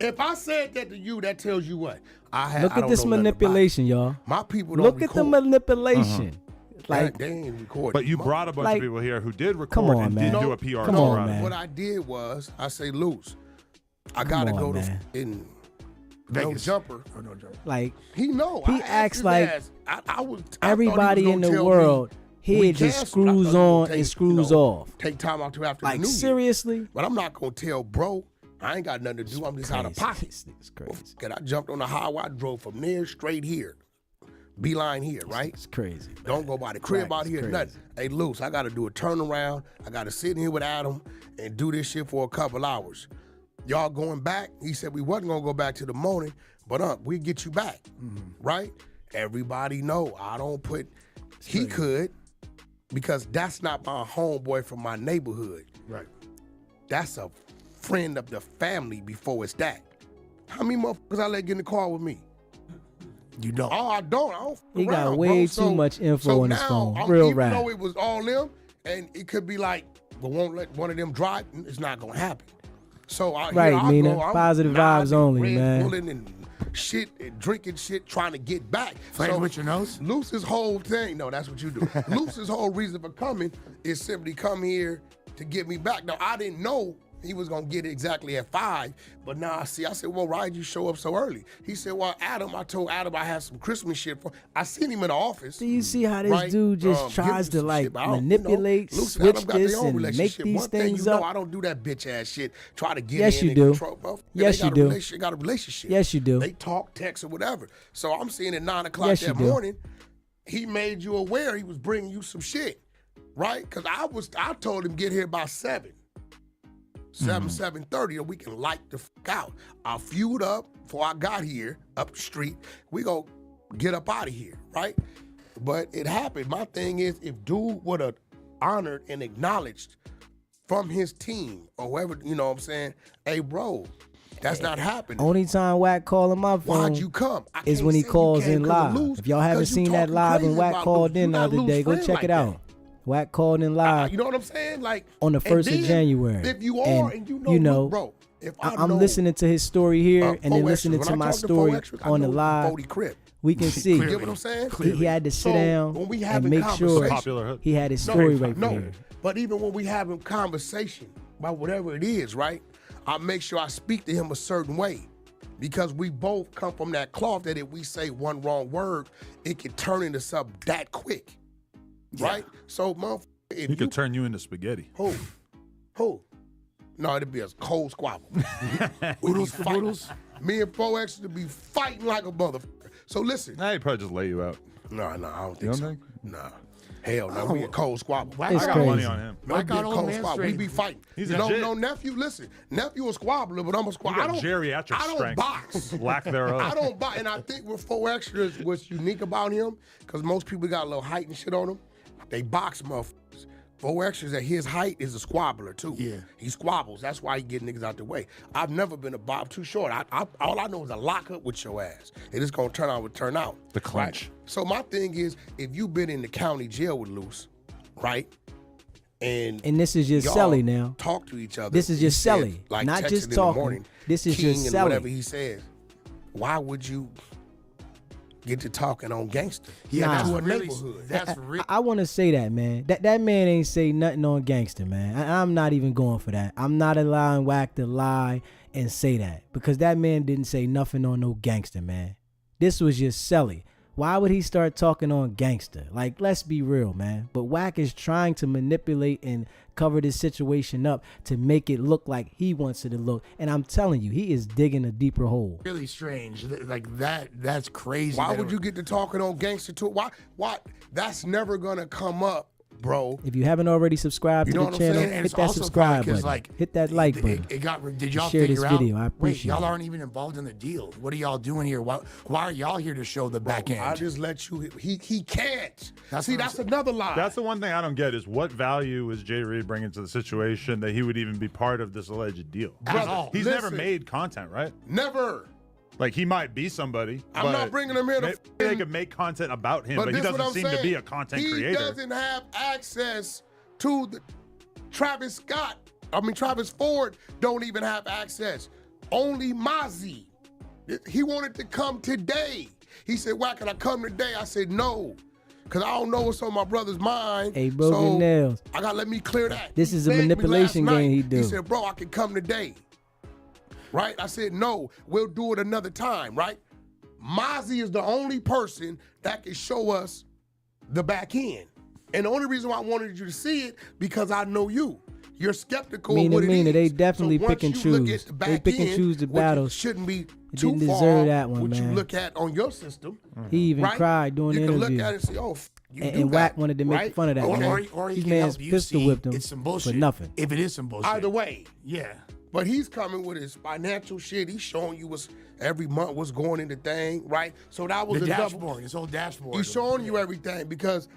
Yeah. If I said that to you, that tells you what? Look I at don't this know nothing about it. manipulation, y'all. My people don't Look record. at the manipulation. Like, they ain't recording. But you brought a bunch Like, of people here who did record come on, and man. did do a PR Come tour on, out of man. it. What I did was, I say, Luce, I gotta on, go to man. in Vegas. no jumper. Oh, no jumper. like He know. He I asked acts his like ass. I thought he was everybody gonna in the tell me world we here just canceled. I thought he screws was gonna on take, and screws you know, off. Take time out to after Like, the New Year. seriously? But I'm not gonna tell bro. I ain't got nothing to do. I'm just out of pocket. This nigga's crazy. Cause I jumped on the highway. I drove from there straight here. Beeline here, right? It's crazy. Don't go by the crib Wack out is here, crazy. nothing. Hey, Luce, I got to do a turnaround. I got to sit in here with Adam and do this shit for a couple hours. Y'all going back? He said we wasn't going to go back to the morning, but we get you back, right? Everybody know I don't put, he could, because that's not my homeboy from my neighborhood. Right. That's a friend of the family before it's that. How many motherfuckers I let get in the car with me? You don't. Oh, I don't. I don't fuck He got around, way bro. too much info so on his now, phone. Real even rap. though it was all them, and it could be like, but won't let one of them drive, it's not gonna happen. So Right, I Mina. go, I'm Positive nodding, vibes only, Red man. Bulling and shit, and drinking shit, trying to get back. Playing with your nose? Luce's whole thing, no, that's what you do. Luce's whole reason for coming is simply come here to get me back. Now, I didn't know he was gonna get it exactly at 5, but now I see. I said, well, why'd you show up so early? He said, well, Adam, I told Adam I have some Christmas shit for. I seen him in the office. Do you see how this right? dude just Give tries me to some like shit, but I don't, manipulate, Luce and switch Adam got their this, own and make relationship. these One thing things you know, up? I don't do that bitch ass shit. Try to get Yes, in you and do. control. Well, Yes, they you got do. got a relationship. Yes, you do. They talk, text, or whatever. So I'm seeing at 9 o'clock Yes, you that do. morning, he made you aware he was bringing you some shit, right? Because I told him get here by 7. 7:30, and we can light the fuck out. I fueled up before I got here, up the street. We go get up out of here, right? But it happened. My thing is, if dude would have honored and acknowledged from his team or whoever, you know what I'm saying, hey, bro, that's not happening. Only time Wack calling my phone Why'd you come? I is can't when he say you calls came in 'cause live. of Luce, If y'all haven't 'cause you seen that talking live and crazy Wack about called Luce. You in the not other Luce day, go friend check like it that. out. Wack called in live You know what I'm saying? Like on the 1st of then, January. If you are and you know, bro, if I'm know, listening to his story here and then 4 listening extras, to when I my talk to story 4 extras, I on the know live. 40 crib. We can see. You get what I'm saying? He had to sit So, down when we and having make sure conversation- Popular hood. he had his story right no, here. but even when we having conversation about whatever it is, right? I make sure I speak to him a certain way because we both come from that cloth that if we say one wrong word, it can turn into something that quick, right? So, motherfucker, if He could turn you into spaghetti. who? No, it'd be a cold squabble. Oodles for noodles? Me and 4X would be fighting like a motherfucker. So listen. Nah, he'd probably just lay you out. No, I don't You think don't so. think? Nah. Hell no, we a cold squabble. Wack It's I got crazy. money on him. No, Wack we a got old cold man squabble. We straight. be fighting. He's no, legit. no, nephew, listen. Nephew a squabbler, but I'm a squabbler. You got geriatric I don't strength. box. Lack thereof. I don't box. And I think with 4 extras, what's unique about him, because most people got a little height and shit on them, they box motherfuckers. 4 extras at his height is a squabbler too. Yeah. He squabbles. That's why he get niggas out the way. I've never been a bob too short. All I know is a lock up with your ass. And it's gonna turn out what turn out. The clinch. Right? So my thing is, if you've been in the county jail with Luce, right? And this is just y'all Selly now. talk to each other. This is He just said, Selly, like not texting just in the talking. morning, This is King just and Selly. whatever he says. Why would you get to talking on gangster? Yeah, Nah. that's To a really. neighborhood. That's really. I want to say that, man. That man ain't say nothing on gangster, man. I'm not even going for that. I'm not allowing Wack to lie and say that because that man didn't say nothing on no gangster, man. This was just Selly. Why would he start talking on gangster? Like, let's be real, man. But Wack is trying to manipulate and cover this situation up to make it look like he wants it to look. And I'm telling you, he is digging a deeper hole. Really strange. Like that's crazy. Why would you get to talking on gangster to it? Why? That's never gonna come up, bro. If you haven't already subscribed You to know the what I'm channel, saying? And hit it's that also subscribe probably 'cause, button. like, Hit that like button. Did y'all Share this figure out? video. I Wait, appreciate y'all it. aren't even involved in the deal. What are y'all doing here? Why are y'all here to show the back end? I just let you. He can't. That's See, what I'm that's saying. another lie. That's the one thing I don't get is what value is Jay Reed bringing to the situation that he would even be part of this alleged deal? At all. He's Listen. never made content, right? Never. Like, he might be somebody. I'm but not bringing him here to maybe they could make content about him, but he this what doesn't I'm seem to saying. be a content creator. He doesn't have access to the Travis Ford don't even have access. Only Mozzie. He wanted to come today. He said, "Why can I come today?" I said, "No." Because I don't know what's on my brother's mind. Hey, broken so nails. I got to let me clear that. This He is a begged me manipulation last game night. he do. He said, "Bro, I can come today." Right? I said, "No, we'll do it another time." Right? Mozzie is the only person that can show us the back end. And the only reason why I wanted you to see it, because I know you. You're skeptical of what it is. They definitely so pick and once you look choose. at the They back pick and end, choose the which battles. shouldn't be It too didn't far deserve that one, what man. you look at on your system. He even right? cried during you the can interview. look at it and say, "Oh, you And do Wack that," wanted to make right? fun of that, Okay. man. Or he These can man's help you pistol see whipped him it's some bullshit. for nothing. If it is some bullshit. Either way. Yeah. But he's coming with his financial shit. He's showing you every month what's going in the thing, right? So that was The a dashboard, double. his whole dashboard. He's showing you everything because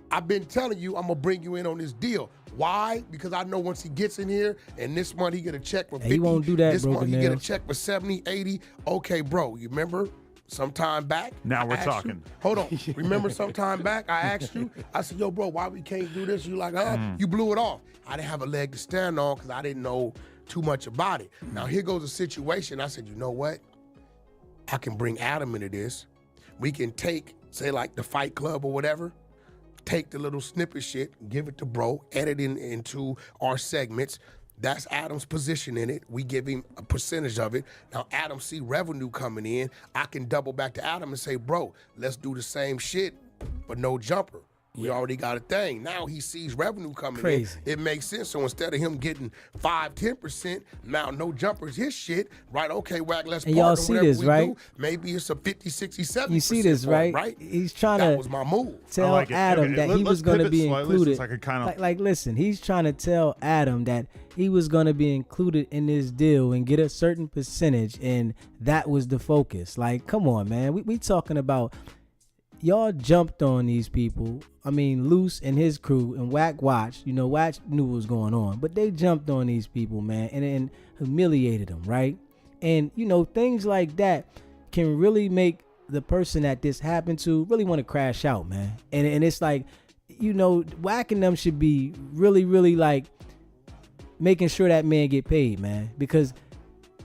I've been telling you I'm gonna bring you in on this deal. Why? Because I know once he gets in here and this month he get a check for 50. He won't do that, This month Broken he get a Nails. check for 70, 80. Okay, bro, you remember sometime back? Now I we're asked you- talking. Hold on. Remember sometime back I asked you? I said, "Yo, bro, why we can't do this?" You like, you blew it off. I didn't have a leg to stand on because I didn't know too much about it. Now here goes a situation. I said, "You know what? I can bring Adam into this. We can take, say, like the Fight Club or whatever, take the little snippet shit, give it to bro, edit it into our segments. That's Adam's position in it. We give him a percentage of it. Now Adam see revenue coming in. I can double back to Adam and say, bro, let's do the same shit, but no jumper. We already got a thing. Now he sees revenue coming Crazy. in. It makes sense. So instead of him getting 5-10%, now no jumpers, his shit, right? Okay, Wack, let's And partner, y'all see whatever this, we right? do. Maybe it's a 50, 60, 70%. You see this, for him, right? right? He's trying That to was my move. tell like it. Adam Okay, that he let's was going to pivot be slightly included. since I could kind of- Like, listen, he's trying to tell Adam that he was going to be included in this deal and get a certain percentage, and that was the focus. Like, come on, man. We talking about y'all jumped on these people. I mean, Luce and his crew and Wack watched. You know, Wack knew what was going on, but they jumped on these people, man, and humiliated them, right? And, you know, things like that can really make the person that this happened to really want to crash out, man. And it's like, you know, Wack and them should be really, really like making sure that man get paid, man, because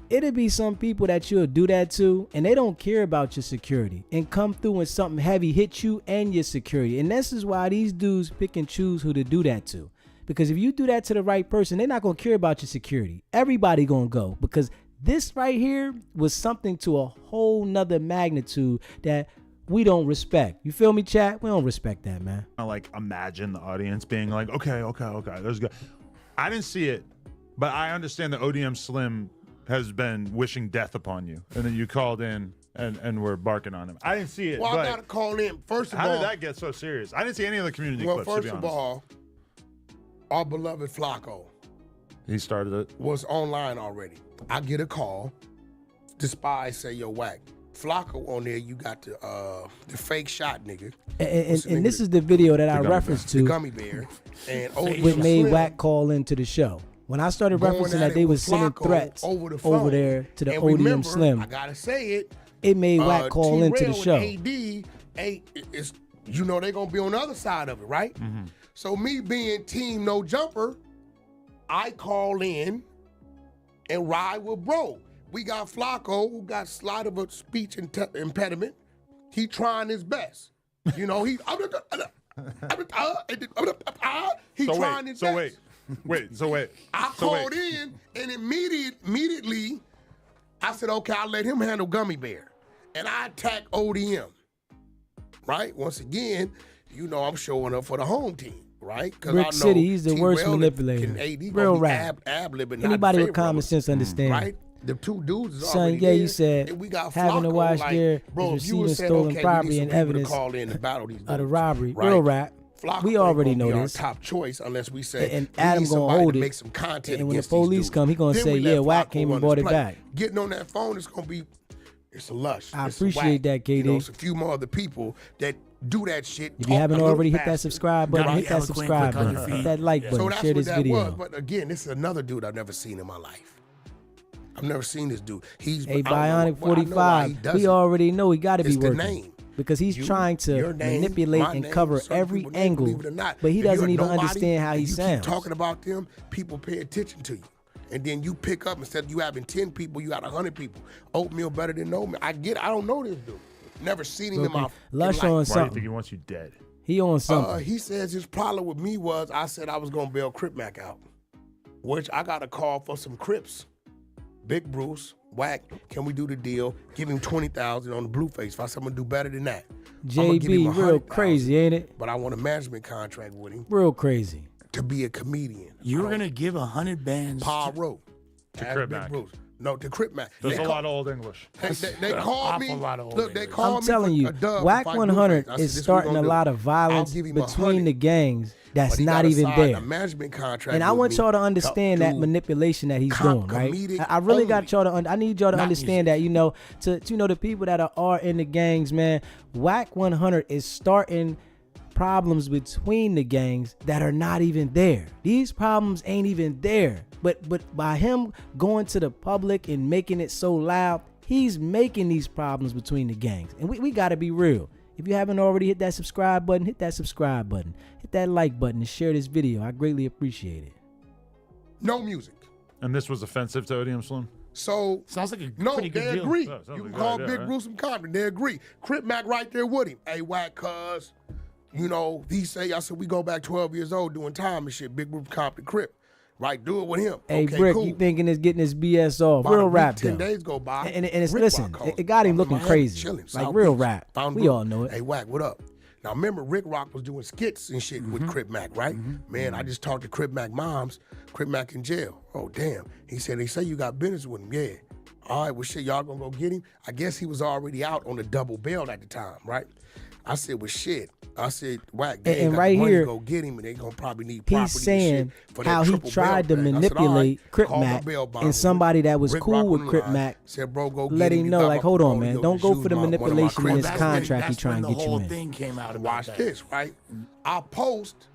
it'll be some people that you'll do that to and they don't care about your security and come through and something heavy hit you and your security. And this is why these dudes pick and choose who to do that to. Because if you do that to the right person, they're not going to care about your security. Everybody going to go, because this right here was something to a whole nother magnitude that we don't respect. You feel me, chat? We don't respect that, man. I like imagine the audience being like, okay, there's good. I didn't see it, but I understand that ODM Slim has been wishing death upon you, and then you called in and were barking on him. I didn't see it. Well, but I got to call in. First of how all, did that get so serious? I didn't see any of the community well, clips, to first be of honest. all, our beloved Flacco He started it. was online already. I get a call. The spies say, yo, Wack, Flacco on there, you got the fake shot nigga. And this is the video that I gummy referenced The to, gummy bear. And ODM which made Slim Wack call into the show. When I started going referencing at that it they with was sending Flacco threats over the phone. there to the And ODM remember, Slim, I gotta say it. it made Wack call into the show. And AD, it's, you know they're gonna be on the other side of it, right? Mm-hmm. So me being team no jumper, I call in and ride with bro. We got Flacco, who got slight of a speech impediment. He trying his best. You know, he trying his best. I called in and immediately I said, okay, I'll let him handle Gummy Bear. and I attack ODM, right? Once again, you know I'm showing up for the home team, right? Because Rick City, he's the worst manipulator. Real rap. Anybody with common sense understand. Right? The two dudes is Son, already yeah, there, you said and we got having to Flacco, watch like, there bro, is if you receiving was saying, stolen okay, property we need and some people to evidence call in to battle these of the dudes, robbery. right? Real rap. Flacco We already ain't know gonna be this. our top choice unless we say And we Adam need gonna somebody hold to it. make some content And when the against these police dudes. come, he gonna Then say, we yeah, let Wack Flacco came run and brought his it play. back. Getting on that phone is gonna be, it's a lush. I It's a appreciate Wack. that, You know, KD. it's a few more other people that do that shit. If you haven't talk a already, little hit that faster. subscribe button. Gotta Hit be that eloquent, subscribe quick on your button. Hit feet. that like button. So that's Share what this that video. was. But again, this is another dude I've never seen in my life. I've never seen this dude. He's Hey, I don't know Bionic why- I know why he 45. does We it. already know he got to be It's the working. name. Because he's You, trying your to name, manipulate my and name, cover certain every people's name, angle, believe it or not. but he If you're doesn't a even nobody understand how and he you sounds. keep talking about them, people pay attention to you. And then you pick up, instead of you having 10 people, you got 100 people. Oatmeal better than no meal. I don't know this dude. Never seen him in my Lush life. on Why do you think something. he wants you dead? He on something. He says his problem with me was I said I was going to bail Crip Mac out, which I got a call for some Crips. Big Bruce, Wack, can we do the deal? Give him $20,000 on the Blueface. If I said I'm going to do better than that. I'ma give him JB, real $100,000, crazy, ain't it? But I want a management contract with him Real crazy. to be a comedian. You were gonna give 100 bands. Paul Rowe. To Ask Crip Big Mac. Bruce. No, to Crip Mac. There's They a call- lot of old English. They called me. awful lot of old Look, they English. called I'm me telling for you, a dub Wack to fight 100 Blueface. I said, is this we starting gonna a do. lot of I'll violence give him between 100. the gangs that's But he not gotta even sign there. a management contract And I with want me y'all to understand that do manipulation that he's cop doing, right? comedic I really only. got y'all to. I need y'all to Not understand that, the people that are in the gangs, man. Wack 100 is starting problems between the gangs that are not even there. These problems ain't even there. But by him going to the public and making it so loud, he's making these problems between the gangs. And we got to be real. If you haven't already hit that subscribe button, hit that subscribe button. Hit that like button and share this video. I greatly appreciate it. No music. And this was offensive to Odium Slim? So Sounds like a no, pretty good they deal. agree. Yeah, sounds You like can a good call idea, Big right? Bruce and Compton. They agree. Crip Mac right there with him. Hey, Wack, cuz, he say, I said, we go back 12 years old doing time and shit. Big Bruce, Compton, Crip. Right, do it with him. Hey, okay, Brick, cool. you thinking it's getting his BS off. About a Real week, rap, 10 though. days go by. And it's, Rick listen, Rock calls it got him me. looking Miami, crazy. chilling, Like South real Beach, rap. Found We Brook. all know it. Hey, Wack, what up? Now, remember, Rick Rock was doing skits and shit with Crip Mac, right? Man, I just talked to Crip Mac moms. Crip Mac in jail. Oh, damn. He said, they say you got business with him. Yeah. All right, well, shit, y'all gonna go get him? I guess he was already out on the double bail at the time, right? I said, well, shit. I said, Wack, they And ain't got right the money here, to go get him, and they gonna probably need property He's and saying shit for that how he triple tried to bail thing. I said, all manipulate right, Crip call my Mac bail bond. and somebody that was Rick cool Rock with on the Crip line. Mac. Said, bro, go Let get him You know, got like, my hold on, portfolio. man. Don't Just go use for the one of my manipulation in credits. this contract he That's trying when to the get you whole in. thing came out about Watch that. this, right? I post,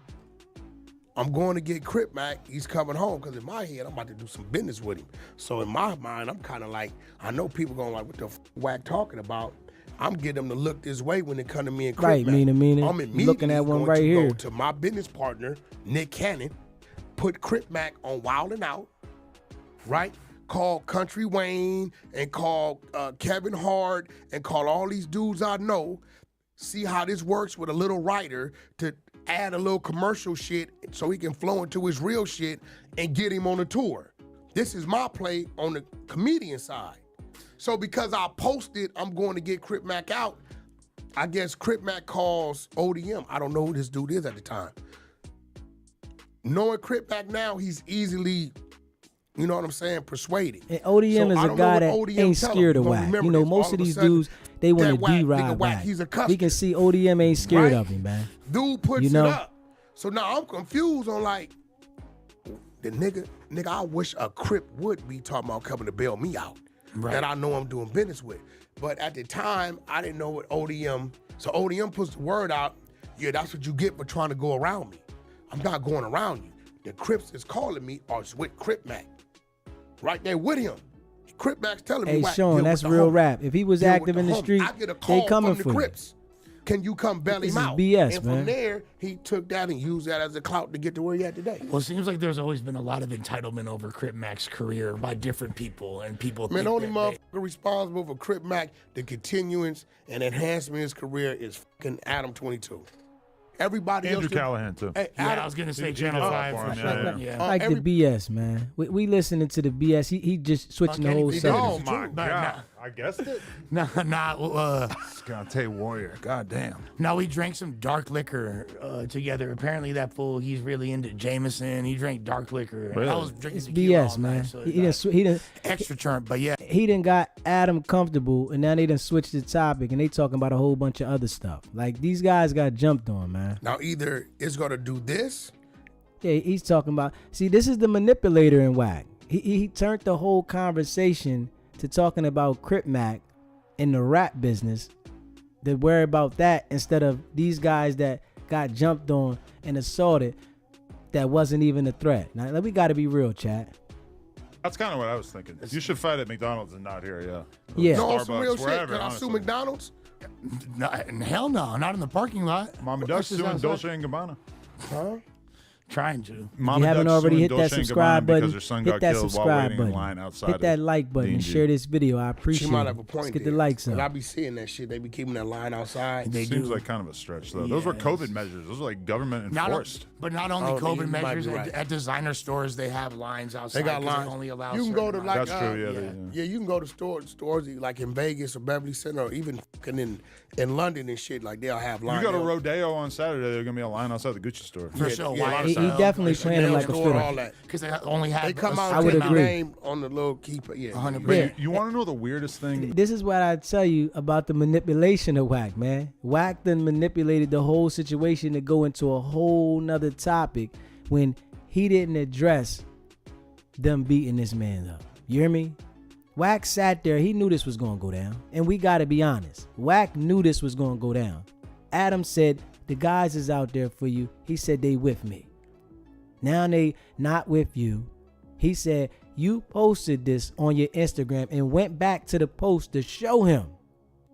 I'm going to get Crip Mac. He's coming home because in my head, I'm about to do some business with him. So in my mind, I'm kind of like, I know people going like, what the Wack talking about? I'm getting them to look this way when they come to me and Crip Right, Mac. meaning. I'm You immediately looking at one going right to here. go to my business partner, Nick Canon, put Crip Mac on Wild 'N Out, right? Call Country Wayne and call Kevin Hart and call all these dudes I know. See how this works with a little writer to add a little commercial shit so he can flow into his real shit and get him on the tour. This is my play on the comedian side. So because I posted I'm going to get Crip Mac out, I guess Crip Mac calls ODM. I don't know who this dude is at the time. Knowing Crip Mac now, he's easily, you know what I'm saying, persuaded. And ODM So I is a don't guy know that what ODM ain't tell him. scared of But Wack. remember You know, this, most all of a these sudden, dudes, they want that to Wack, nigga D-ride Wack, Wack. he's a We customer. can see ODM ain't scared Right? of him, man. Dude puts You know? it up. So now I'm confused on like, the nigga, I wish a Crip would be talking about coming to bail me out. Right. That I know I'm doing business with. But at the time, I didn't know what ODM, so ODM puts the word out, yeah, that's what you get for trying to go around me. I'm not going around you. The Crips is calling me or it's with Crip Mac. Right there with him. Crip Mac's telling me, Hey, Wack, Sean, deal that's with the real homie. rap. If he was Deal with active the in the homie. street, I get a call they coming from for the you. Crips. Can you come bail This him is out? BS, and man. from there, he took that and used that as a clout to get to where he at today. Well, it seems like there's always been a lot of entitlement over Crip Mac's career by different people, and people Man, think only that motherfucker responsible for Crip Mac, the continuance and enhancement of his career is fucking Adam 22. Everybody Andrew else. Callahan, too. Hey, Yeah, Adam, I was gonna say He Channel did 5 for for him, sure. yeah. Yeah. Like every- the BS, man. We listening to the BS. He just switching the Okay, whole he subject. Oh, It's my true. But God. I guessed it. Scante Warrior. God damn. No, we drank some dark liquor together. Apparently, that fool, he's really into Jameson. He drank dark liquor. Really? I was drinking It's tequila BS, all man. night, so He done extra churn. But yeah, he done got Adam comfortable, and now they done switched the topic, and they talking about a whole bunch of other stuff. Like, these guys got jumped on, man. Now either it's gonna do this. Yeah, he's talking about. See, this is the manipulator in Wack. He turned the whole conversation to talking about Crip Mac in the rap business. To worry about that instead of these guys that got jumped on and assaulted. That wasn't even a threat. Now we got to be real, chat. That's kind of what I was thinking. You should fight at McDonald's and not here, yeah. Yeah. No, on Starbucks, some real shit. wherever, Can I sue honestly. McDonald's? no, hell no, not in the parking lot. Mama Of Duck's course it's suing outside. Dolce and Gabbana. Huh? Trying to. Mama haven't Duck's already suing hit that Dolce and subscribe Gabbana button, because her son hit got that killed while subscribe waiting button. in line outside. Hit that of like button and D&G. share this video. I She appreciate might it. have a point Let's get there. the likes But I up. be seeing that shit. They be keeping that line outside. They Seems do. like kind of a stretch, though. Those were Yes. COVID measures. Those were like government Not, enforced. but not only Oh, COVID you might measures, be right. at designer stores, they have lines outside. They got 'cause lines. only allow You can go certain to like amounts. That's true, yeah. yeah. they- Yeah, you can go to stores like in Vegas or Beverly Center or even fucking in London and shit. Like they'll have You lines. go to Rodeo on Saturday, there's going to be a line outside the Gucci store. For sure. yeah, Why? He definitely They playing him like a store, all fiddle. that. Because they only have. They come a out I and would take your agree. name on the little keeper. Yeah, 100%. You want to know the weirdest thing? This is what I tell you about the manipulation of Wack, man. Wack then manipulated the whole situation to go into a whole nother topic when he didn't address them beating this man up. You hear me? Wack sat there. He knew this was going to go down. And we got to be honest. Wack knew this was going to go down. Adam said, the guys is out there for you. He said, they with me. Now they not with you. He said, you posted this on your Instagram and went back to the post to show him.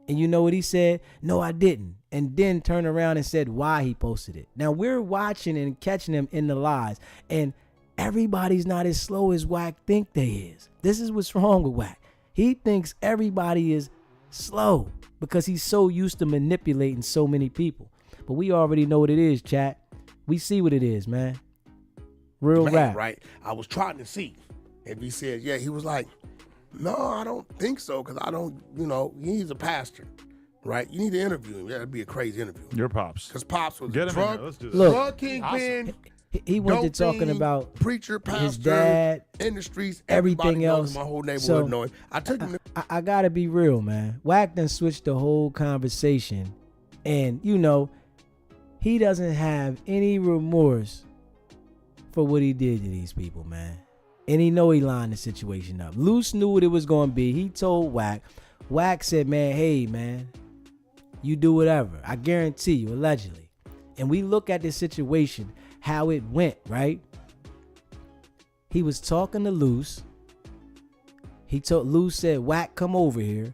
And you know what he said? No, I didn't. And then turned around and said why he posted it. Now we're watching and catching him in the lies. And everybody's not as slow as Wack think they is. This is what's wrong with Wack. He thinks everybody is slow because he's so used to manipulating so many people. But we already know what it is, chat. We see what it is, man. Real Man, rap. right? I was trying to see if he said, yeah. He was like, no, I don't think so because I don't, he's a pastor, right? You need to interview him. Yeah, it'd be a crazy interview. Your pops. Because Pops was Get a him in here. drug, Let's do this. Look. drug kingpin, He went to dope talking fiend, about preacher, pastor, his dad, industries, everything everybody knows else. him, my whole neighborhood So, know him. I took him to I gotta be real, man. Wack done switched the whole conversation. And, he doesn't have any remorse for what he did to these people, man. And he know he lined the situation up. Luce knew what it was going to be. He told Wack. Wack said, man, hey, man, you do whatever. I guarantee you, allegedly. And we look at this situation, how it went, right? He was talking to Luce. Luce said, Wack, come over here.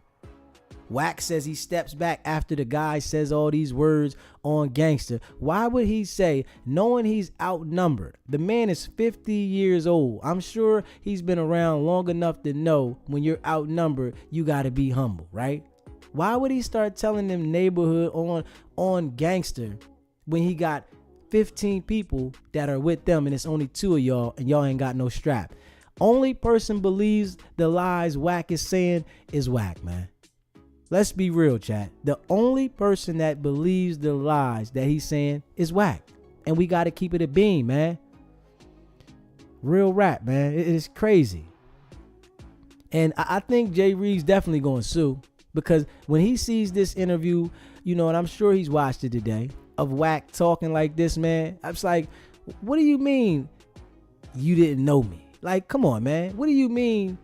Wack says he steps back after the guy says all these words on Gangster. Why would he say, knowing he's outnumbered? The man is 50 years old. I'm sure he's been around long enough to know when you're outnumbered, you got to be humble, right? Why would he start telling them neighborhood on Gangster when he got 15 people that are with them and it's only 2 of y'all and y'all ain't got no strap? Only person believes the lies Wack is saying is Wack, man. Let's be real, chat. The only person that believes the lies that he's saying is Wack. And we got to keep it a beam, man. Real rap, man. It is crazy. And I think Jay Reed's definitely going to sue. Because when he sees this interview, and I'm sure he's watched it today, of Wack talking like this, man. I was like, what do you mean you didn't know me? Like, come on, man. What do you mean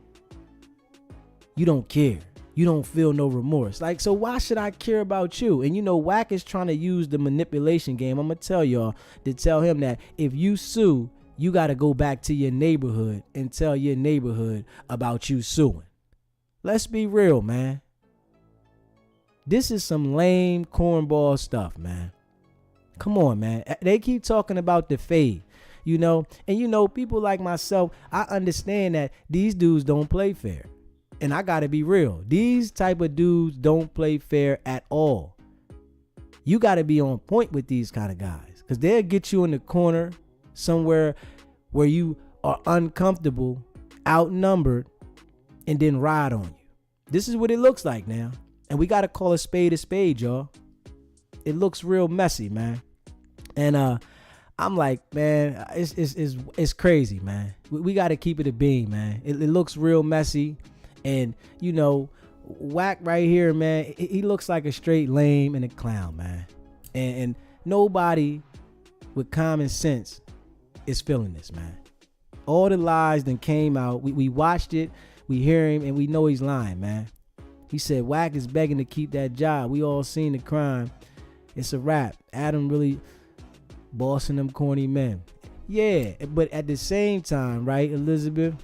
you don't care? You don't feel no remorse. Like, so why should I care about you? And Wack is trying to use the manipulation game. I'm going to tell y'all to tell him that if you sue, you got to go back to your neighborhood and tell your neighborhood about you suing. Let's be real, man. This is some lame cornball stuff, man. Come on, man. They keep talking about the fade, and people like myself, I understand that these dudes don't play fair. And I gotta be real. These type of dudes don't play fair at all. You gotta be on point with these kind of guys. Because they'll get you in the corner somewhere where you are uncomfortable, outnumbered, and then ride on you. This is what it looks like now. And we got to call a spade, y'all. It looks real messy, man. And I'm like, man, it's crazy, man. We got to keep it a beam, man. It looks real messy. And, you know, Wack right here, man, he looks like a straight lame and a clown, man. And nobody with common sense is feeling this, man. All the lies that came out, we watched it, we hear him, and we know he's lying, man. He said Wack is begging to keep that job. We all seen the crime. It's a wrap. Adam really bossing them corny men. Yeah, but at the same time, right, Elizabeth?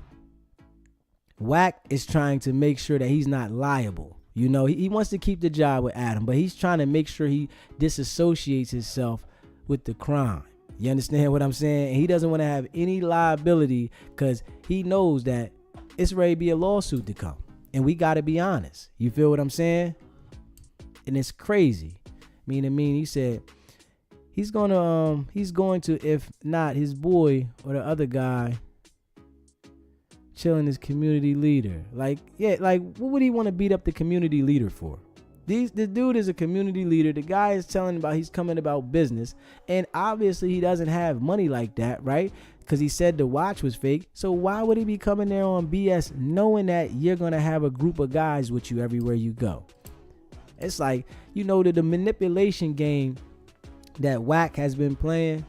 Wack is trying to make sure that he's not liable. You know, he wants to keep the job with Adam, but he's trying to make sure he disassociates himself with the crime. You understand what I'm saying? And he doesn't want to have any liability because he knows that it's ready to be a lawsuit to come. And we got to be honest. You feel what I'm saying? And it's crazy. He said he's going to, if not his boy or the other guy, chilling as community leader. Like, what would he want to beat up the community leader for? The dude is a community leader. The guy is telling about he's coming about business. And obviously he doesn't have money like that, right? Because he said the watch was fake. So why would he be coming there on BS knowing that you're going to have a group of guys with you everywhere you go? It's like, you know, the manipulation game that Wack has been playing.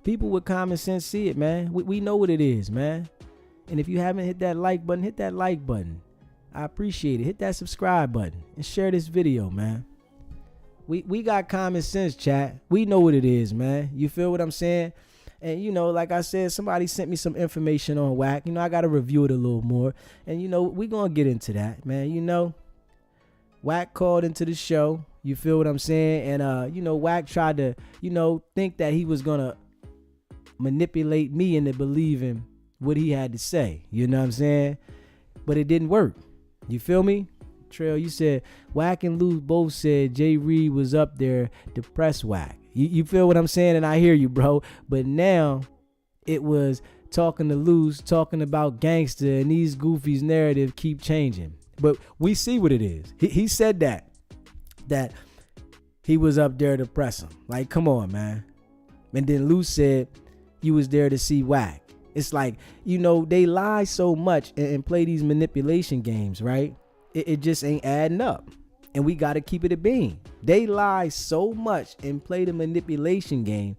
People with common sense see it, man. We know what it is, man. And if you haven't hit that like button, hit that like button. I appreciate it. Hit that subscribe button and share this video, man. We got common sense, chat. We know what it is, man. You feel what I'm saying? And, you know, like I said, somebody sent me some information on Wack. You know, I got to review it a little more. And, you know, we going to get into that, man. You know, Wack called into the show. You feel what I'm saying? And, you know, Wack tried to, you know, think that he was going to manipulate me into believing what he had to say. You know what I'm saying? But it didn't work. You feel me? Trail, you said Wack and Luce both said Jay Reed was up there to press Wack. You feel what I'm saying? And I hear you, bro. But now it was talking to Luce, talking about gangster, and these goofies' narrative keep changing. But we see what it is. He said that he was up there to press him. Like, come on, man. And then Luce said you was there to see Wack. It's like, you know, they lie so much and play these manipulation games, right? It just ain't adding up. And we got to keep it a beam. They lie so much and play the manipulation game.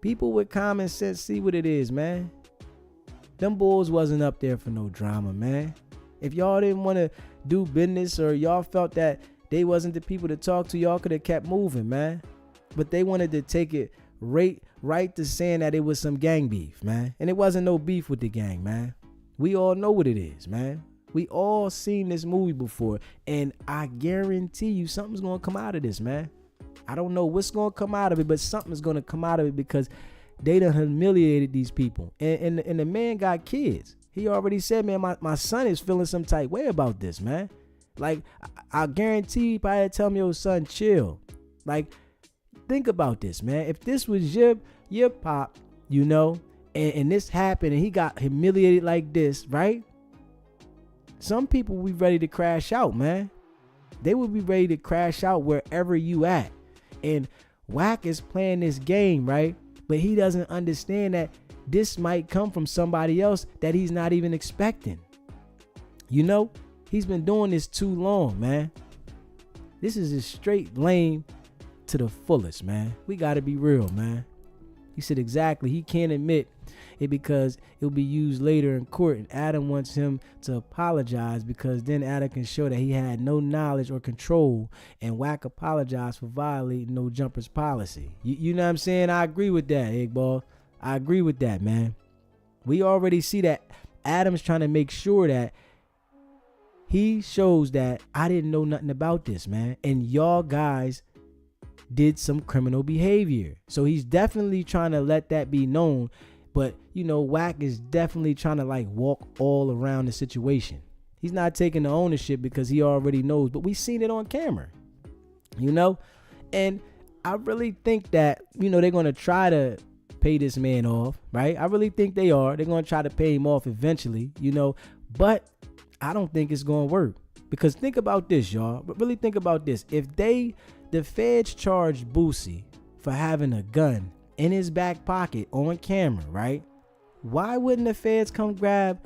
People with common sense see what it is, man. Them bulls wasn't up there for no drama, man. If y'all didn't want to do business or y'all felt that they wasn't the people to talk to, y'all could have kept moving, man. But they wanted to take it right to saying that it was some gang beef, man. And it wasn't no beef with the gang, man. We all know what it is, man. We all seen this movie before. And I guarantee you something's going to come out of this, man. I don't know what's going to come out of it, but something's going to come out of it because they done humiliated these people. And the man got kids. He already said, man, my son is feeling some type way about this, man. Like, I guarantee you probably tell me, your son, chill. Like, think about this, man. If this was your pop, you know, and this happened and he got humiliated like this, right? Some people will be ready to crash out, man. They will be ready to crash out wherever you at. And Wack is playing this game, right? But he doesn't understand that this might come from somebody else that he's not even expecting. You know, he's been doing this too long, man. This is just straight lame to the fullest, man. We got to be real, man. He said exactly. He can't admit it because it'll be used later in court. And Adam wants him to apologize because then Adam can show that he had no knowledge or control. And Wack apologized for violating no jumpers policy. You know what I'm saying? I agree with that, Igbal. I agree with that, man. We already see that Adam's trying to make sure that he shows that I didn't know nothing about this, man. And y'all guys did some criminal behavior. So he's definitely trying to let that be known. But, you know, Wack is definitely trying to like walk all around the situation. He's not taking the ownership because he already knows. But we seen it on camera, you know. And I really think that, you know, they're going to try to pay this man off, right? I really think they are. They're going to try to pay him off eventually, you know. But I don't think it's going to work. Because think about this, y'all. But really think about this. If the feds charged Boosie for having a gun in his back pocket on camera, right? Why wouldn't the feds come grab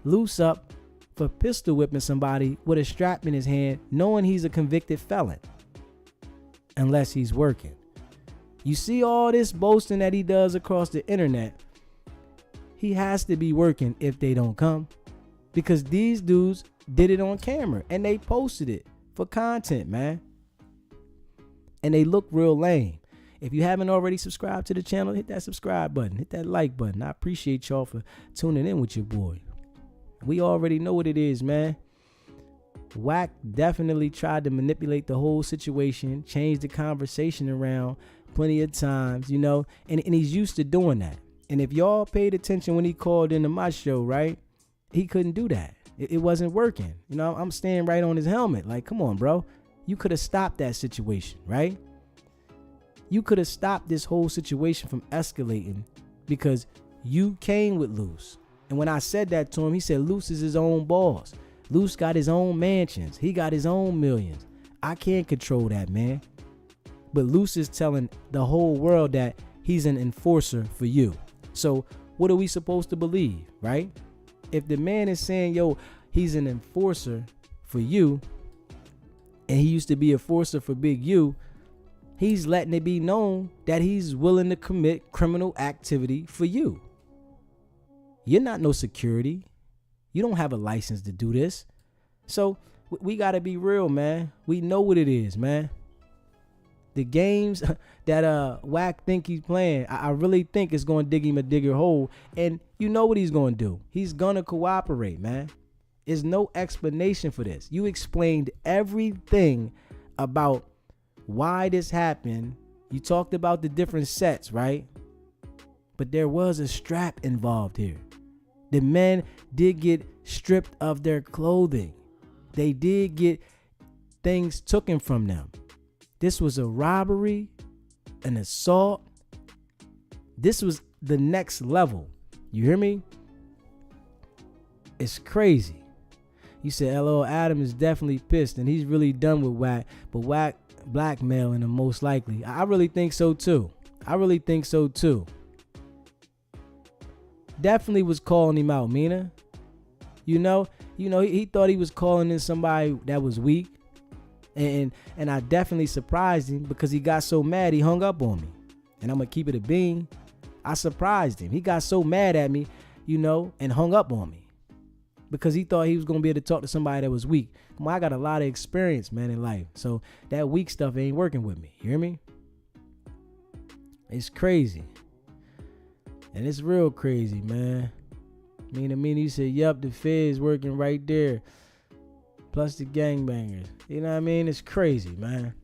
Luce up for pistol whipping somebody with a strap in his hand, knowing he's a convicted felon? Unless he's working. You see all this boasting that he does across the internet. He has to be working if they don't come. Because these dudes did it on camera and they posted it for content, man. And they look real lame. If you haven't already subscribed to the channel, hit that subscribe button, hit that like button. I appreciate y'all for tuning in with your boy. We already know what it is, man. Wack definitely tried to manipulate the whole situation, change the conversation around plenty of times, you know, and he's used to doing that. And if y'all paid attention when he called into my show, right, he couldn't do that. It wasn't working. You know, I'm staying right on his helmet. Like, come on, bro. You could have stopped that situation, right? You could have stopped this whole situation from escalating because you came with Luce. And when I said that to him, he said Luce is his own boss. Luce got his own mansions. He got his own millions. I can't control that, man. But Luce is telling the whole world that he's an enforcer for you. So what are we supposed to believe, right? If the man is saying, yo, he's an enforcer for you, and he used to be a enforcer for Big U, he's letting it be known that he's willing to commit criminal activity for you. You're not no security. You don't have a license to do this. So we got to be real, man. We know what it is, man. The games that Wack think he's playing, I really think it's going to dig him a digger hole. And you know what he's going to do. He's going to cooperate, man. There's no explanation for this. You explained everything about why this happened. You talked about the different sets, right? But there was a strap involved here. The men did get stripped of their clothing. They did get things taken from them. This was a robbery, an assault. This was the next level. You hear me? It's crazy. You said LL Adam is definitely pissed and he's really done with Wack, but Wack blackmailing him most likely. I really think so too. Definitely was calling him out, Mina. You know, he thought he was calling in somebody that was weak. And I definitely surprised him because he got so mad he hung up on me. And I'm going to keep it a bean. I surprised him. He got so mad at me, you know, and hung up on me. Because he thought he was going to be able to talk to somebody that was weak. Come on, I got a lot of experience, man, in life. So that weak stuff ain't working with me. You hear me? It's crazy. And it's real crazy, man. Mina, you said, yup, the feds working right there. Plus the gangbangers. You know what I mean? It's crazy, man.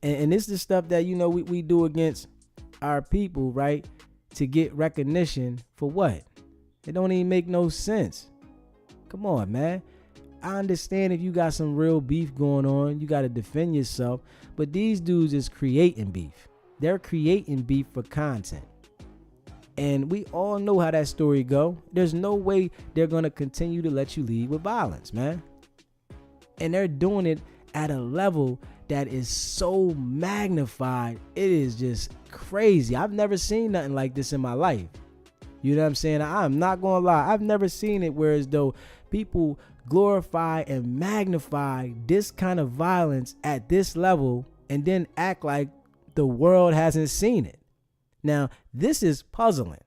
And this is the stuff that, you know, we do against our people, right? To get recognition for what? It don't even make no sense. Come on, man. I understand if you got some real beef going on, you got to defend yourself. But these dudes is creating beef. They're creating beef for content. And we all know how that story go. There's no way they're going to continue to let you lead with violence, man. And they're doing it at a level that is so magnified. It is just crazy. I've never seen nothing like this in my life. You know what I'm saying? I'm not going to lie. I've never seen it where as though people glorify and magnify this kind of violence at this level and then act like the world hasn't seen it. Now, this is puzzling.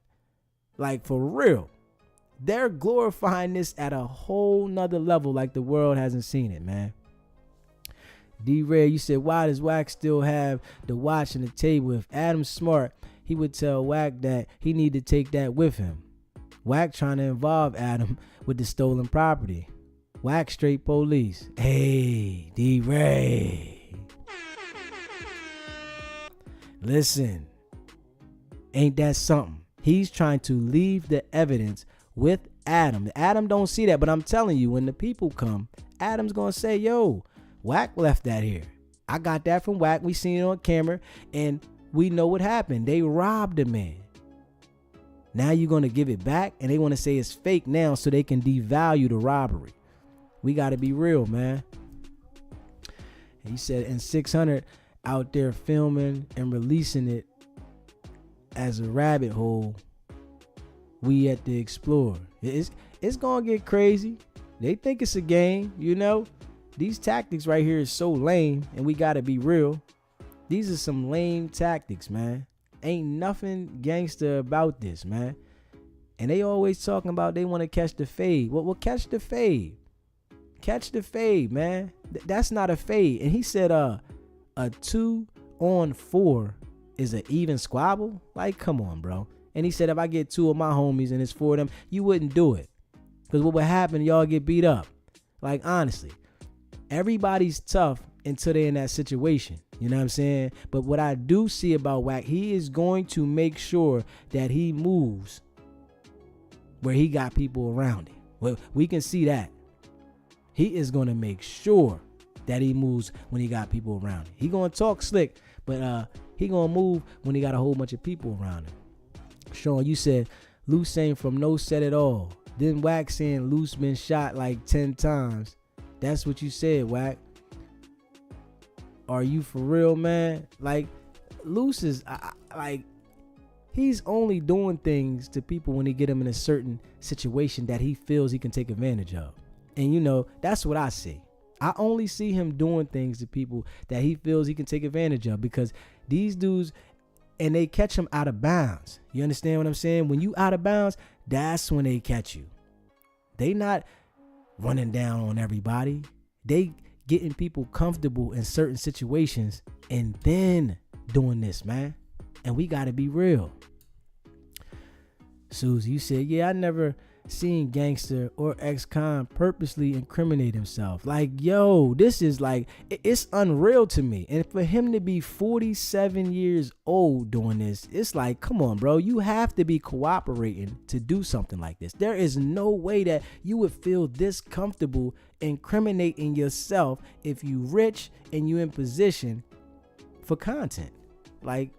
Like, for real. They're glorifying this at a whole nother level like the world hasn't seen it, man. D-Ray, you said, why does Wack still have the watch and the table? If Adam's smart, he would tell Wack that he need to take that with him. Wack trying to involve Adam with the stolen property. Wack straight police. Hey, D-Ray. Listen, ain't that something? He's trying to leave the evidence with Adam. Adam don't see that, but I'm telling you, when the people come, Adam's gonna say, yo, Wack left that here. I got that from Wack. We seen it on camera, and we know what happened. They robbed the man. Now you're gonna give it back, and they want to say it's fake now so they can devalue the robbery. We got to be real, man. He said, and 600 out there filming and releasing it as a rabbit hole we at the explore. It's gonna get crazy. They think it's a game, you know. These tactics right here is so lame, and we gotta be real. These are some lame tactics, man. Ain't nothing gangster about this, man. And they always talking about they want to catch the fade. Well, catch the fade. Catch the fade, man. That's not a fade. And he said a 2-on-4 is an even squabble. Like, come on, bro. And he said if I get 2 of my homies and it's 4 of them, you wouldn't do it. Because what would happen, y'all get beat up. Like, honestly, everybody's tough until they're in that situation. You know what I'm saying? But what I do see about Wack, he is going to make sure that he moves where he got people around him. Well, we can see that. He is going to make sure that he moves when he got people around him. He going to talk slick, but he going to move when he got a whole bunch of people around him. Sean, you said Luce ain't from no set at all. Then Wack saying Luce been shot like 10 times. That's what you said, Wack. Are you for real, man? Like, Luce is like, he's only doing things to people when he get him in a certain situation that he feels he can take advantage of. And you know, that's what I see. I only see him doing things to people that he feels he can take advantage of, because these dudes, and they catch him out of bounds. You understand what I'm saying? When you out of bounds, that's when they catch you. They not running down on everybody. They getting people comfortable in certain situations and then doing this, man. And we got to be real. Susie, you said, yeah, I never seen gangster or ex-con purposely incriminate himself. Like, yo, this is like, it's unreal to me. And for him to be 47 years old doing this, it's like, come on, bro, you have to be cooperating to do something like this. There is no way that you would feel this comfortable incriminating yourself if you rich and you in position for content. Like,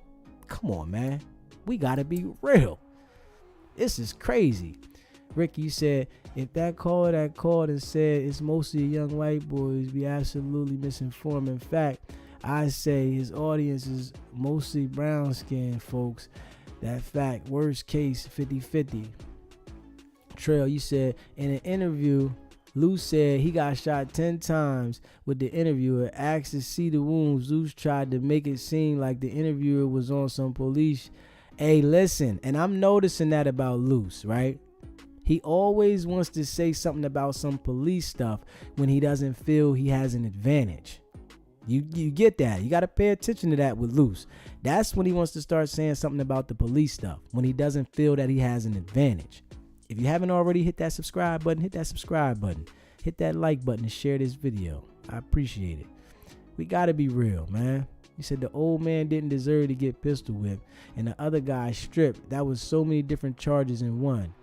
come on, man, we gotta be real. This is crazy. Rick, you said, if that caller that called and said it's mostly young white boys, be absolutely misinformed. In fact, I say his audience is mostly brown-skinned folks. That fact, worst case, 50-50. Trail, you said, in an interview, Luce said he got shot 10 times with the interviewer. Asked to see the wounds. Luce tried to make it seem like the interviewer was on some police. Hey, listen, and I'm noticing that about Luce, right? He always wants to say something about some police stuff when he doesn't feel he has an advantage. You get that. You got to pay attention to that with Luce. That's when he wants to start saying something about the police stuff, when he doesn't feel that he has an advantage. If you haven't already hit that subscribe button, hit that subscribe button. Hit that like button and share this video. I appreciate it. We got to be real, man. You said the old man didn't deserve to get pistol whipped and the other guy stripped. That was so many different charges in one.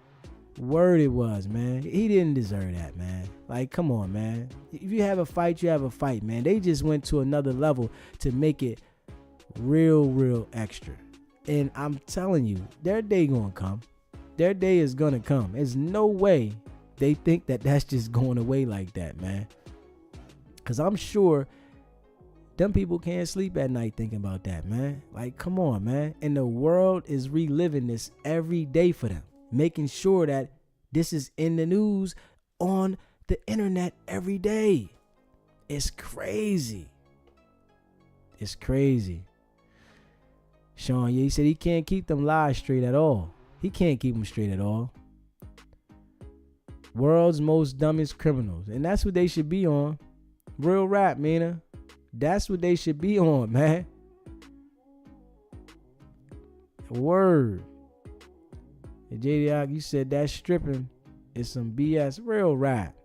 Word it was, man. He didn't deserve that, man. Like, come on, man. If you have a fight, you have a fight, man. They just went to another level to make it real extra. And I'm telling you, their day gonna come. Their day is gonna come. There's no way they think that that's just going away like that, man. Because I'm sure them people can't sleep at night thinking about that, man. Like, come on, man. And the world is reliving this every day for them, making sure that this is in the news on the internet every day. It's crazy. It's crazy. Sean, yeah, he said he can't keep them lies straight at all. He can't keep them straight at all. World's most dumbest criminals. And that's what they should be on. Real rap, Mina. That's what they should be on, man. Word. And JD, you said that stripping is some BS. Real rap.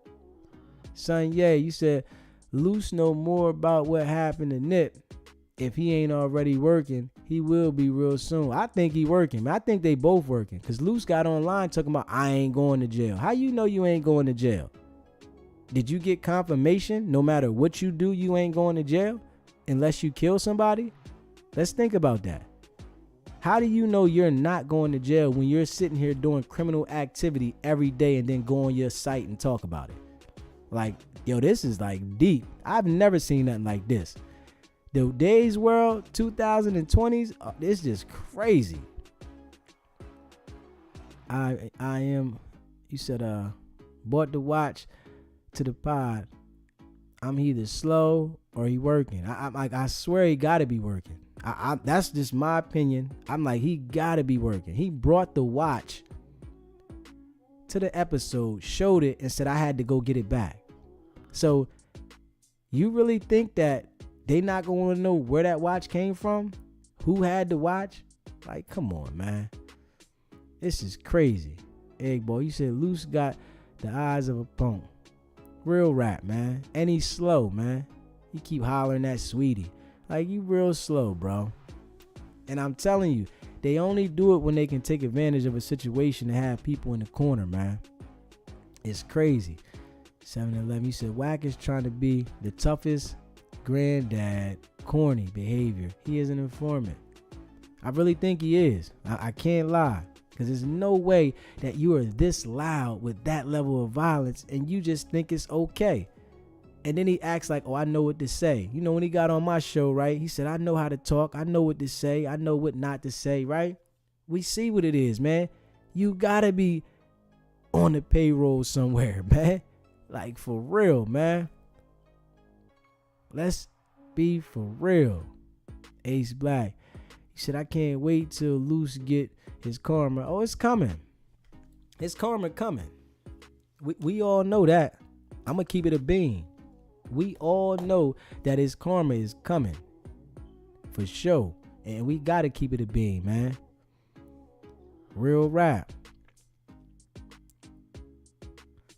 Son, yeah, you said Luce know more about what happened to Nip. If he ain't already working, he will be real soon. I think he working, man. I think they both working. Because Luce got online talking about, I ain't going to jail. How you know you ain't going to jail? Did you get confirmation no matter what you do, you ain't going to jail unless you kill somebody? Let's think about that. How do you know you're not going to jail when you're sitting here doing criminal activity every day and then go on your site and talk about it? Like, yo, this is like deep. I've never seen nothing like this. The Days World 2020s, it's just crazy. I am, you said, bought the watch to the pod. I'm either slow or he working. I swear he gotta be working. That's just my opinion. I'm like, he gotta be working. He brought the watch to the episode, showed it, and said I had to go get it back. So you really think that they not gonna know where that watch came from? Who had the watch? Like, come on, man. This is crazy. Egg boy, you said Luce got the eyes of a punk. Real rap, man. And he's slow, man. He keep hollering at Sweetie. Like, you real slow, bro. And I'm telling you, they only do it when they can take advantage of a situation and have people in the corner, man. It's crazy. 7-Eleven, you said Wack is trying to be the toughest granddad. Corny behavior. He is an informant. I really think he is. I can't lie. Because there's no way that you are this loud with that level of violence and you just think it's okay. And then he acts like, oh, I know what to say. You know, when he got on my show, right? He said, I know how to talk. I know what to say. I know what not to say, right? We see what it is, man. You got to be on the payroll somewhere, man. Like, for real, man. Let's be for real. Ace Black. He said, I can't wait till Luce get his karma. Oh, it's coming. His karma coming. We all know that. I'm going to keep it a bean. We all know that his karma is coming. For sure. And we got to keep it a bean, man. Real rap.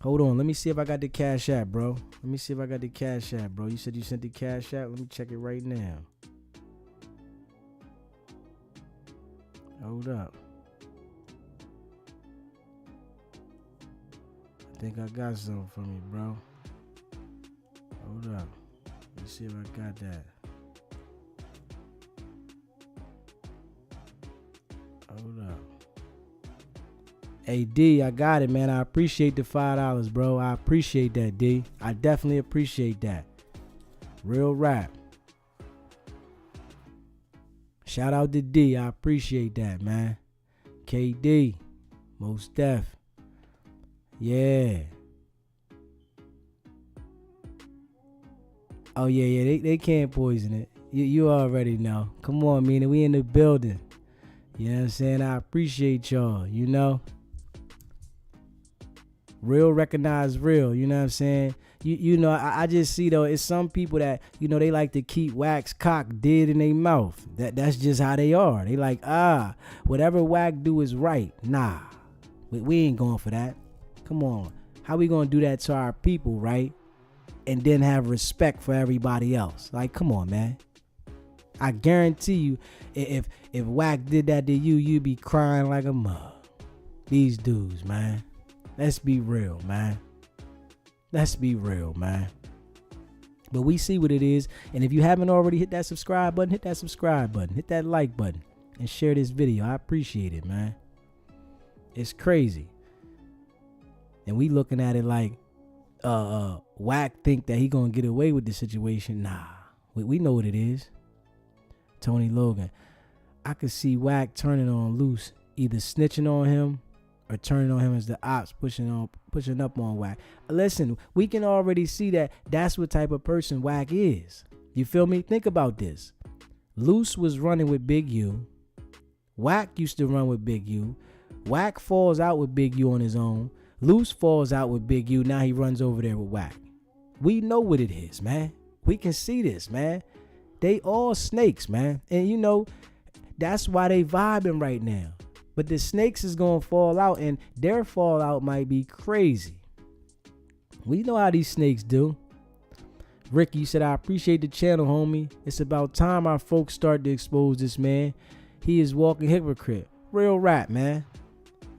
Hold on. Let me see if I got the cash app, bro. Let me see if I got the cash app, bro. You said you sent the cash app. Let me check it right now. Hold up. I think I got something from you, bro. Hold up. Let me see if I got that. Hold up. Hey, D, I got it, man. I appreciate the $5, bro. I appreciate that, D. I definitely appreciate that. Real rap. Shout out to D. I appreciate that, man. KD. Most def. Yeah. Oh, yeah. They can't poison it. You already know. Come on, Mina. We in the building. You know what I'm saying? I appreciate y'all, you know? Real recognize real, you know what I'm saying? You know, I just see, though, it's some people that, you know, they like to keep wax cock dead in their mouth. That's just how they are. They like, whatever Wack do is right. Nah, we ain't going for that. Come on. How we going to do that to our people, right? And then have respect for everybody else. Like, come on, man. I guarantee you, if Wack did that to you, you'd be crying like a mug. These dudes, man. Let's be real, man. Let's be real, man. But we see what it is. And if you haven't already hit that subscribe button, hit that subscribe button. Hit that like button. And share this video. I appreciate it, man. It's crazy. And we looking at it like Wack think that he gonna get away with the situation. Nah. We know what it is. Tony Logan. I could see Wack turning on Luce. Either snitching on him or turning on him as the ops pushing up on Wack. Listen, we can already see that that's what type of person Wack is. You feel me? Think about this. Luce was running with Big U. Wack used to run with Big U. Wack falls out with Big U on his own. Luce falls out with Big U. Now he runs over there with Wack. We know what it is, man. We can see this, man. They all snakes, man. And you know, that's why they vibing right now. But the snakes is going to fall out, and their fallout might be crazy. We know how these snakes do. Ricky said, I appreciate the channel, homie. It's about time our folks start to expose this man. He is walking hypocrite. Real rap, man.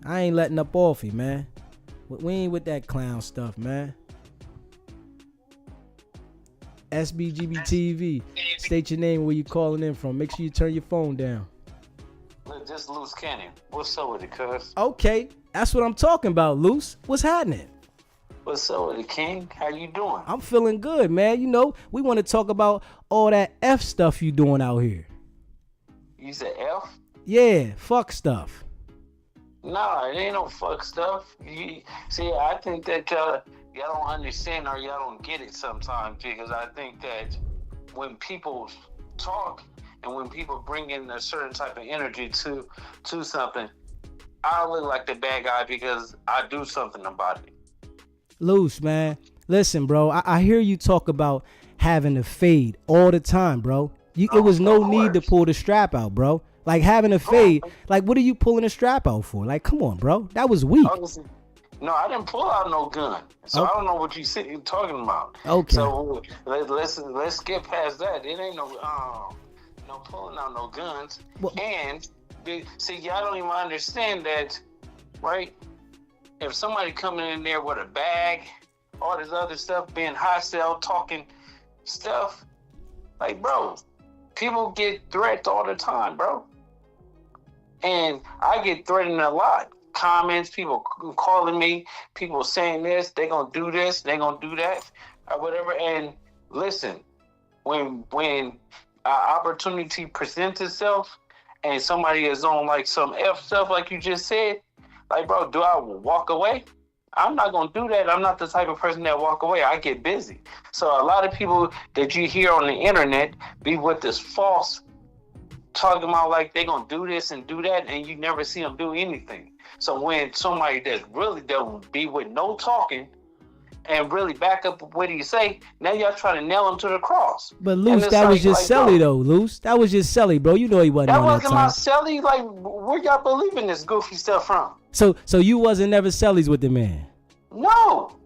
I ain't letting up off him, man. We ain't with that clown stuff, man. SBGBTV. State your name, where you calling in from. Make sure you turn your phone down. Look, this Luce Canon. What's up with it, cuz? Okay, that's what I'm talking about, Luce. What's happening? What's up with the king? How you doing? I'm feeling good, man. You know, we want to talk about all that F stuff you doing out here. You said F? Yeah, fuck stuff. Nah, it ain't no fuck stuff. See, I think that y'all don't understand or y'all don't get it sometimes, because I think that when people talk and when people bring in a certain type of energy to something, I look like the bad guy because I do something about it. Luce, man. Listen, bro, I hear you talk about having a fade all the time, bro. It was no need to pull the strap out, bro. Like having a fade, like what are you pulling the strap out for? Like, come on, bro. That was weak. No, I didn't pull out no gun, so I don't know what you talking about. Okay. So let's get past that. It ain't no pulling out no guns. Well, and see, y'all don't even understand that, right? If somebody coming in there with a bag, all this other stuff, being hostile, talking stuff, like, bro, people get threats all the time, bro. And I get threatened a lot. Comments, people calling me, people saying this, they gonna do this, they gonna do that, or whatever. And listen, when an opportunity presents itself and somebody is on like some F stuff like you just said, like, bro, do I walk away? I'm not gonna do that. I'm not the type of person that walk away. I get busy. So a lot of people that you hear on the internet be with this false talking about like they gonna do this and do that, and you never see them do anything. So when somebody that really don't be with no talking and really back up what he say, now y'all trying to nail him to the cross. But Luce, that was just Selly though, Luce. That was just Selly, bro. You know he wasn't on that time. That wasn't my Selly. Like, where y'all believing this goofy stuff from? So you wasn't never Selly's with the man? No.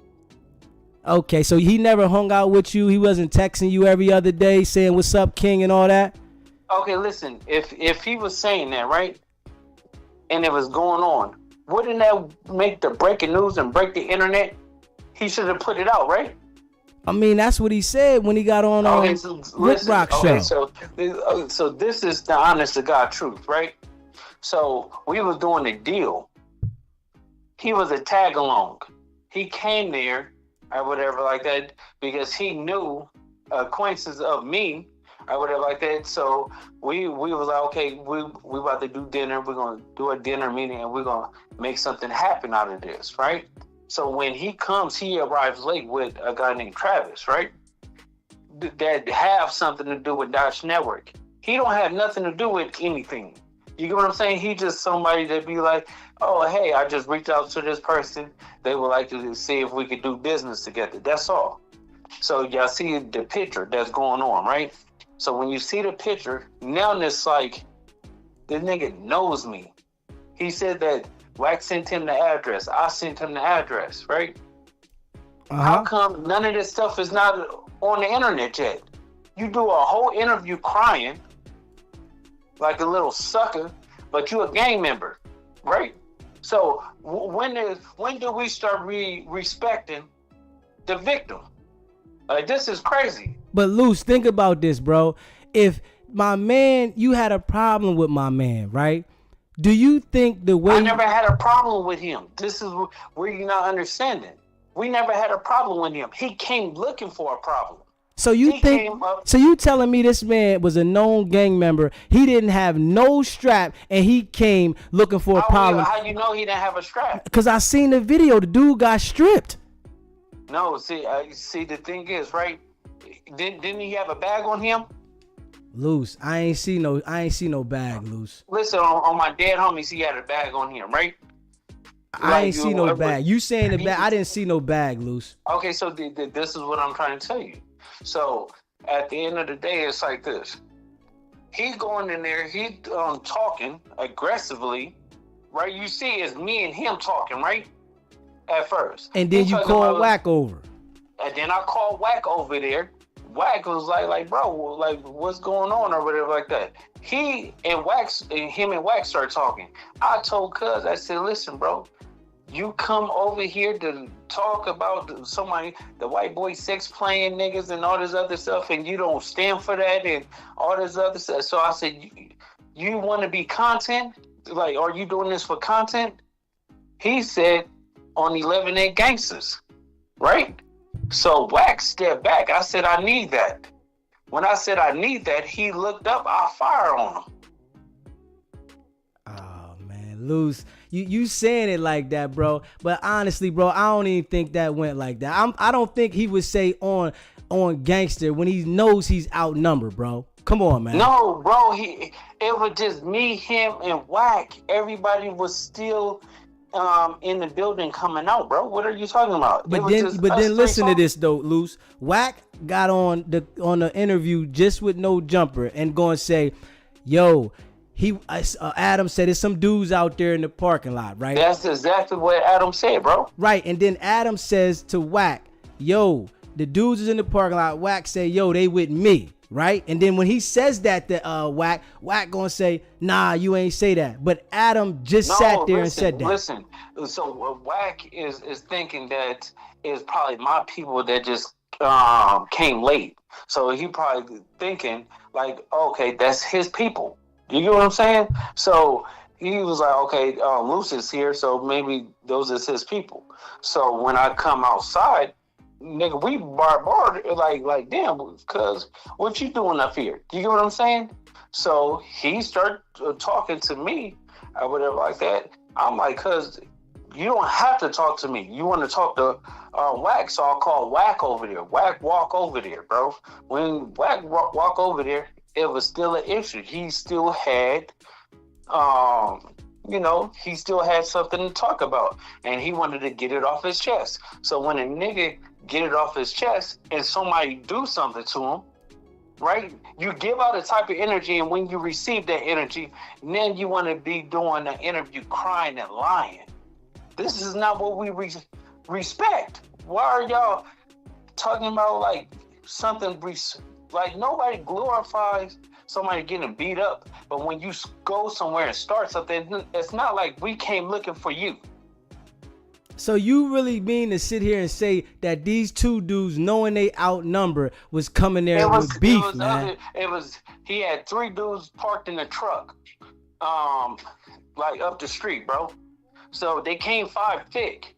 Okay, so he never hung out with you. He wasn't texting you every other day saying what's up, King, and all that? Okay, listen, if he was saying that, right, and it was going on, wouldn't that make the breaking news and break the internet? He should have put it out, right? I mean, that's what he said when he got on Rick Rock show. So this is the honest to God truth, right? So we was doing a deal. He was a tag along. He came there or whatever like that because he knew acquaintances of me or whatever like that. So we was like, okay, we about to do dinner. We're gonna do a dinner meeting and we're gonna make something happen out of this, right? So when he comes, he arrives late with a guy named Travis, right? That have something to do with Dosh Network. He don't have nothing to do with anything. You get what I'm saying? He just somebody that be like, oh, hey, I just reached out to this person. They would like to see if we could do business together. That's all. So y'all see the picture that's going on, right? So when you see the picture, now it's like, this nigga knows me. He said that Wack sent him the address. I sent him the address, right? How come none of this stuff is not on the internet yet? You do a whole interview crying like a little sucker, but you a gang member, right? So when do we start respecting the victim? This is crazy. But Luce, think about this, bro. If my man, you had a problem with my man, right? Do you think the way... I never had a problem with him. This is where you're not understanding. We never had a problem with him. He came looking for a problem. So you telling me this man was a known gang member, he didn't have no strap, and he came looking for a problem? How you know he didn't have a strap? Because I seen the video. The dude got stripped. No, see, the thing is, right? Didn't he have a bag on him? Luce, I ain't see no bag, Luce. Listen, on my dead homies, he had a bag on him, right? I ain't see no bag. You saying the bag? I didn't see no bag, Luce. Okay, so this is what I'm trying to tell you. So at the end of the day, it's like this. He going in there, he talking aggressively, right? You see, it's me and him talking, right? At first. And then you call Wack over. And then I called Wack over there. Wack was like, bro, like, what's going on or whatever like that. Him and Wack started talking. I told Cuz, I said, listen, bro, you come over here to talk about somebody, the white boy sex playing niggas and all this other stuff, and you don't stand for that and all this other stuff. So I said, you want to be content? Like, are you doing this for content? He said, on 11 8 Gangsters. right? So Wack stepped back. I said, I need that. When I said I need that, he looked up. I fired on him. Oh man, Luce, you saying it like that, bro. But honestly, bro, I don't even think that went like that. I don't think he would say on gangster when he knows he's outnumbered, bro. Come on, man. No, bro, it was just me, him, and Wack. Everybody was still in the building coming out, bro. What are you talking about? But then listen to this though, Luce. Wack got on the interview just with no jumper and going to say, yo, Adam said there's some dudes out there in the parking lot, right? That's exactly what Adam said, bro. Right, and then Adam says to Wack, yo, the dudes is in the parking lot. Wack say, yo, they with me, right? And then when he says that to Wack gonna say, nah, you ain't say that. But Adam just sat there and said that. Listen, so Wack is thinking that is probably my people that just came late. So he probably thinking like, okay, that's his people. You get what I'm saying? So he was like, okay, Luce is here, so maybe those is his people. So when I come outside, nigga, we barred like damn, cuz what you doing up here? You get what I'm saying? So he started talking to me or whatever like that. I'm like, cuz you don't have to talk to me. You want to talk to Wack, so I'll call Wack over there. Wack walk over there, bro. When Wack walk over there, it was still an issue. He still had, he still had something to talk about, and he wanted to get it off his chest. So when a nigga get it off his chest and somebody do something to him, right? You give out a type of energy, and when you receive that energy, then you want to be doing an interview crying and lying. This is not what we respect. Why are y'all talking about like something like nobody glorifies somebody getting beat up, but when you go somewhere and start something, it's not like we came looking for you. So you really mean to sit here and say that these two dudes, knowing they outnumber, was coming there with beef, man? He had 3 dudes parked in the truck, like up the street, bro. So they came 5 thick.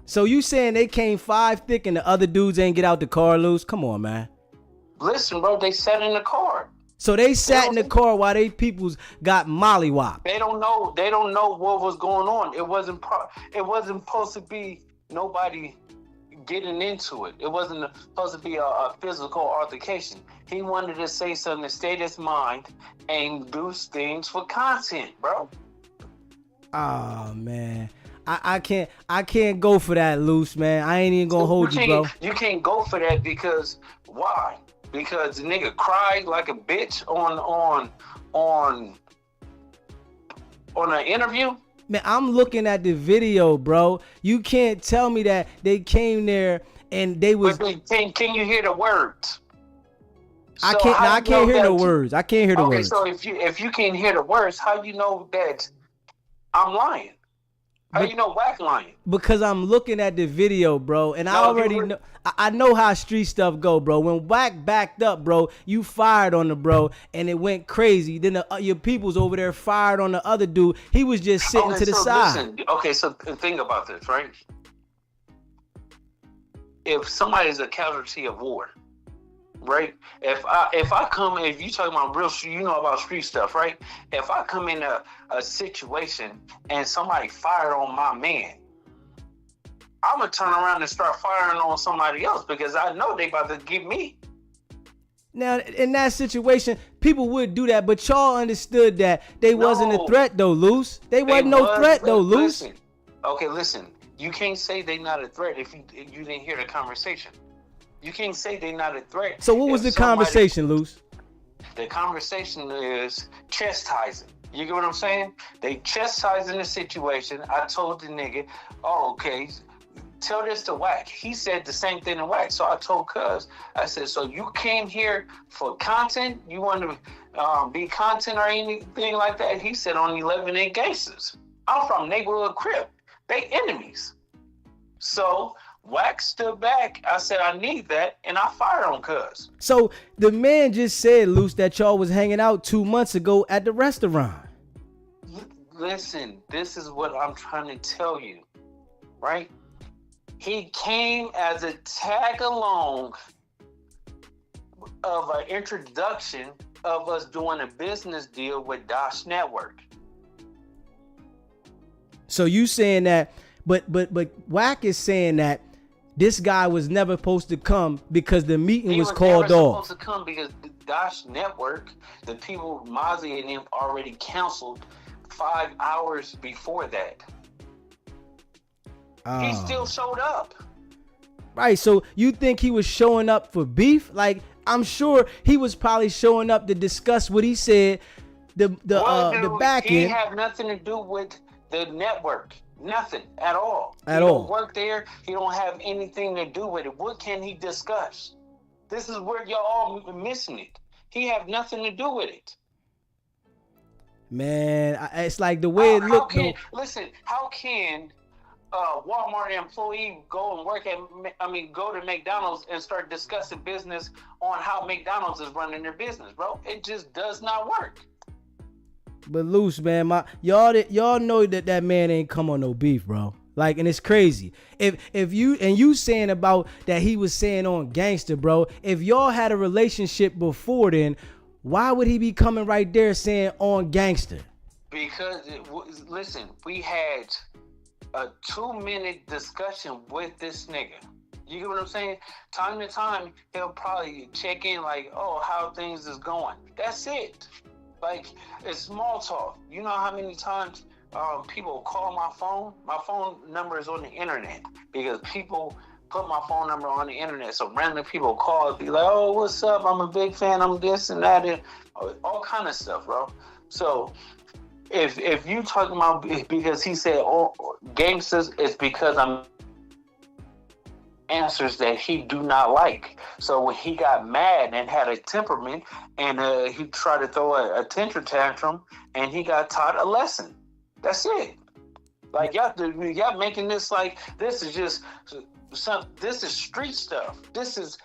So you saying they came 5 thick and the other dudes ain't get out the car, Luce? Come on, man. Listen, bro, they sat in the car. So they sat in the car while they peoples got mollywopped. They don't know what was going on. It wasn't supposed to be nobody getting into it. It wasn't supposed to be a physical altercation. He wanted to say something to state his mind and do things for content, bro. Oh man. I can't go for that, Luce, man. I ain't even gonna hold you, bro. You can't go for that because why? Because the nigga cried like a bitch on an interview. Man, I'm looking at the video, bro. You can't tell me that they came there and they was. Can you hear the words? I can't hear the words. I can't hear the words. Okay, so if you can't hear the words, how you know that I'm lying? How you know Wack lying? Because I'm looking at the video, bro, and I already know. I know how street stuff go, bro. When Wack backed up, bro, you fired on the bro, and it went crazy. Then your peoples over there fired on the other dude. He was just sitting to the side. Listen, okay, so think about this, right? If somebody's a casualty of war, right? If you talking about real, you know about street stuff, right? If I come in a situation and somebody fired on my man, I'm gonna turn around and start firing on somebody else because I know they about to get me. Now, in that situation, people would do that, but y'all understood that they wasn't a threat though, Luce. They wasn't no threat though, Luce. Listen. You can't say they not a threat if you didn't hear the conversation. You can't say they're not a threat. So what was the conversation, Luce? The conversation is chastising. You get what I'm saying? They chastising the situation. I told the nigga, oh, okay, tell this to Wack. He said the same thing to Wack. So I told Cuz, I said, so you came here for content? You want to be content or anything like that? He said on 11 Gangsters. I'm from neighborhood Crip. They enemies. So Wack stood back. I said, I need that. And I fired on Cuz. So the man just said, Luce, that y'all was hanging out 2 months ago at the restaurant. Listen, this is what I'm trying to tell you, right? He came as a tag along of an introduction of us doing a business deal with Dosh Network. So you saying that, but Wack is saying that this guy was never supposed to come because the meeting was called off. He was never supposed to come because the Dosh Network, the people Mozzie and him already canceled 5 hours before that. He still showed up. Right, so you think he was showing up for beef? Like, I'm sure he was probably showing up to discuss what he said. The back end. He had nothing to do with the network. Nothing at all. He don't work there. He don't have anything to do with it. What can he discuss? This is where y'all all missing it. He have nothing to do with it. Man, it's like the way it looked. Listen, how can Walmart employee go and go to McDonald's and start discussing business on how McDonald's is running their business, bro? It just does not work. But Luce, man, y'all know that man ain't come on no beef, bro. Like, and it's crazy. If you saying about that he was saying on gangster, bro. If y'all had a relationship before then, why would he be coming right there saying on gangster? Because listen, we had a 2-minute discussion with this nigga. You get what I'm saying? Time to time, he'll probably check in like, oh, how things is going. That's it. Like, it's small talk. You know how many times people call my phone? My phone number is on the internet because people put my phone number on the internet. So random people call and be like, oh, what's up? I'm a big fan. I'm this and that and all kind of stuff, bro. So if you talking about because he said, oh, gangsters, it's because I'm answers that he do not like. So when he got mad and had a temperament and he tried to throw a temper tantrum and he got taught a lesson. That's it. Like y'all making this like this is just this is street stuff. This is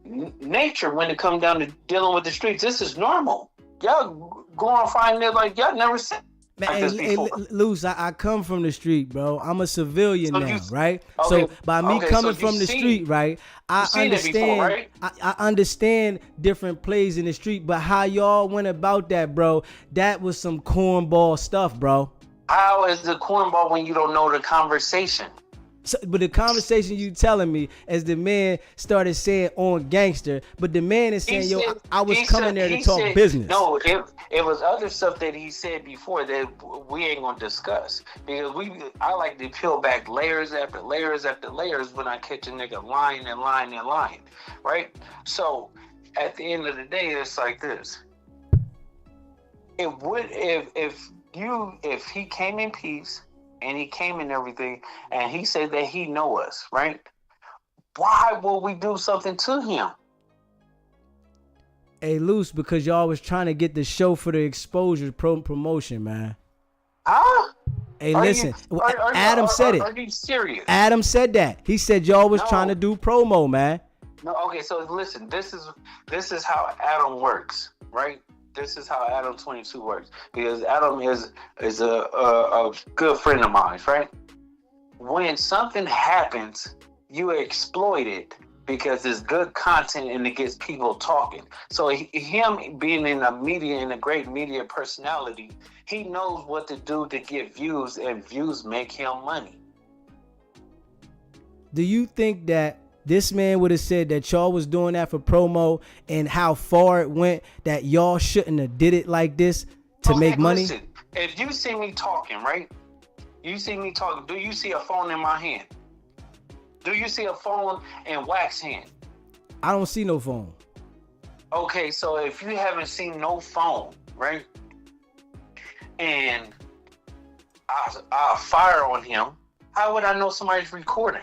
nature when it comes down to dealing with the streets. This is normal. Y'all go on find it like y'all never said. Man, hey, Luce, I come from the street, bro. I'm a civilian now, right? Okay, so by me coming from the street, right, I understand. Before, right? I understand different plays in the street, but how y'all went about that, bro? That was some cornball stuff, bro. How is the cornball when you don't know the conversation? So, but the conversation you telling me as the man started saying on gangster, but the man is saying, I was coming there to talk business. No, it was other stuff that he said before that we ain't gonna discuss because I like to peel back layers after layers after layers when I catch a nigga lying and lying and lying, right? So at the end of the day, it's like this. It would if he came in peace. And he came and everything, and he said that he know us, right? Why will we do something to him? Hey, Luce, because y'all was trying to get the show for the exposure promotion, man. Huh? Hey, listen, Adam said it. Are you serious? Adam said that. He said y'all was trying to do promo, man. No, okay, so listen, this is how Adam works, right? This is how Adam 22 works because Adam is a good friend of mine, right? When something happens, you exploit it because it's good content and it gets people talking. So him being in the media and a great media personality, he knows what to do to get views, and views make him money. Do you think that this man would have said that y'all was doing that for promo and how far it went that y'all shouldn't have did it like this to make money? Listen, if you see me talking, right? You see me talking. Do you see a phone in my hand? Do you see a phone in Wack's hand? I don't see no phone. Okay, so if you haven't seen no phone, right? And I fire on him, how would I know somebody's recording?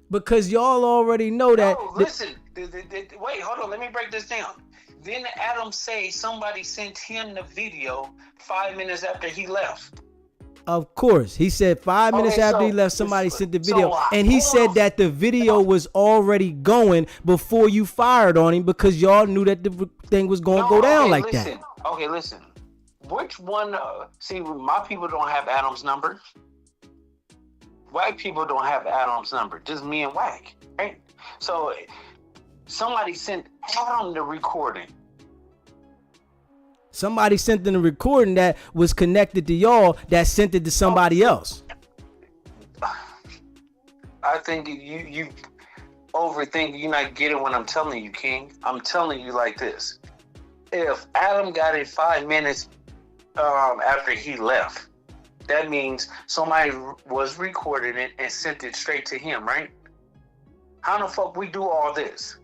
Because y'all already know that. No, listen. Wait, hold on. Let me break this down. Then Adam say somebody sent him the video 5 minutes after he left. Of course. He said 5 minutes after he left, somebody sent the video. And he said that the video was already going before you fired on him because y'all knew that the thing was going to go down like that. Okay, listen. Which one? See, my people don't have Adam's number. White people don't have Adam's number, just me and Wack, right? So somebody sent Adam the recording. Somebody sent in a recording that was connected to y'all that sent it to somebody else. I think you overthink. You're not getting what I'm telling you, King. I'm telling you like this. If Adam got it 5 minutes after he left, that means somebody was recording it and sent it straight to him, right? How the fuck we do all this?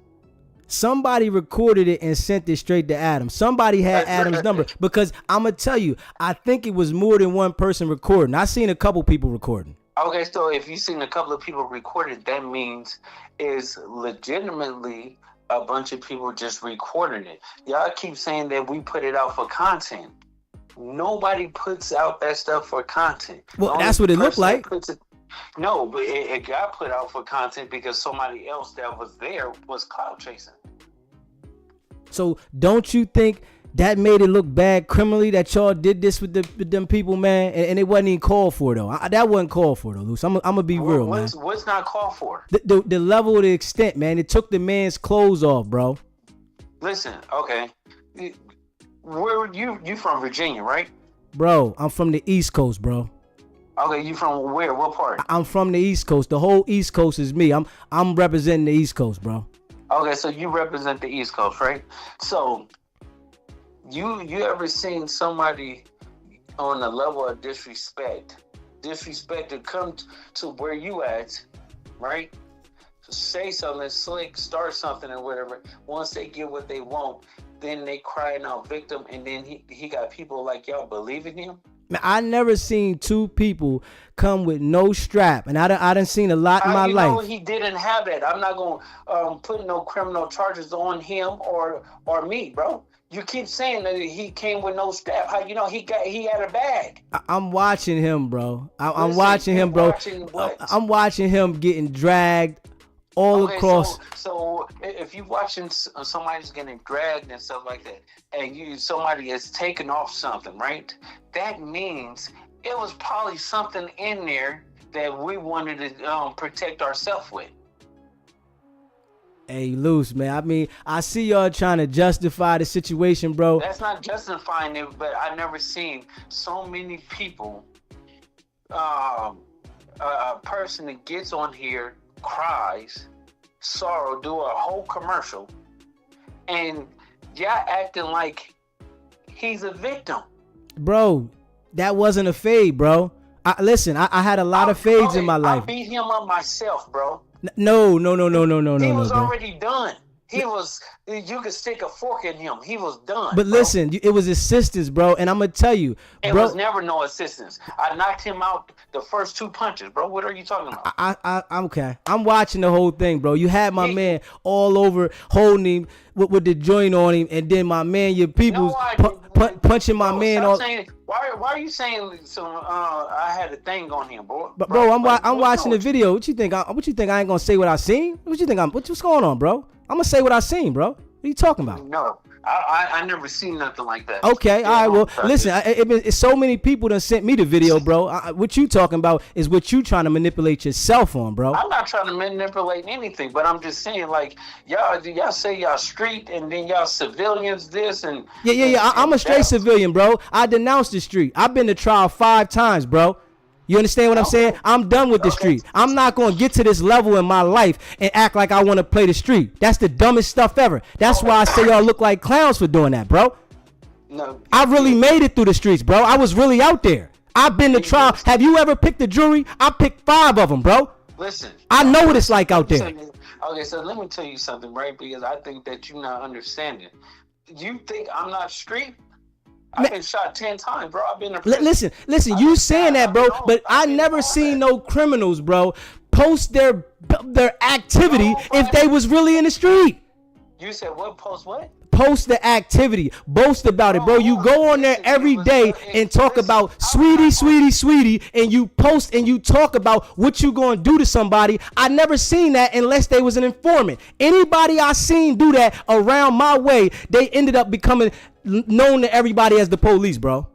Somebody recorded it and sent it straight to Adam. Somebody had Adam's number, because I'm gonna tell you, I think it was more than one person recording. I seen a couple people recording. Okay, so if you've seen a couple of people recorded, that means is legitimately a bunch of people just recording it. Y'all keep saying that we put it out for content. Nobody puts out that stuff for content. Well, that's what it looked like. No, but it got put out for content because somebody else that was there was cloud chasing. So don't you think that made it look bad criminally that y'all did this with them people, man? And it wasn't even called for, though. That wasn't called for, though, Luce. I'm gonna be real, man. What's not called for? The level of the extent, man. It took the man's clothes off, bro. Listen, okay. Where you from Virginia, right? Bro, I'm from the East Coast, bro. Okay, you from where? What part? I'm from the East Coast. The whole East Coast is me. I'm representing the East Coast, bro. Okay, so you represent the East Coast, right? So you ever seen somebody on a level of disrespect to come to where you at, right? Say something slick, start something or whatever. Once they get what they want, then they crying out victim, and then he got people like y'all believing him. Man, I never seen two people come with no strap, and I done seen a lot in my life. Know he didn't have that. I'm not gonna put no criminal charges on him or me, bro. You keep saying that he came with no strap. How you know he had a bag? I'm watching him, bro. I'm watching him, bro. I'm watching him getting dragged all across. So if you're watching somebody's getting dragged and stuff like that, and somebody is taking off something, right? That means it was probably something in there that we wanted to protect ourselves with. Hey, Luce, man. I mean, I see y'all trying to justify the situation, bro. That's not justifying it, but I never seen so many people. A person that gets on here, cries, sorrow, do a whole commercial, and y'all acting like he's a victim. Bro, that wasn't a fade, bro. Listen, I had a lot of fades in my life. I beat him up myself, bro. No. He was bro. already done. You could stick a fork in him. He was done. But listen, it was assistance, bro. And I'm going to tell you. It was never no assistance. I knocked him out the first 2 punches, bro. What are you talking about? I'm okay. I'm watching the whole thing, bro. You had my man all over holding him with the joint on him. And then my man, your people's punching my man off. Why are you saying so? I had a thing on him, bro. But bro, I'm watching the video. What you think? I ain't gonna say what I seen? What you think? What's going on, bro? I'm gonna say what I seen, bro. What are you talking about? No, I never seen nothing like that. Okay, all right. Well, listen, it's so many people done sent me the video, bro. What you talking about is what you trying to manipulate yourself on, bro. I'm not trying to manipulate anything, but I'm just saying, like, y'all say y'all street and then y'all civilians this and yeah. I'm a straight civilian, bro. I denounced the street. I've been to trial 5 times, bro. You understand what I'm saying? I'm done with the street. I'm not going to get to this level in my life and act like I want to play the street. That's the dumbest stuff ever. That's why I say y'all look like clowns for doing that, bro. No, I really made it through the streets, bro. I was really out there. I've been to trial. Have you ever picked a jury? I picked 5 of them, bro. Listen. I know what it's like out there. Okay, so let me tell you something, right? Because I think that you're not understanding. You think I'm not street? I've been shot 10 times, bro. I've been in prison. Listen. You saying that, bro, but I never seen no criminals, bro, post their activity if they was really in the street. You said what? Post what? Post the activity. Boast about it, bro. You go on there every day and talk about sweetie, and you post and you talk about what you gonna do to somebody. I never seen that unless they was an informant. Anybody I seen do that around my way, they ended up becoming known to everybody as the police, bro.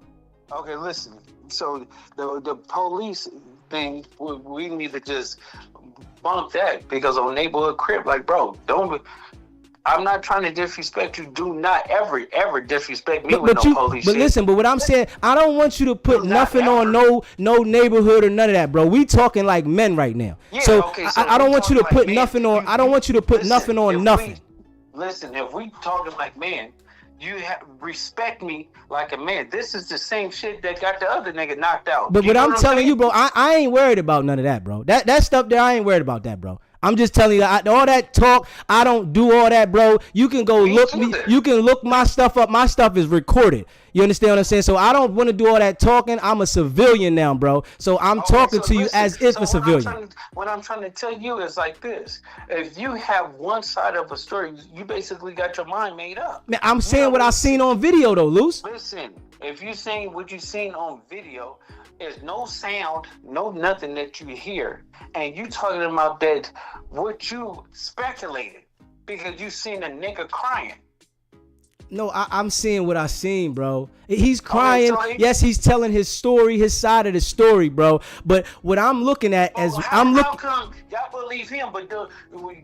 Okay, listen. So the police thing, we need to just bump that, because on neighborhood crib, like, bro, I'm not trying to disrespect you. Do not ever disrespect me with no police But shit. listen, but what I'm saying, I don't want you to put nothing on no neighborhood or none of that, bro. We talking like men right now. Yeah, so okay, I don't want you to put nothing on. I don't want you to put nothing on nothing. Listen, if we talking like men, you respect me like a man. This is the same shit that got the other nigga knocked out. But I'm telling you, bro, I ain't worried about none of that, bro. That stuff there, I ain't worried about that, bro. I'm just telling you, all that talk, I don't do all that, bro. You can go look me. You can look my stuff up. My stuff is recorded. You understand what I'm saying? So I don't want to do all that talking. I'm a civilian now, bro. So I'm talking to you as if a civilian. What I'm trying to tell you is like this. If you have one side of a story, you basically got your mind made up. Man, I'm saying what I seen on video, though, Luce. Listen, if you saying what you seen on video, there's no sound, no nothing that you hear. And you talking about that, what you speculated, because you seen a nigga crying. No, I'm seeing what I seen, bro. He's crying. Yes, he's telling his story, his side of the story, bro. But what I'm looking at how come y'all believe him, but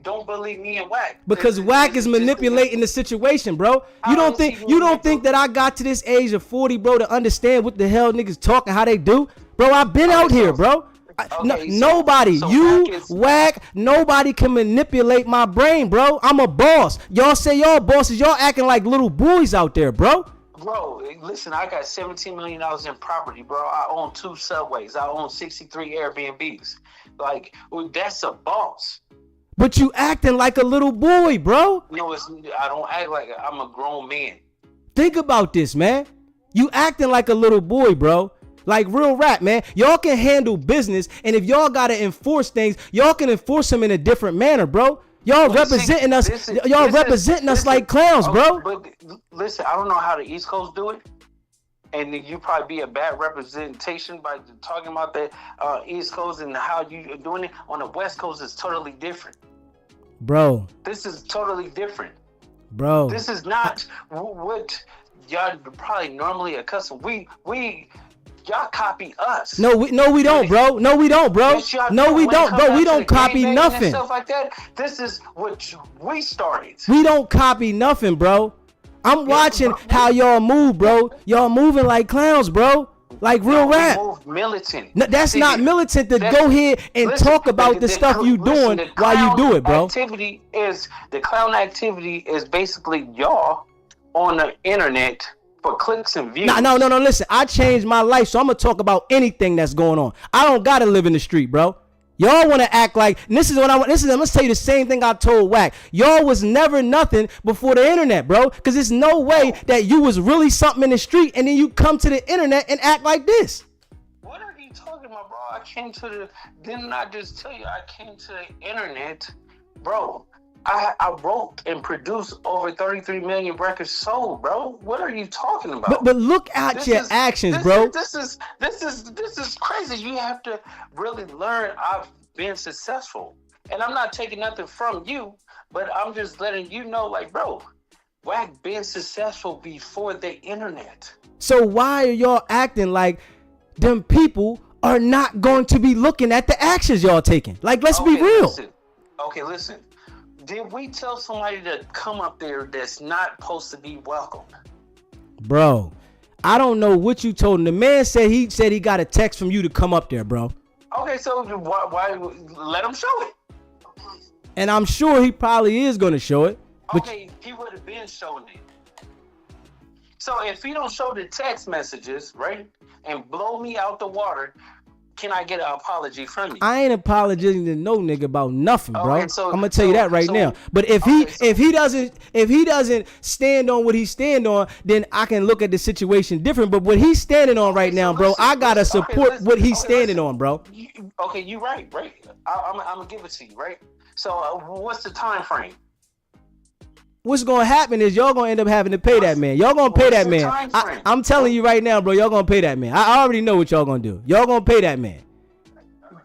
don't believe me and Wack? Because Wack is manipulating the situation, bro. You don't think that I got to this age of 40, bro, to understand what the hell niggas talking, how they do, bro? I've been out here, bro. Nobody, Wack, nobody can manipulate my brain, bro. I'm a boss. Y'all say y'all bosses, y'all acting like little boys out there, bro. Bro, listen, I got $17 million in property, bro. I own 2 subways. I own 63 Airbnbs. Like, that's a boss. But you acting like a little boy, bro. No, I don't act like I'm a grown man. Think about this, man. You acting like a little boy, bro. Like real rap, man. Y'all can handle business, and if y'all gotta enforce things, y'all can enforce them in a different manner, bro. Y'all representing us. Y'all representing us like clowns, bro. But listen, I don't know how the East Coast do it, and you probably be a bad representation by talking about the East Coast and how you are doing it. On the West Coast, it's totally different, bro. This is totally different, bro. This is not what y'all probably normally accustomed. Y'all copy us. No, we don't, bro. No, we don't, bro. No, we don't, bro. We don't copy nothing. Stuff like that. This is what we started. We don't copy nothing, bro. I'm watching how y'all move, bro. Y'all moving like clowns, bro. Like real rap. Militant. No, that's not militant to go here and talk about the stuff you doing while you do it, bro. The clown activity is basically y'all on the internet for clicks and views. No, listen. I changed my life, so I'm gonna talk about anything that's going on. I don't gotta live in the street, bro. Y'all want to act like this is what I want. I'm gonna tell you the same thing I told Wack. Y'all was never nothing before the internet, bro. Because there's no way that you was really something in the street and then you come to the internet and act like this. What are you talking about, bro? Didn't I just tell you I came to the internet, bro? I wrote and produced over 33 million records sold, bro. What are you talking about? But look at your actions, bro. This is crazy. You have to really learn. I've been successful, and I'm not taking nothing from you, but I'm just letting you know, like, bro, Wack been successful before the internet. So why are y'all acting like them people are not going to be looking at the actions y'all taking? Like, let's be real. Listen. Did we tell somebody to come up there that's not supposed to be welcomed? Bro, I don't know what you told him. The man said he got a text from you to come up there, bro. Okay, so why let him show it? And I'm sure he probably is going to show it. Okay, he would have been showing it. So if he don't show the text messages, right, and blow me out the water, can I get an apology from you? I ain't apologizing to no nigga about nothing, bro. Okay, I'm gonna tell you that right now. But if he doesn't stand on what he stand on, then I can look at the situation different. But what he's standing on right now, bro, I gotta support what he's standing on, bro. You right. I'm gonna give it to you, right? So what's the time frame? What's gonna happen is y'all gonna end up having to pay that man. Y'all gonna pay that man. I'm telling you right now, bro. Y'all gonna pay that man. I already know what y'all gonna do. Y'all gonna pay that man.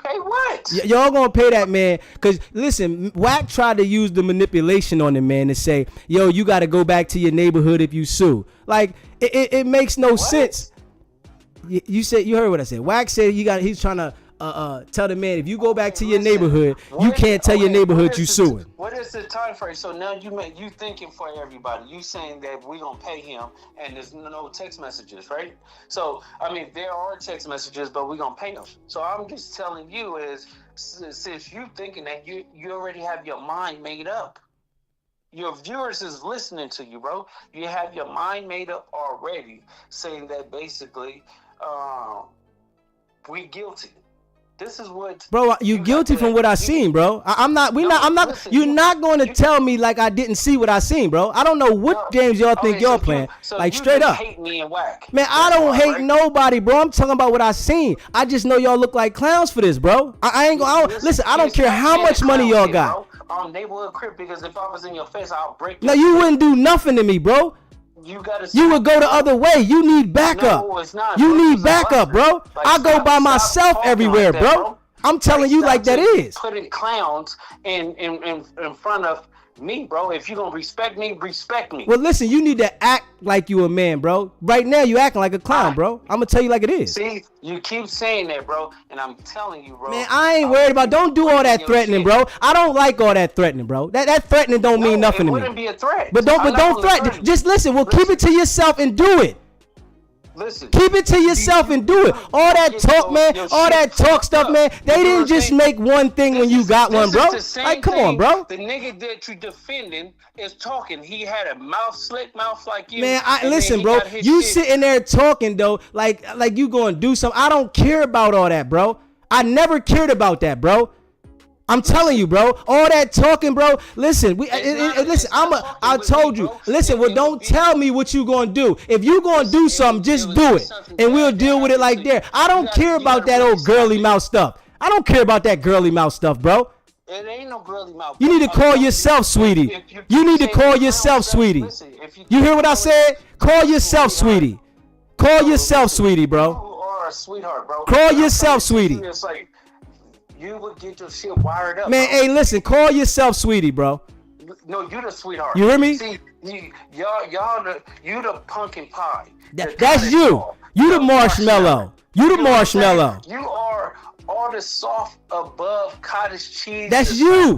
Pay what? Y'all gonna pay that man. Cause listen, Wack tried to use the manipulation on the man to say, yo, you gotta go back to your neighborhood if you sue. Like it makes no sense. You heard what I said. Wack said he's trying to tell the man if you go back to your neighborhood, you can't tell your neighborhood you suing. What is the time frame? So now you thinking for everybody. You saying that we gonna pay him and there's no text messages, right? So I mean there are text messages, but we gonna pay him. So I'm just telling you is since you thinking that you already have your mind made up. Your viewers is listening to you, bro. You have your mind made up already, saying that basically we guilty. This is what, bro. You guilty from what I seen, bro. I'm not. Listen, you're not going to tell me like I didn't see what I seen, bro. I don't know what games y'all think y'all playing. Like straight up, hate me and Wack. Man, I don't hate nobody, bro. I'm talking about what I seen. I just know y'all look like clowns for this, bro. I ain't gonna. Listen, I don't care how much money y'all got. Neighborhood crib, because if I was in your face, I'll break. No, you wouldn't do nothing to me, bro. You would go the other way. You need backup. No, it's not, you need backup, bro. Like, I go by myself everywhere, like that, bro. I'm telling you like that is. Putting clowns in front of me, bro. If you gonna respect me, respect me. Well, listen, you need to act like you a man, bro. Right now, you acting like a clown, bro. I'm gonna tell you like it is. See, you keep saying that, bro, and I'm telling you, bro. Man, I ain't worried about. Don't do all that threatening, bro. I don't like all that threatening, bro. That threatening don't mean nothing to me. It wouldn't be a threat. But don't threaten. Just listen. Well, keep it to yourself and do it. Listen, keep it to yourself and do it. All that talk, man. All that talk stuff, man. They didn't just make one thing when you got one, bro. Like, come on, bro. The nigga that you defending is talking. He had a slick mouth like you. Man, listen, bro. You sitting there talking though, like you gonna do something. I don't care about all that, bro. I never cared about that, bro. I'm telling you, bro. All that talking, bro. Listen, listen. I told you. Listen, well, don't tell me what you gonna do. If you gonna do something, just do it, and we'll deal with it like there. I don't care about that old girly mouth stuff. I don't care about that girly mouth stuff, bro. It ain't no girly mouth. You need to call yourself, sweetie. You need to call yourself, sweetie. You hear what I said? Call yourself, sweetie. Call yourself, sweetie, bro. You are a sweetheart, bro. Call yourself, sweetie. It's like you would get your shit wired up. Man, hey, listen, call yourself sweetie, bro. No, you the sweetheart. You hear me? See, you the pumpkin pie. That's you. You the marshmallow. You the marshmallow. You are all the soft above cottage cheese. That's you.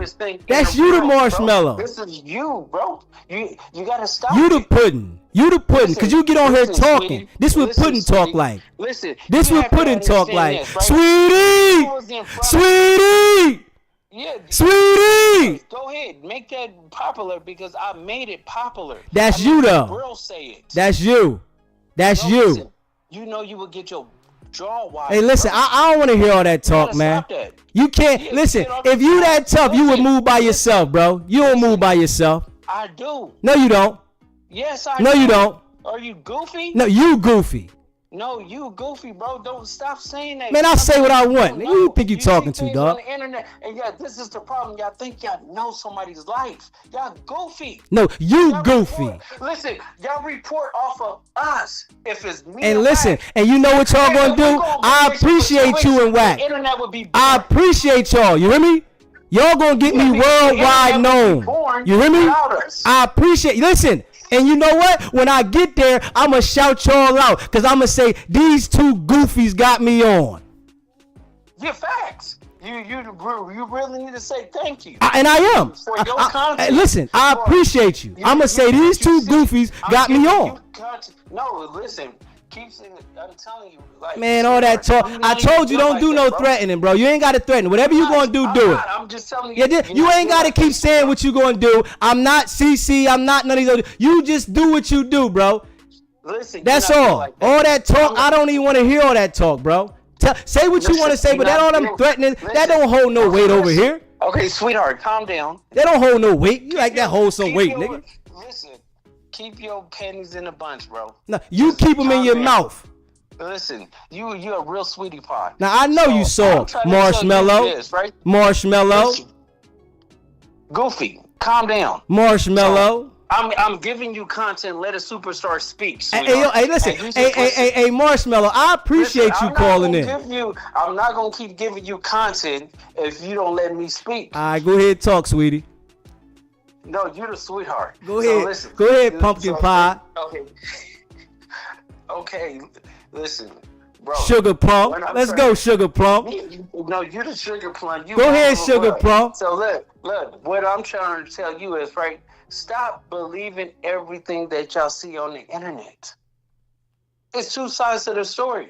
That's you, the marshmallow. This is you, bro. You gotta stop. You the pudding. You the pudding, cause you get on here talking. Sweetie, this what pudding talk like. Listen, this what pudding talk like. This, right? Sweetie, yeah, sweetie. Go ahead, make that popular because I made it popular. That's you though. Girls say it. That's you. That's you. Listen, you know you would get your jaw wide. Hey, listen, I don't want to hear all that talk, man. You can't listen. If you that tough, you would move by yourself, bro. You don't move by yourself. I do. No, you don't. Yes, I do. No, you don't. Are you goofy? No, you goofy. No, you goofy, bro. Don't stop saying that. Man, I say what I want. Who you think you talking to, dog? On the internet, and yeah, this is the problem. Y'all think y'all know somebody's life. Y'all goofy. No, y'all goofy. Listen, y'all report off of us. If it's me and listen, and you know what y'all gonna do? I appreciate you and Wack. Internet would be. I appreciate y'all. You hear me? Y'all gonna get me worldwide known. You hear me? I appreciate. Listen. And you know what? When I get there, I'm going to shout y'all out. Because I'm going to say, these two goofies got me on. Yeah, facts. You really need to say thank you. And I am. For your content. Listen, I appreciate you. I'm going to say, these two goofies got me on. No, listen. I'm telling you, like, man, all that talk. I told you don't do no threatening, bro. You ain't got to threaten. Whatever you gonna do, do it. I'm just telling you. You ain't got to keep saying what you gonna do. I'm not CC. I'm not none of these. You just do what you do, bro. Listen, that's all. Like that. All that talk, I don't even want to hear all that talk, bro. Say what you want to say, but that all them threatening, that don't hold no weight over here. Okay, sweetheart, calm down. That don't hold no weight. You like that hold some weight, nigga. Listen. Keep your panties in a bunch, bro. No, you keep them in your mouth. Listen, you're a real sweetie pie. Now I know you saw marshmallow, right? Marshmallow. Listen. Goofy, calm down. Marshmallow. I'm giving you content. Let a superstar speak. Hey, listen. Hey, Marshmallow. I appreciate you calling in. I'm not gonna keep giving you content if you don't let me speak. All right, go ahead, talk, sweetie. No, you're the sweetheart. Go ahead. So listen, go ahead, pumpkin pie. Okay. Okay. Listen. bro. Sugar Plum. Let's go, Sugar Plum. No, you're the Sugar Plum. Go ahead, Sugar Plum. So look, what I'm trying to tell you is, right, stop believing everything that y'all see on the internet. It's two sides to the story.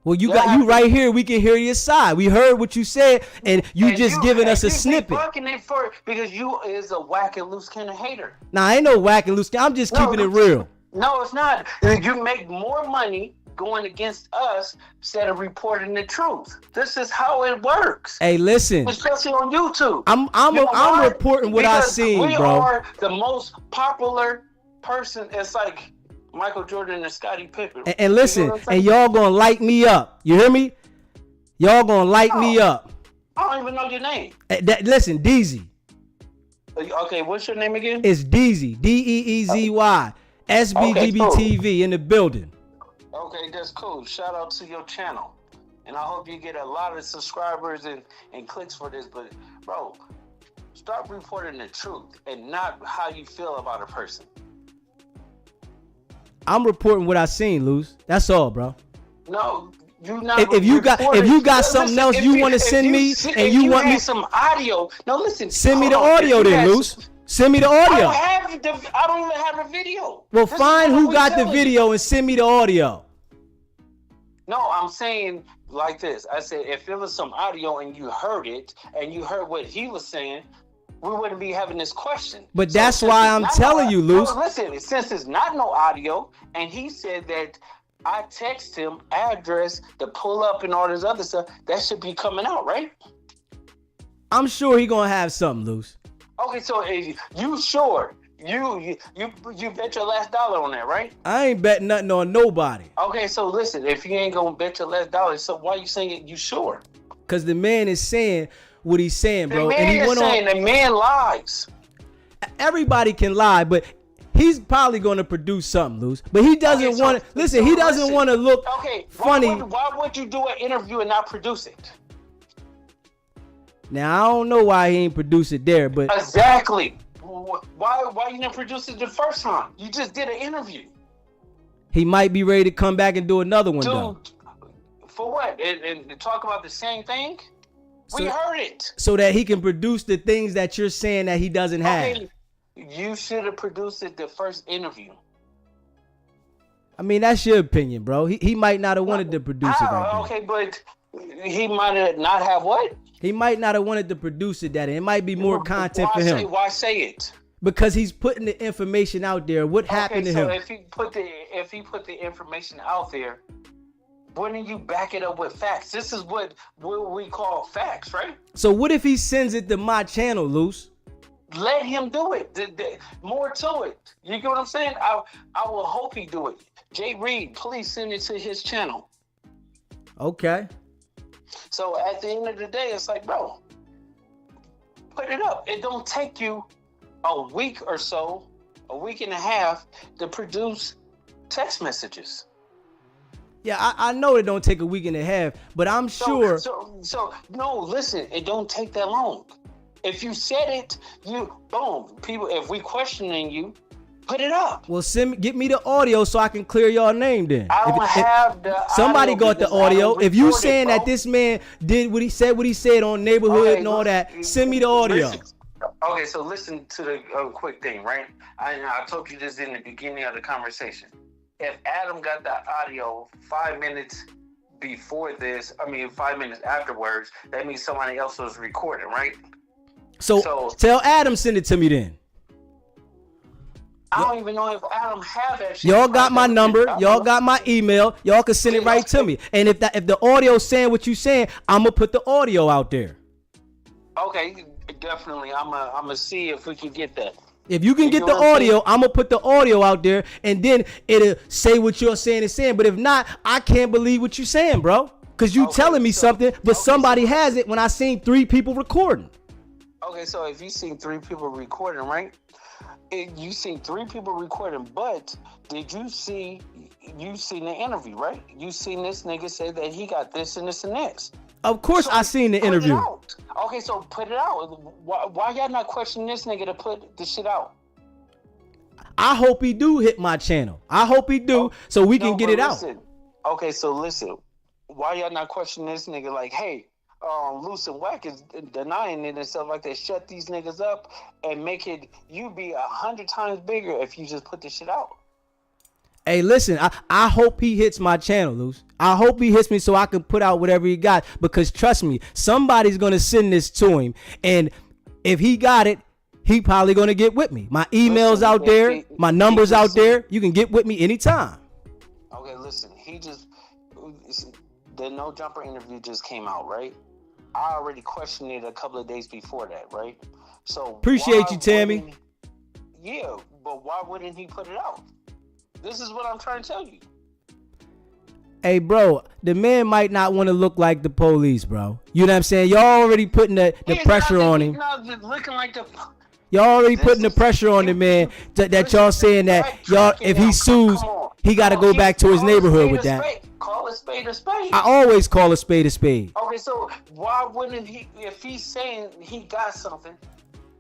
Well, you right here. We can hear your side. We heard what you said, and you just giving us a snippet. It for because you is a Wack and Luce Canon hater. Nah, I ain't no Wack and Luce. I'm just keeping it real. No, it's not. You make more money going against us instead of reporting the truth. This is how it works. Hey, listen. Especially on YouTube. I'm reporting what I seen, we bro. We are the most popular person. It's like Michael Jordan and Scottie Pippen. And listen, and y'all gonna light me up. You hear me? Y'all gonna light me up. I don't even know your name. Listen, Deezy. Okay, what's your name again? It's Deezy. Deezy. SBGBTV in the building. Okay, that's cool. Shout out to your channel. And I hope you get a lot of subscribers and clicks for this. But, bro, start reporting the truth and not how you feel about a person. I'm reporting what I seen, Luce. That's all, bro. No, you not. If you got something else you want to send me, and you want me some audio. No, listen. Send me the audio then, Luce. Send me the audio. I don't even have the video. Well, find who got the video and send me the audio. No, I'm saying like this. I said if it was some audio and you heard it and you heard what he was saying, we wouldn't be having this question. But that's why I'm telling you, Luce. No, listen, since it's not no audio, and he said that I text him address to pull up and all this other stuff, that should be coming out, right? I'm sure he gonna have something, Luce. Okay, so you sure? You bet your last dollar on that, right? I ain't betting nothing on nobody. Okay, so listen, if you ain't gonna bet your last dollar, so why you saying you sure? Cause the man is saying what he's saying, bro. The man lies. Everybody can lie, but he's probably gonna produce something, Luce. But he doesn't want to listen. He doesn't want to look funny. Why would you do an interview and not produce it? Now I don't know why he ain't produced it there, but exactly. Why you didn't produce it the first time? You just did an interview. He might be ready to come back and do another one, though. For what? And talk about the same thing? We heard it. So that he can produce the things that you're saying that he doesn't have. You should have produced it the first interview. I mean, that's your opinion, bro. He might not have wanted to produce it right there. Okay, but he might not have what? He might not have wanted to produce it that. It might be more content for him. Why say it? Because he's putting the information out there. What happened to him? If he put the information out there, wouldn't you back it up with facts? This is what we call facts, right? So what if he sends it to my channel, Luce? Let him do it. More to it. You get what I'm saying? I will hope he do it. Jay Reed, please send it to his channel. Okay. So at the end of the day, it's like, bro, put it up. It don't take you a week or so, a week and a half to produce text messages. Yeah, I know it don't take a week and a half, but I'm sure. So no, listen, it don't take that long. If you said it, boom. People, if we questioning you, put it up. Well, get me the audio so I can clear your name then. I don't have the somebody got the audio. If you saying that this man did what he said on Neighborhood and all that, send me the audio. Okay, so listen to the quick thing, right? I told you this in the beginning of the conversation. If Adam got the audio 5 minutes before this, 5 minutes afterwards, that means somebody else was recording, right? So tell Adam send it to me then. I don't even know if Adam have that shit. Y'all got my number. Y'all got my email. Y'all can send it right to me. And if the audio saying what you saying, I'm gonna put the audio out there. Okay, definitely. I'm gonna see if we can get that. If you can get the audio, I'm gonna put the audio out there, and then it'll say what you're saying is saying. But if not, I can't believe what you're saying, bro. Cause you telling me something, but somebody has it when I seen 3 people recording. Okay, so if you seen 3 people recording, right? You seen 3 people recording, but did you seen the interview, right? You seen this nigga say that he got this and this and this. Of course, I seen the interview. Okay, so put it out. Why y'all not questioning this nigga to put the shit out? I hope he do hit my channel. I hope he do, so we can get it out. Okay, so listen, why y'all not questioning this nigga? Like, hey, Luce and Wack is denying it and stuff like that. Shut these niggas up and make it you be 100 times bigger if you just put this shit out. Hey, listen, I hope he hits my channel, Luce. I hope he hits me so I can put out whatever he got. Because trust me, somebody's gonna send this to him, and if he got it, he probably gonna get with me. My email's out there, my number's out there. You can get with me anytime. Okay, listen, the No Jumper interview just came out, right? I already questioned it a couple of days before that, right? So appreciate you, Tammy. Yeah, but why wouldn't he put it out? This is what I'm trying to tell you. Hey, bro, the man might not want to look like the police, bro. You know what I'm saying? Y'all already putting the pressure on him. Looking like the... Y'all already putting the pressure on the man that y'all saying that y'all, if he sues, he got to go back to his neighborhood with that. Call a spade a spade. I always call a spade a spade. Okay, so why wouldn't he, if he's saying he got something,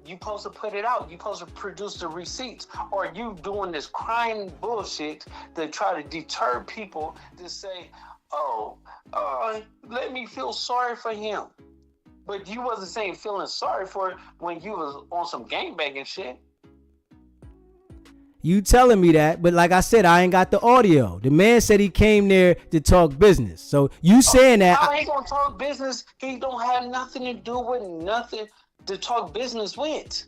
you supposed to put it out. You supposed to produce the receipts. Or you doing this crying bullshit to try to deter people to say, let me feel sorry for him. But you wasn't saying feeling sorry for it when you was on some gangbanging shit. You telling me that, but like I said, I ain't got the audio. The man said he came there to talk business. So you saying that... How he gonna talk business? He don't have nothing to do with nothing to talk business with.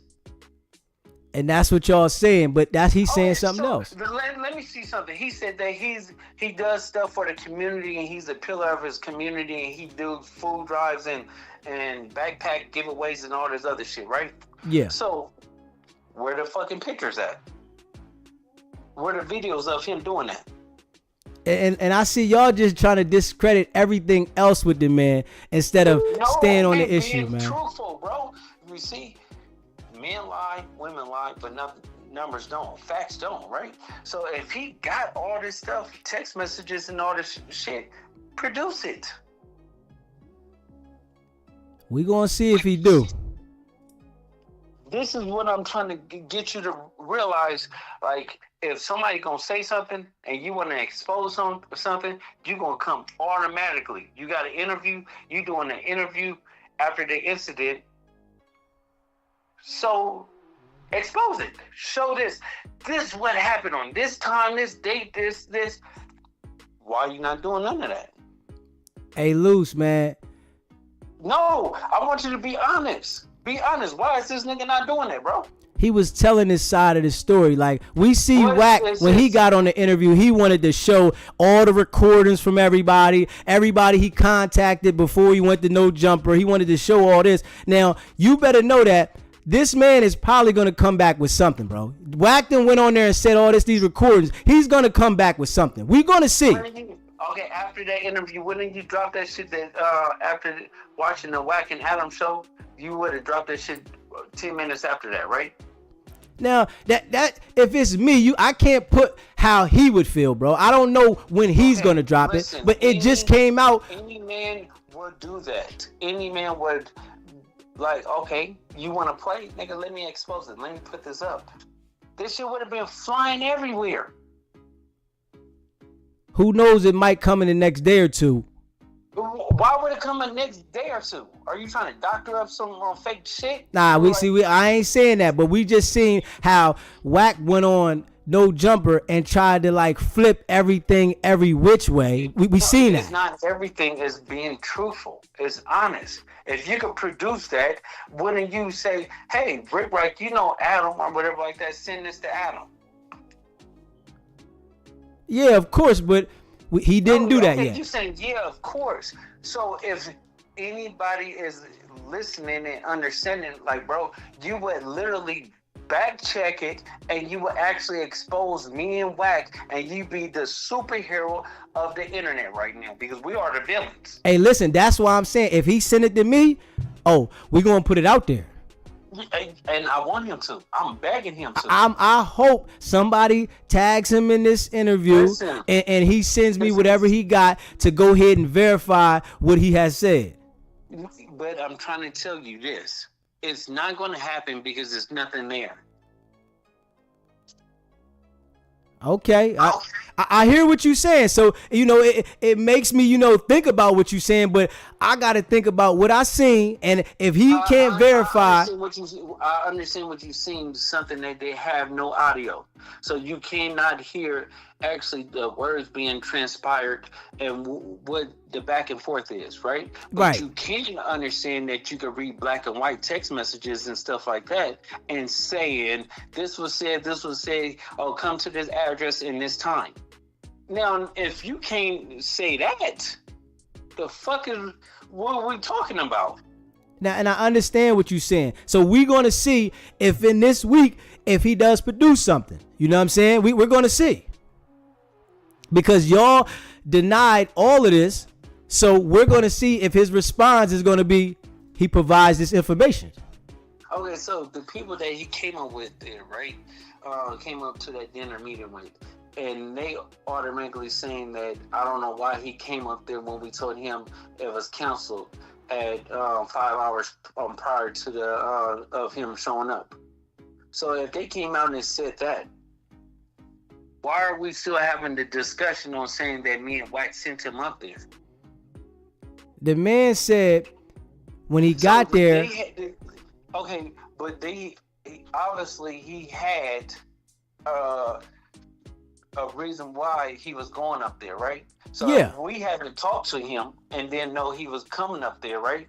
And that's what y'all saying, but he's saying something else. Let me see something. He said that he does stuff for the community and he's a pillar of his community and he do food drives and backpack giveaways and all this other shit, right? Yeah. So where the fucking pictures at? Where the videos of him doing that? And I see y'all just trying to discredit everything else with the man instead of staying on the issue, man. Truthful, bro. You see, men lie, women lie, but numbers don't. Facts don't, right? So if he got all this stuff, text messages and all this shit, produce it. We gonna see if he do. This is what I'm trying to get you to realize. Like, if somebody gonna say something and you want to expose something, you gonna come automatically. You got an interview. You doing an interview after the incident. So expose it. Show this. This is what happened on this time, this date, this. Why are you not doing none of that? Hey, Luce, man. No, I want you to be honest. Be honest. Why is this nigga not doing that, bro? He was telling his side of the story. Like, we see Wack, when he got on the interview, he wanted to show all the recordings from everybody he contacted before he went to No Jumper. He wanted to show all this. Now, you better know that this man is probably going to come back with something, bro. Wack then went on there and said all these recordings. He's going to come back with something. We're going to see. Okay, after that interview, wouldn't you drop that shit that after watching the Wack and Adam show, you would have dropped that shit 10 minutes after that, right? Now, that if it's me, I can't put how he would feel, bro. I don't know when he's going to drop it, but it just came out. Any man would do that. Any man would, like, okay, you want to play? Nigga, let me expose it. Let me put this up. This shit would have been flying everywhere. Who knows, it might come in the next day or two. Why would it come in the next day or two? Are you trying to doctor up some fake shit? Nah, I ain't saying that, but we just seen how Wack went on No Jumper and tried to like flip everything every which way. We seen that. It's not everything is being truthful. It's honest. If you could produce that, wouldn't you say, hey, Rick, like, you know, Adam or whatever like that, send this to Adam? Yeah, of course, but he didn't do that yet. You saying, yeah, of course. So if anybody is listening and understanding, like, bro, you would literally back check it and you would actually expose me and Wack and you be the superhero of the internet right now because we are the villains. Hey, listen, that's why I'm saying if he send it to me, we're going to put it out there. And I want him to. I'm begging him to. I hope somebody tags him in this interview and he sends me whatever he got to go ahead and verify what he has said. But I'm trying to tell you this. It's not going to happen because there's nothing there. Okay, I hear what you're saying. So, it makes me, think about what you're saying, but I got to think about what I seen. And if he can't verify. I understand what you're saying, something that they have no audio. So you cannot hear actually the words being transpired and what the back and forth is, right? But Right. you can understand that you can read black and white text messages and stuff like that and saying, this was said, oh, come to this address in this time. Now, if you can't say that, the fuck is what are we talking about? Now, and I understand what you're saying. So we're going to see if in this week, if he does produce something. You know what I'm saying? We're going to see. Because y'all denied all of this. So we're going to see if his response is going to be, he provides this information. Okay, so the people that he came up with there, right? Came up to that dinner meeting with. And they automatically saying that I don't know why he came up there when we told him it was canceled at 5 hours prior to the of him showing up. So if they came out and said that, why are we still having the discussion on saying that me and Wack sent him up there? The man said when he got there. Okay, but obviously he had a reason why he was going up there, right? So yeah, we had to talk to him and then know he was coming up there, right?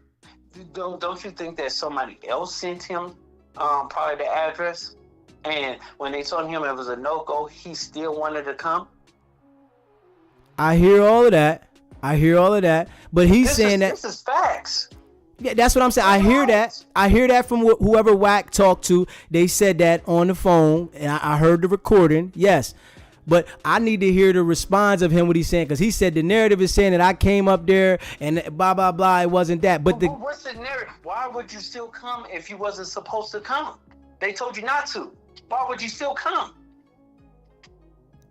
Don't you think that somebody else sent him probably the address? And when they told him it was a no-go, he still wanted to come? I hear all of that. But he's saying that this is facts. Yeah, that's what I'm saying. I hear that from whoever Wack talked to. They said that on the phone, and I heard the recording. Yes. But I need to hear the response of him, what he's saying, because he said the narrative is saying that I came up there and blah, blah, blah. It wasn't that. But what's the narrative? Why would you still come if you wasn't supposed to come? They told you not to. Why would you still come?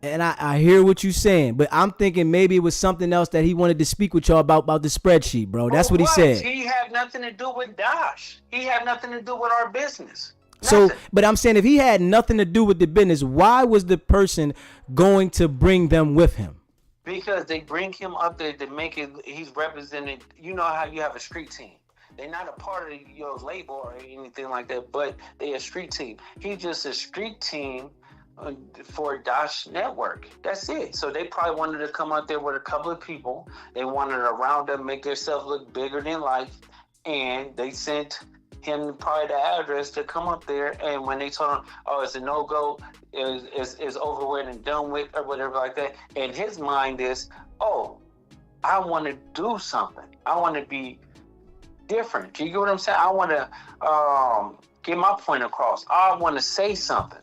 And I hear what you're saying, but I'm thinking maybe it was something else that he wanted to speak with y'all about the spreadsheet, bro. That's what he said. He had nothing to do with Dosh. He had nothing to do with our business. So, but I'm saying if he had nothing to do with the business, why was the person going to bring them with him? Because they bring him up there to make it, he's represented, you know how you have a street team. They're not a part of your label or anything like that, but they're a street team. He's just a street team for Dosh Network. That's it. So they probably wanted to come out there with a couple of people. They wanted to round up, make themselves look bigger than life. And they sent him probably the address to come up there, and when they told him, oh, it's a no-go, is over with and done with, or whatever like that, and his mind is, oh, I want to do something. I want to be different. Do you get what I'm saying? I want to get my point across. I want to say something.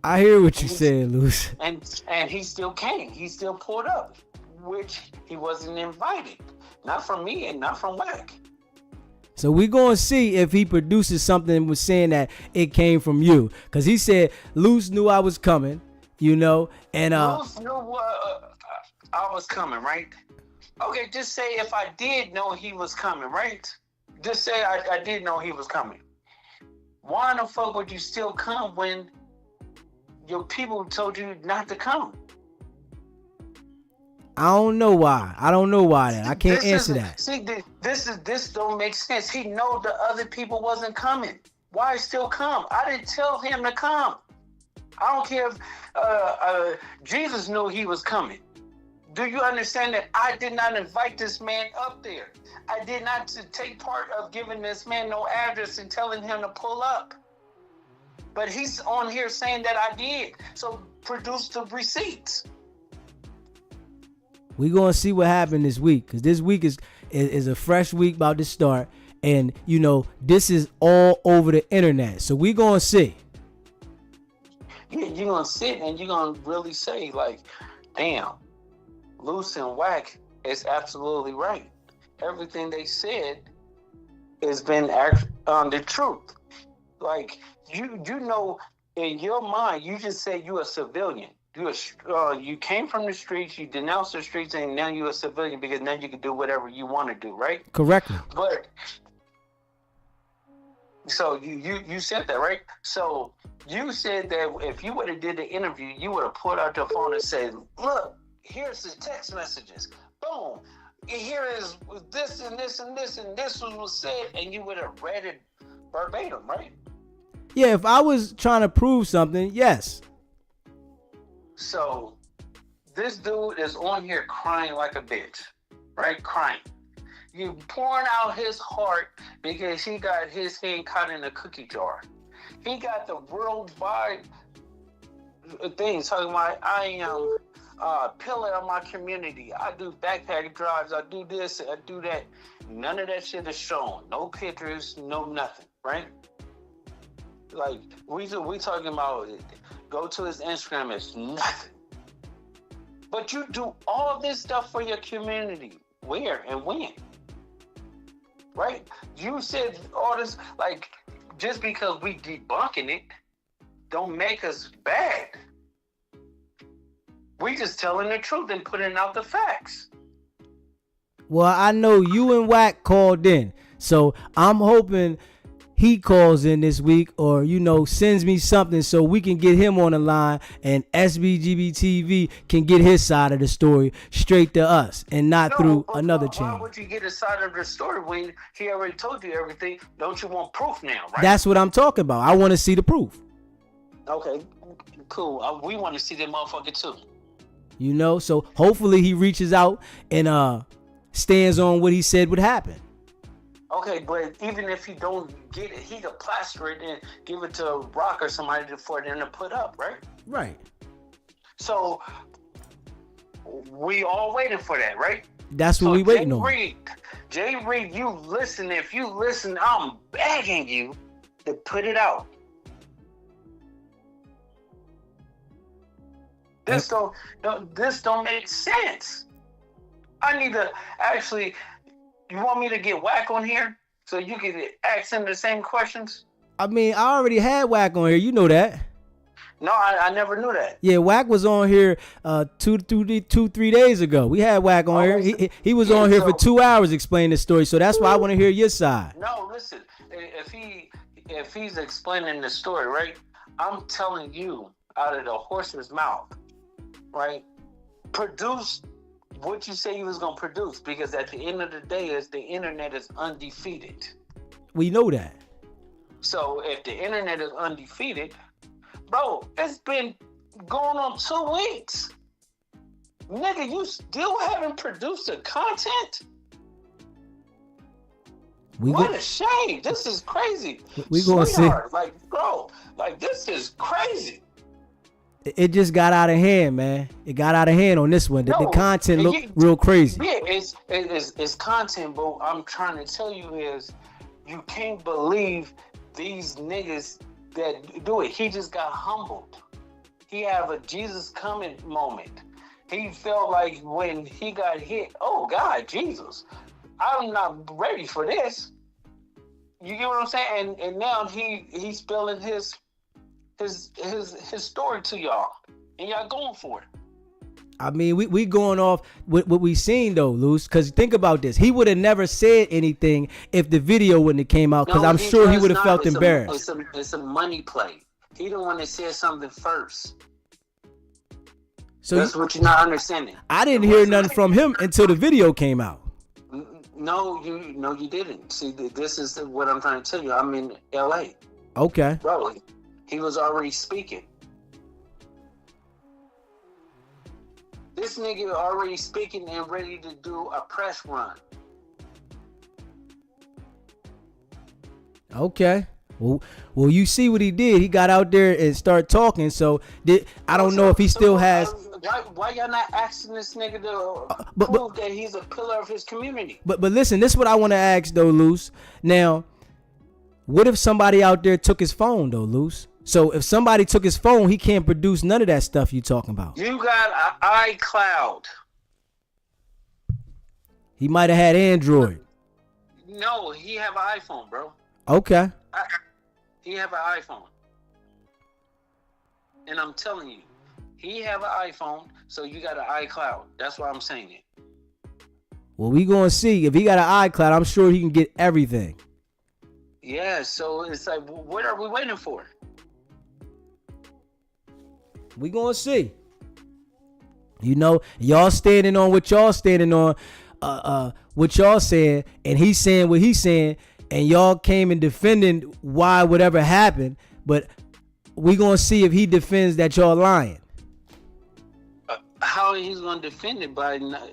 I hear what you're saying, Luce. And he still came. He still pulled up, which he wasn't invited. Not from me and not from Wack. So we're going to see if he produces something with saying that it came from you. Because he said, Luce knew I was coming, and... Luce knew I was coming, right? Okay, just say if I did know he was coming, right? Just say I did know he was coming. Why in the fuck would you still come when your people told you not to come? I don't know why. That. I can't answer that. See, this don't make sense. He know the other people wasn't coming. Why still come? I didn't tell him to come. I don't care if Jesus knew he was coming. Do you understand that I did not invite this man up there? I did not take part of giving this man no address and telling him to pull up. But he's on here saying that I did. So produce the receipts. We're going to see what happened this week, because this week is a fresh week about to start. And, this is all over the internet. So we're going to see. Yeah, you're going to sit and you're going to really say, like, damn, Luce and Wack is absolutely right. Everything they said has been the truth. Like, you know, in your mind, you just say you're a civilian. You came from the streets, you denounced the streets, and now you're a civilian because now you can do whatever you want to do, right? Correctly. So you said that, right? So you said that if you would have did the interview, you would have pulled out your phone and said, "Look, here's the text messages. Boom. Here is this and this and this and this was said," and you would have read it verbatim, right? Yeah, if I was trying to prove something, yes. So this dude is on here crying like a bitch, right? Crying. You pouring out his heart because he got his hand caught in a cookie jar. He got the worldwide things talking about, I am a pillar of my community. I do backpack drives. I do this. I do that. None of that shit is shown. No pictures. No nothing. Right? Like we talking about it. Go to his Instagram. It's nothing. But you do all this stuff for your community. Where and when? Right? You said all this, like, just because we debunking it, don't make us bad. We just telling the truth and putting out the facts. Well, I know you and Wack called in, so I'm hoping he calls in this week, or sends me something so we can get him on the line, and SBGB TV can get his side of the story straight to us and not through another channel. Why would you get a side of the story when he already told you everything? Don't you want proof now, right? That's what I'm talking about. I want to see the proof. Okay, cool. We want to see that motherfucker too. So hopefully he reaches out and stands on what he said would happen. Okay, but even if he don't get it, he could plaster it and give it to Rock or somebody for them to put up, right? Right. So we all waiting for that, right? That's what we waiting on. Jay Reed, you listen. If you listen, I'm begging you to put it out. This don't make sense. I need to actually. You want me to get Wack on here so you can ask him the same questions? I mean, I already had Wack on here. You know that. No, I never knew that. Yeah, Wack was on here 2-3 days ago. We had Wack on here. He was on here for 2 hours explaining the story. So that's why I want to hear your side. No, listen. If he's explaining the story, right? I'm telling you out of the horse's mouth, right? Produce what you say you was gonna produce, because at the end of the day, the internet is undefeated. We know that. So if the internet is undefeated, bro, it's been going on 2 weeks. Nigga, you still haven't produced the content? What a shame. This is crazy. We gonna see. Like, bro, like this is crazy. It just got out of hand, man. It got out of hand on this one. The content looked real crazy. Yeah, it's content, but I'm trying to tell you is you can't believe these niggas that do it. He just got humbled. He have a Jesus coming moment. He felt like when he got hit, oh God, Jesus, I'm not ready for this. You get what I'm saying? And now he's spilling his story to y'all, and y'all going for it. I mean, we going off what we seen though, Luce. Because think about this, he would have never said anything if the video wouldn't have came out. Because I'm sure he would have felt embarrassed. It's a money play. He don't want to say something first. So that's what you're not understanding. I didn't hear nothing from him until the video came out. No, you didn't. See, this is what I'm trying to tell you. I'm in LA. Okay. Bro, he was already speaking. This nigga already speaking and ready to do a press run. Okay. Well, you see what he did. He got out there and started talking. So I don't know if he still has. Why y'all not asking this nigga to prove that he's a pillar of his community? But listen, this is what I want to ask though, Luce. Now, what if somebody out there took his phone though, Luce? So if somebody took his phone, he can't produce none of that stuff you talking about. You got an iCloud. He might have had Android. No, he have an iPhone, bro. Okay. He have an iPhone. And I'm telling you, he have an iPhone, so you got an iCloud. That's why I'm saying it. Well, we gonna see. If he got an iCloud, I'm sure he can get everything. Yeah, so it's like, what are we waiting for? We gonna see. You know, y'all standing on what y'all standing on, what y'all saying, and he's saying what he's saying, and y'all came and defending why whatever happened, but we gonna see if he defends that y'all lying. How he's gonna defend it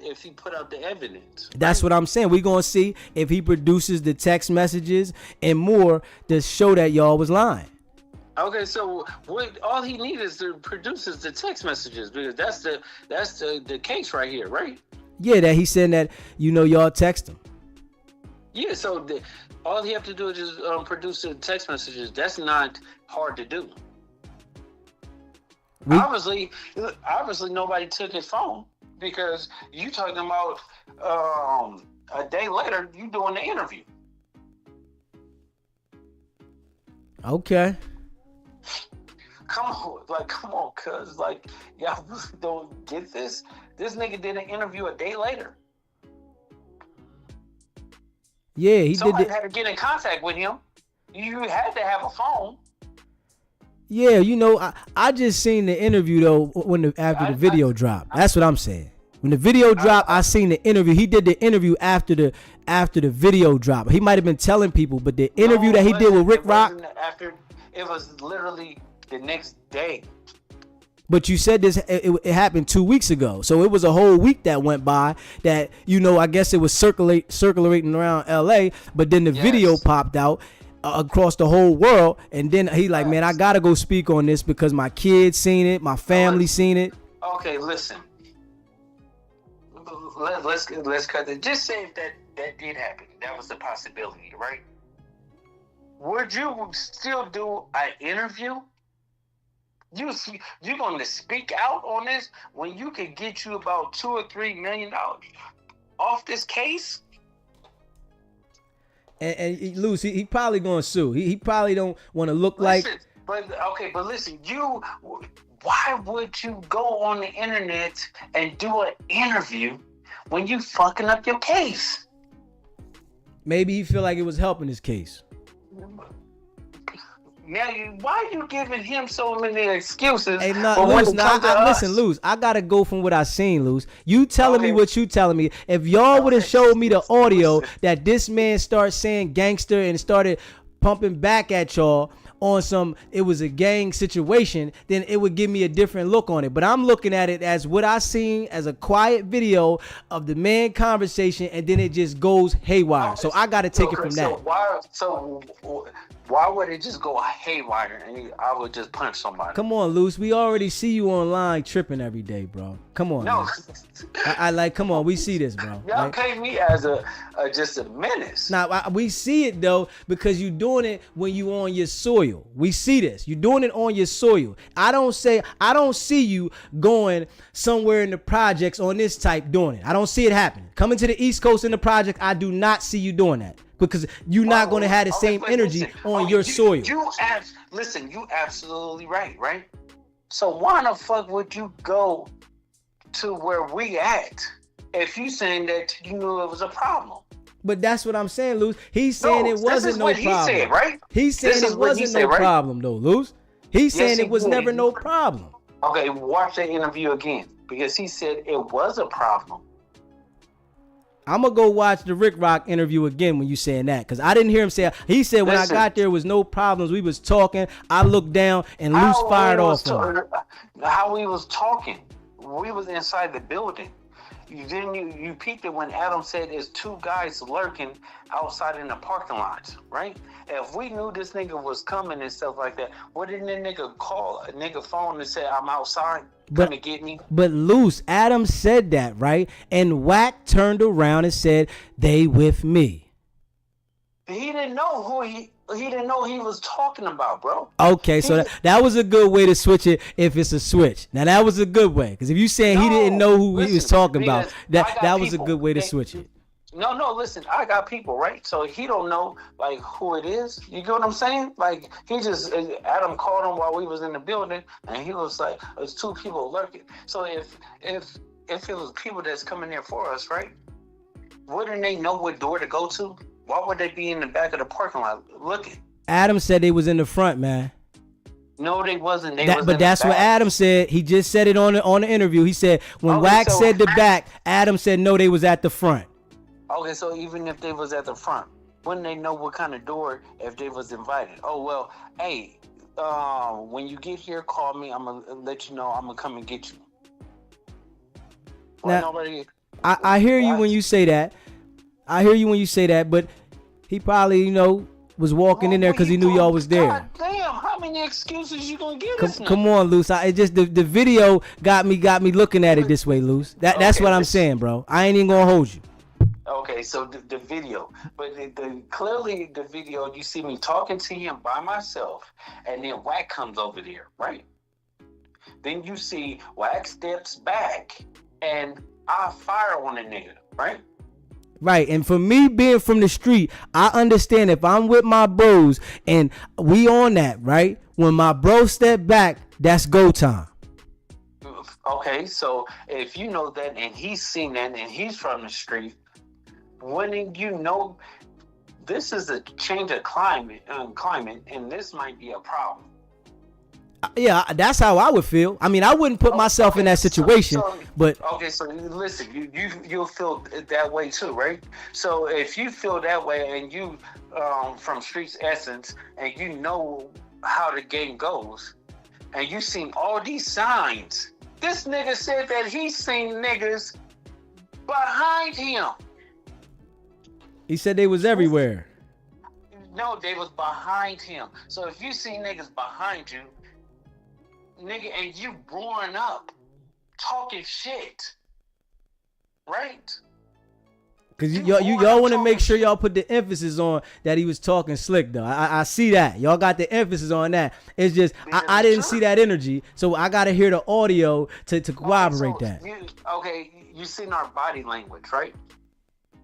if he put out the evidence? That's what I'm saying. We gonna see if he produces the text messages and more to show that y'all was lying. Okay, so what? All he needs is to produce is the text messages, because that's the case right here, right? Yeah, that he said that y'all text him. Yeah, so all he have to do is just produce the text messages. That's not hard to do. Obviously, nobody took his phone, because you talking about a day later you doing the interview. Okay. Come on, cuz y'all don't get this. This nigga did an interview a day later. Yeah, Somebody had to get in contact with him. You had to have a phone. Yeah, I just seen the interview though after the video dropped. That's what I'm saying. When the video dropped, I seen the interview. He did the interview after the video drop. He might have been telling people, but the interview that he did with Rick Rock. It was literally the next day. But you said this, it happened 2 weeks ago. So it was a whole week that went by that, I guess it was circulating around LA, but then the video popped out across the whole world. And then he like, man, I got to go speak on this because my kids seen it. My family seen it. Okay, listen. Let's cut it. Just say if that did happen. That was a possibility, right? Would you still do an interview? You going to speak out on this when you could get you about $2 or $3 million off this case? And Luce, he probably going to sue. He probably don't want to look like. But listen, why would you go on the internet and do an interview when you fucking up your case? Maybe he feel like it was helping his case. Now, why are you giving him so many excuses? Hey, listen, Luce, I gotta go from what I seen, Luce. You telling me what you telling me. If y'all would have showed me the audio that this man started saying gangster and started pumping back at y'all on it was a gang situation, then it would give me a different look on it. But I'm looking at it as what I seen as a quiet video of the man conversation, and then it just goes haywire. So I gotta take it from that. Why would it just go haywire and I would just punch somebody? Come on, Luce. We already see you online tripping every day, bro. Come on. No. Come on. We see this, bro. Y'all paint me as just a menace. Now, we see it, though, because you doing it when you on your soil. We see this. You doing it on your soil. I don't see you going somewhere in the projects on this type doing it. I don't see it happening. Coming to the East Coast in the project, I do not see you doing that. Because you're not going to have the same energy on your soil. You absolutely right? So why the fuck would you go to where we at if you saying that you knew it was a problem? But that's what I'm saying, Luce. He's saying it wasn't no problem. He said, right? He's saying it wasn't no problem, though, Luce. He's saying it was never no problem. Okay, watch that interview again, because he said it was a problem. I'm going to go watch the Rick Rock interview again when you saying that, because I didn't hear him say it. He said when I got there was no problems. We was talking. I looked down and Luce fired off on him. How we was talking. We was inside the building. You peeped it when Adam said there's two guys lurking outside in the parking lot, right? If we knew this nigga was coming and stuff like that, what didn't that nigga call a nigga phone and say, I'm outside, come to get me? But Luce, Adam said that, right? And Wack turned around and said, they with me. He didn't know he didn't know he was talking about, bro. Okay, so that was a good way to switch it if it's a switch. Now that was a good way, because if you saying he didn't know who he was talking about, that was a good way to switch it. No, listen, I got people, right? So he don't know like who it is. You get what I'm saying? Like Adam called him while we was in the building, and he was like, "There's two people lurking." So if it was people that's coming there for us, right? Wouldn't they know what door to go to? Why would they be in the back of the parking lot looking? Adam said they was in the front, man. No, they wasn't. But that's what Adam said. He just said it on the interview. He said when Wack said the back, Adam said no, they was at the front. Okay, so even if they was at the front, wouldn't they know what kind of door if they was invited? Oh well, hey, when you get here, call me. I'm gonna let you know. I'm gonna come and get you. Now, I hear you when you say that. I hear you when you say that, but he probably, was walking in there because he knew y'all was there. God damn, how many excuses you gonna give us now? Come on, Luce. It just the video got me looking at it this way, Luce. That's what I'm saying, bro. I ain't even gonna hold you. Okay, so the video, but clearly the video, you see me talking to him by myself, and then Wack comes over there, right? Then you see Wack steps back, and I fire on the nigga, right? Right, and for me being from the street, I understand if I'm with my bros and we on that, right? When my bro step back, that's go time. Okay, so if you know that and he's seen that and he's from the street, wouldn't you know this is a change of climate, and this might be a problem? Yeah, that's how I would feel. I mean, I wouldn't put myself in that situation, but okay. So listen, you'll feel that way too, right? So if you feel that way and you from Streets Essence and you know how the game goes, and you seen all these signs, this nigga said that he's seen niggas behind him. He said they was everywhere. No, they was behind him. So if you see niggas behind you, nigga, and you growing up talking shit, right? Cause y'all want to make sure y'all put the emphasis on that he was talking slick though. I see that y'all got the emphasis on that. It's just I didn't see that energy, so I gotta hear the audio to corroborate that. You seen our body language, right?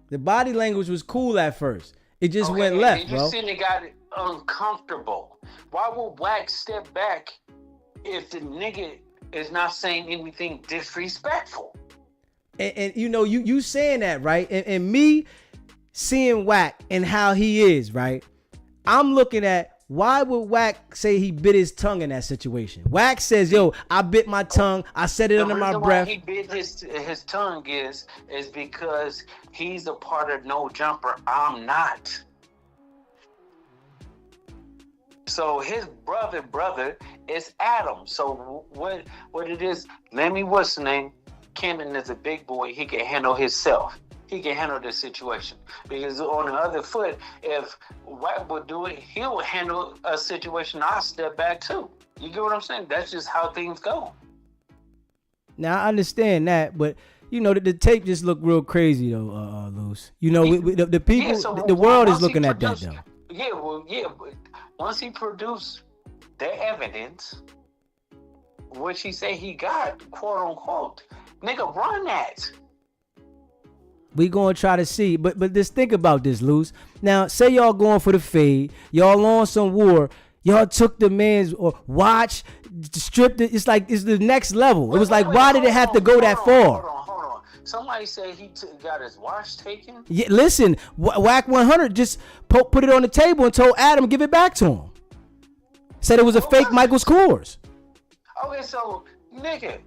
The body language was cool at first. It just went left, and you bro. seen it got uncomfortable. Why would Wack step back if the nigga is not saying anything disrespectful? And you saying that, right? And me seeing Wack and how he is, right? I'm looking at why would Wack say he bit his tongue in that situation? Wack says, yo, I bit my tongue. I said it under my breath. The reason why he bit his tongue is because he's a part of No Jumper. I'm not. So his brother is Adam. So what it is, what's the name? Canon is a big boy. He can handle himself. He can handle the situation. Because on the other foot, if Wack would do it, he'll handle a situation. I'll step back too. You get what I'm saying? That's just how things go. Now I understand that, but the tape just looked real crazy though, Luce. The people, the world is looking at that though. Yeah, but once he produced the evidence, which he said he got, quote unquote, nigga, run that. We gonna try to see, but just think about this, Luce. Now, say y'all going for the fade, y'all on some war, y'all took the man's or watch, stripped it. It's like it's the next level. It was like, why did it have to go that far? Hold on. Somebody said he got his watch taken. Yeah, listen, Wack 100 just put it on the table and told Adam give it back to him. Said it was a fake Michael's Kors. Okay, so nigga,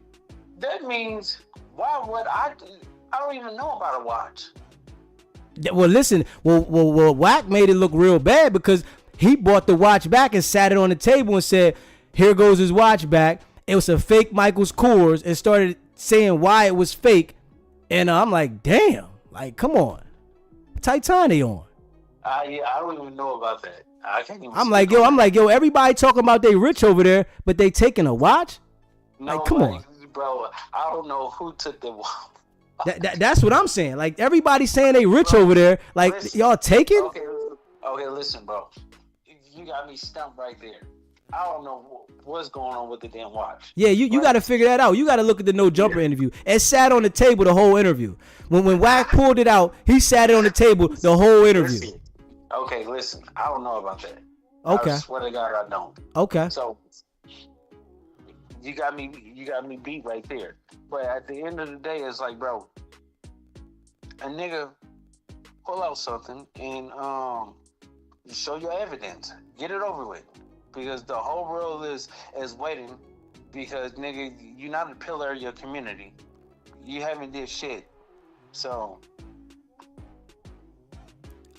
that means why would I don't even know about a watch. Well, listen, well, Wack made it look real bad because he bought the watch back and sat it on the table and said, here goes his watch back. It was a fake Michael's Kors, and started saying why it was fake. And I'm like, damn, like, come on. What Titan they on? Yeah, I don't even know about that. I can't even. I'm like, yo, everybody talking about they rich over there, but they taking a watch? No, like, come on. Bro, I don't know who took the watch. That's what I'm saying. Like, everybody saying they rich over there. Like, listen, y'all taking? Okay, listen, bro. You got me stumped right there. I don't know what's going on with the damn watch. Yeah, you got to figure that out. You got to look at the No Jumper interview. It sat on the table the whole interview. When Wack pulled it out, he sat it on the table the whole interview. Okay, listen. I don't know about that. Okay. I swear to God, I don't. Okay. So you got me beat right there. But at the end of the day, it's like, bro, a nigga pull out something and show your evidence. Get it over with, because the whole world is waiting. Because nigga, you're not a pillar of your community. You haven't did shit. So.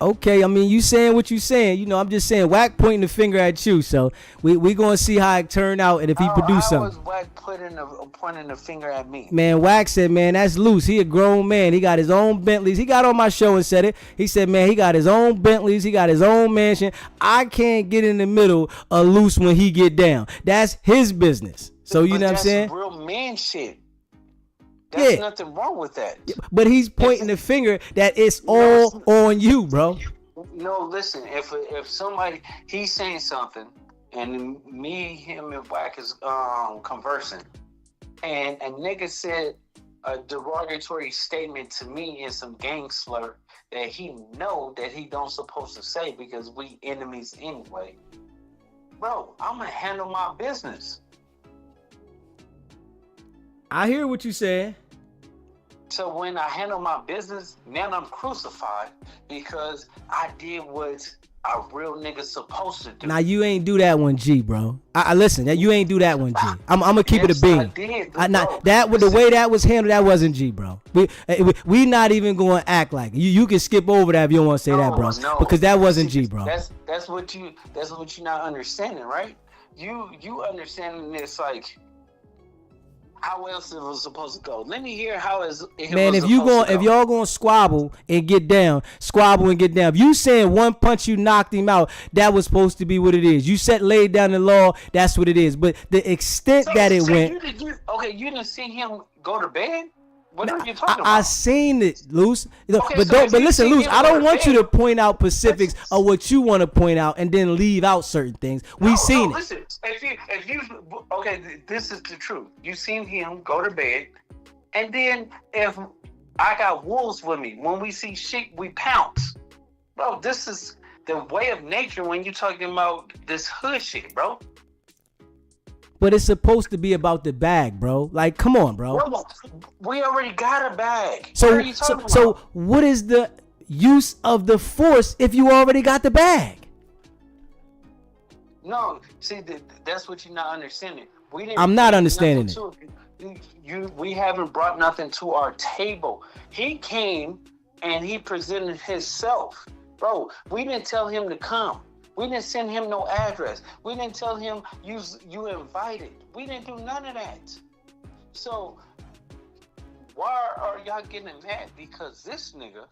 Okay, I mean, you saying what you saying. You know, I'm just saying, Wack pointing the finger at you. So we gonna see how it turn out and if he produce something. How was Wack pointing the finger at me? Man, Wack said, man, that's Luce. He a grown man. He got his own Bentleys. He got on my show and said it. He said, man, he got his own Bentleys. He got his own mansion. I can't get in the middle of Luce when he get down. That's his business. So you know what I'm saying? That's real man shit. There's nothing wrong with that. But he's pointing the finger that it's all on you, bro. No, listen. If somebody, he's saying something, and me, him, and Wack is conversing, and a nigga said a derogatory statement to me in some gang slur that he know that he don't supposed to say because we enemies anyway. Bro, I'm gonna handle my business. I hear what you saying. So when I handle my business, now I'm crucified because I did what a real nigga supposed to do. Now you ain't do that one, G, bro. I listen. You ain't do that one, G. I'm gonna keep it a bean. The way that was handled, that wasn't G, bro. We not even going to act like it. You can skip over that if you don't want to say that, bro. No. Because that wasn't G, bro. That's what you're not understanding, right? You understanding this like. How else it was supposed to go? Let me hear how it man, was if y'all gonna squabble and get down. If you saying one punch you knocked him out, that was supposed to be what it is. You laid down the law, that's what it is. But the extent that it went. You didn't see him go to bed? What are you talking about? I seen it, Luce. But listen, Luce, I don't want you to point out specifics of what you want to point out and then leave out certain things. We seen it. Listen, this is the truth. You seen him go to bed, and then if I got wolves with me, when we see sheep, we pounce. Bro, this is the way of nature when you're talking about this hood shit, bro. But it's supposed to be about the bag, bro. Like, come on, bro. We already got a bag. So what is the use of the force if you already got the bag? No, see, that's what you're not understanding. I'm not understanding it. We haven't brought nothing to our table. He came and he presented himself. Bro, we didn't tell him to come. We didn't send him no address. We didn't tell him you invited. We didn't do none of that. So why are y'all getting mad because this nigga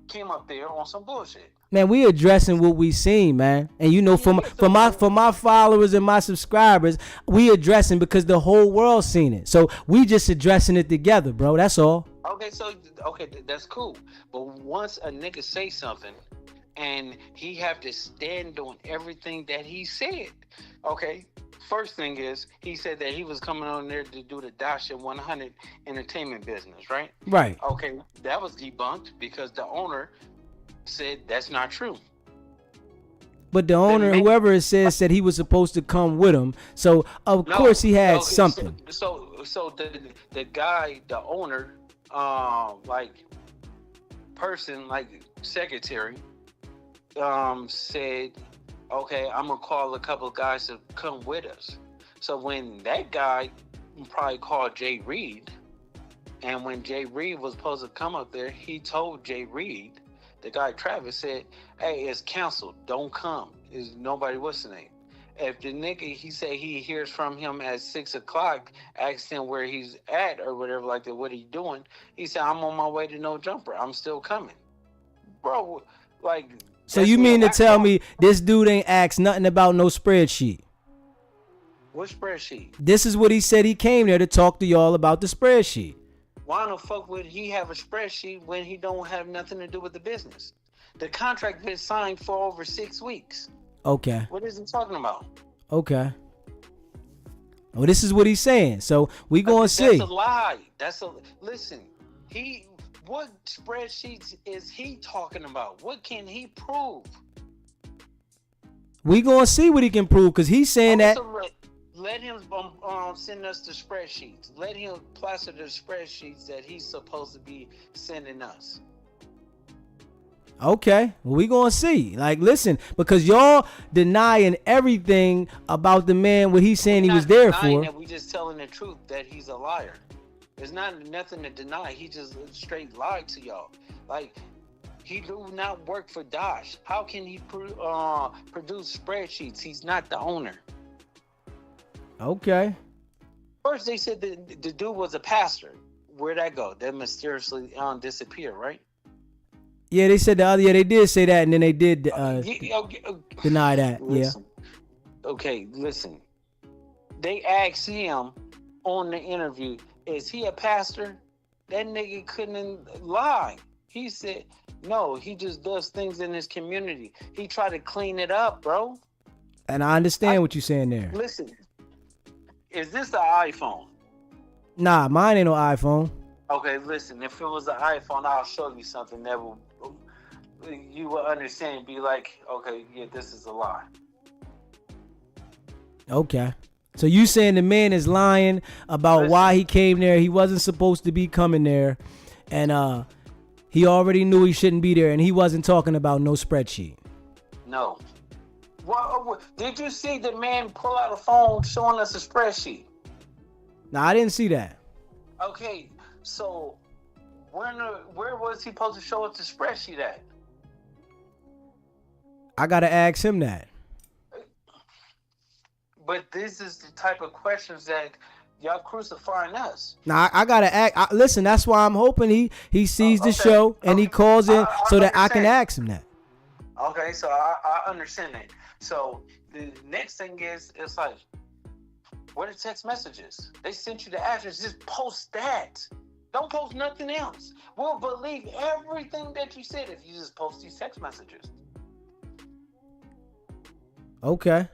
came up there on some bullshit? Man, we addressing what we seen, man. And you know, for my followers and my subscribers, we addressing because the whole world seen it. So we just addressing it together, bro. That's all. Okay, that's cool. But once a nigga say something, and he have to stand on everything that he said. Okay, first thing is, he said that he was coming on there to do the Dosh at 100 entertainment business, right? Right. Okay, that was debunked because the owner said that's not true. But the owner, whoever it said he was supposed to come with him. So, of course, he had something. So the guy, the owner, secretary, said, okay, I'm gonna call a couple of guys to come with us. So when that guy probably called Jay Reed, and when Jay Reed was supposed to come up there, he told Jay Reed, the guy Travis said, hey, it's canceled, don't come. Is nobody, what's the name? If the nigga, he said he hears from him at 6 o'clock, asked him where he's at or whatever, like that, what he doing? He said, I'm on my way to No Jumper, I'm still coming. Bro, like... So you mean to tell me this dude ain't asked nothing about no spreadsheet? What spreadsheet? This is what he said. He came there to talk to y'all about the spreadsheet. Why the fuck would he have a spreadsheet when he don't have nothing to do with the business? The contract been signed for over 6 weeks. Okay. What is he talking about? Okay. Well, this is what he's saying. So we gonna see. That's a lie. Listen. What spreadsheets is he talking about? What can he prove? We gonna see what he can prove because he's saying that. So let him send us the spreadsheets. Let him plaster the spreadsheets that he's supposed to be sending us. Okay, well, we gonna see. Like, listen, because y'all denying everything about the man what he's saying he was there for. That we just telling the truth that he's a liar. There's nothing to deny. He just straight lied to y'all. Like, he do not work for Dosh. How can he produce spreadsheets? He's not the owner. Okay. First, they said that the dude was a pastor. Where'd that go? That mysteriously disappeared, right? Yeah, they said they did say that, and then they did deny that. Listen. Yeah. Okay, listen. They asked him on the interview, is he a pastor? That nigga couldn't lie. He said, no, he just does things in his community. He tried to clean it up, bro. And I understand what you're saying there. Listen, is this an iPhone? Nah, mine ain't no iPhone. Okay, listen, if it was an iPhone, I'll show you something that you will understand and be like, okay, yeah, this is a lie. Okay. So you saying the man is lying about why he came there. He wasn't supposed to be coming there. And he already knew he shouldn't be there. And he wasn't talking about no spreadsheet. No. What, did you see the man pull out a phone showing us a spreadsheet? No, I didn't see that. Okay, so where was he supposed to show us the spreadsheet at? I gotta ask him that. But this is the type of questions that y'all crucifying us. Now I gotta ask. Listen, that's why I'm hoping he sees the show and he calls in so that I can ask him that. Okay, so I understand that. So the next thing is, it's like, what are text messages? They sent you the address. Just post that. Don't post nothing else. We'll believe everything that you said if you just post these text messages. Okay.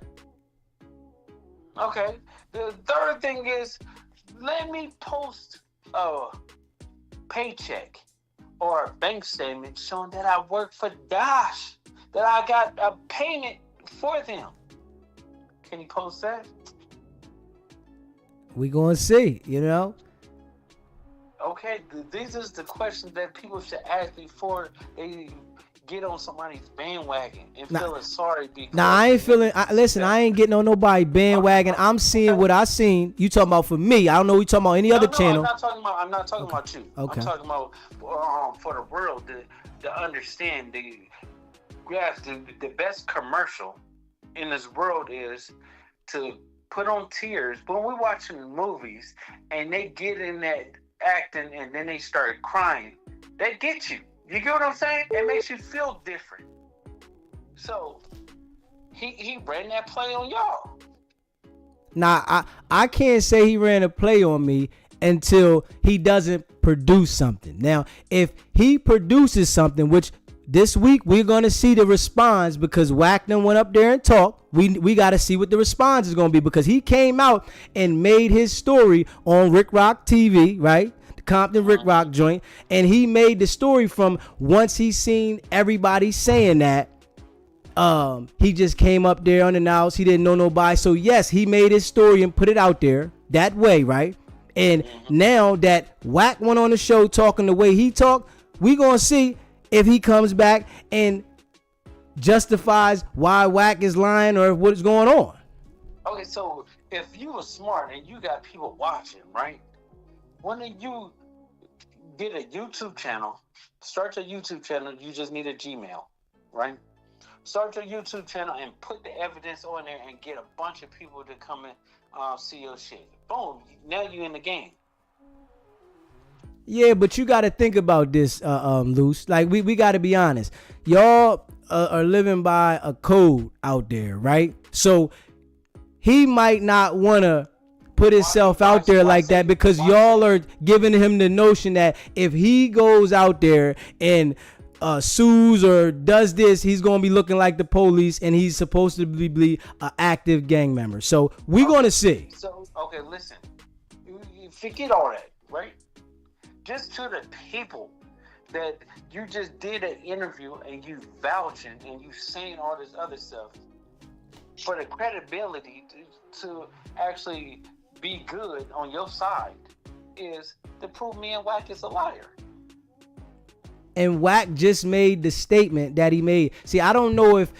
Okay. The third thing is, let me post a paycheck or a bank statement showing that I work for Dosh, that I got a payment for them. Can you post that? We gonna see, you know. Okay, these are the questions that people should ask before they get on somebody's bandwagon and feeling sorry because. Nah, I ain't feeling. Listen, I ain't getting on nobody bandwagon. I'm seeing what I seen. You talking about for me? I don't know. You talking about any other channel? I'm not talking about you. Okay. I'm talking about for the world to understand the best commercial in this world is to put on tears when we're watching movies and they get in that acting and then they start crying. They get you. You get what I'm saying? It makes you feel different. So he ran that play on y'all. Nah, I can't say he ran a play on me until he doesn't produce something. Now, if he produces something, which this week we're gonna see the response because Wack done went up there and talked. We got to see what the response is gonna be because he came out and made his story on Rick Rock TV, right? The Compton Rick Rock joint, and he made the story from once he seen everybody saying that. He just came up there unannounced. He didn't know nobody. So yes, he made his story and put it out there that way, right? And now that Wack went on the show talking the way he talked, we gonna see if he comes back and justifies why Wack is lying or what's going on. Okay, so if you were smart and you got people watching, right? When you get a YouTube channel, start your YouTube channel, you just need a Gmail, right? Start your YouTube channel and put the evidence on there and get a bunch of people to come and see your shit. Boom, now you in the game. Yeah, but you got to think about this, Luce. Like, we got to be honest. Y'all are living by a code out there, right? So he might not want to put himself out there like that because y'all are giving him the notion that if he goes out there and sues or does this, he's going to be looking like the police and he's supposed to be an active gang member. So we're going to see. So, okay, listen. You forget all that, right? Just to the people that you just did an interview and you vouching and you saying all this other stuff for the credibility to actually be good on your side is to prove me and Wack is a liar. And Wack just made the statement that he made. See, I don't know if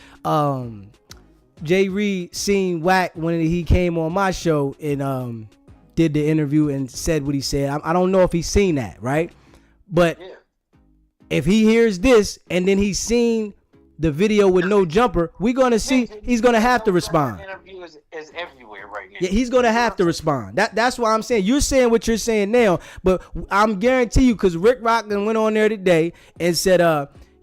Jay Reed seen Wack when he came on my show and did the interview and said what he said. I don't know if he's seen that, right? But if he hears this and then he's seen the video with no jumper, we're gonna see he's gonna have to respond. Interview is everywhere right now. Yeah, he's gonna have to respond. That's why I'm saying you're saying what you're saying now, but I'm guarantee you, because Rick Rockland went on there today and said,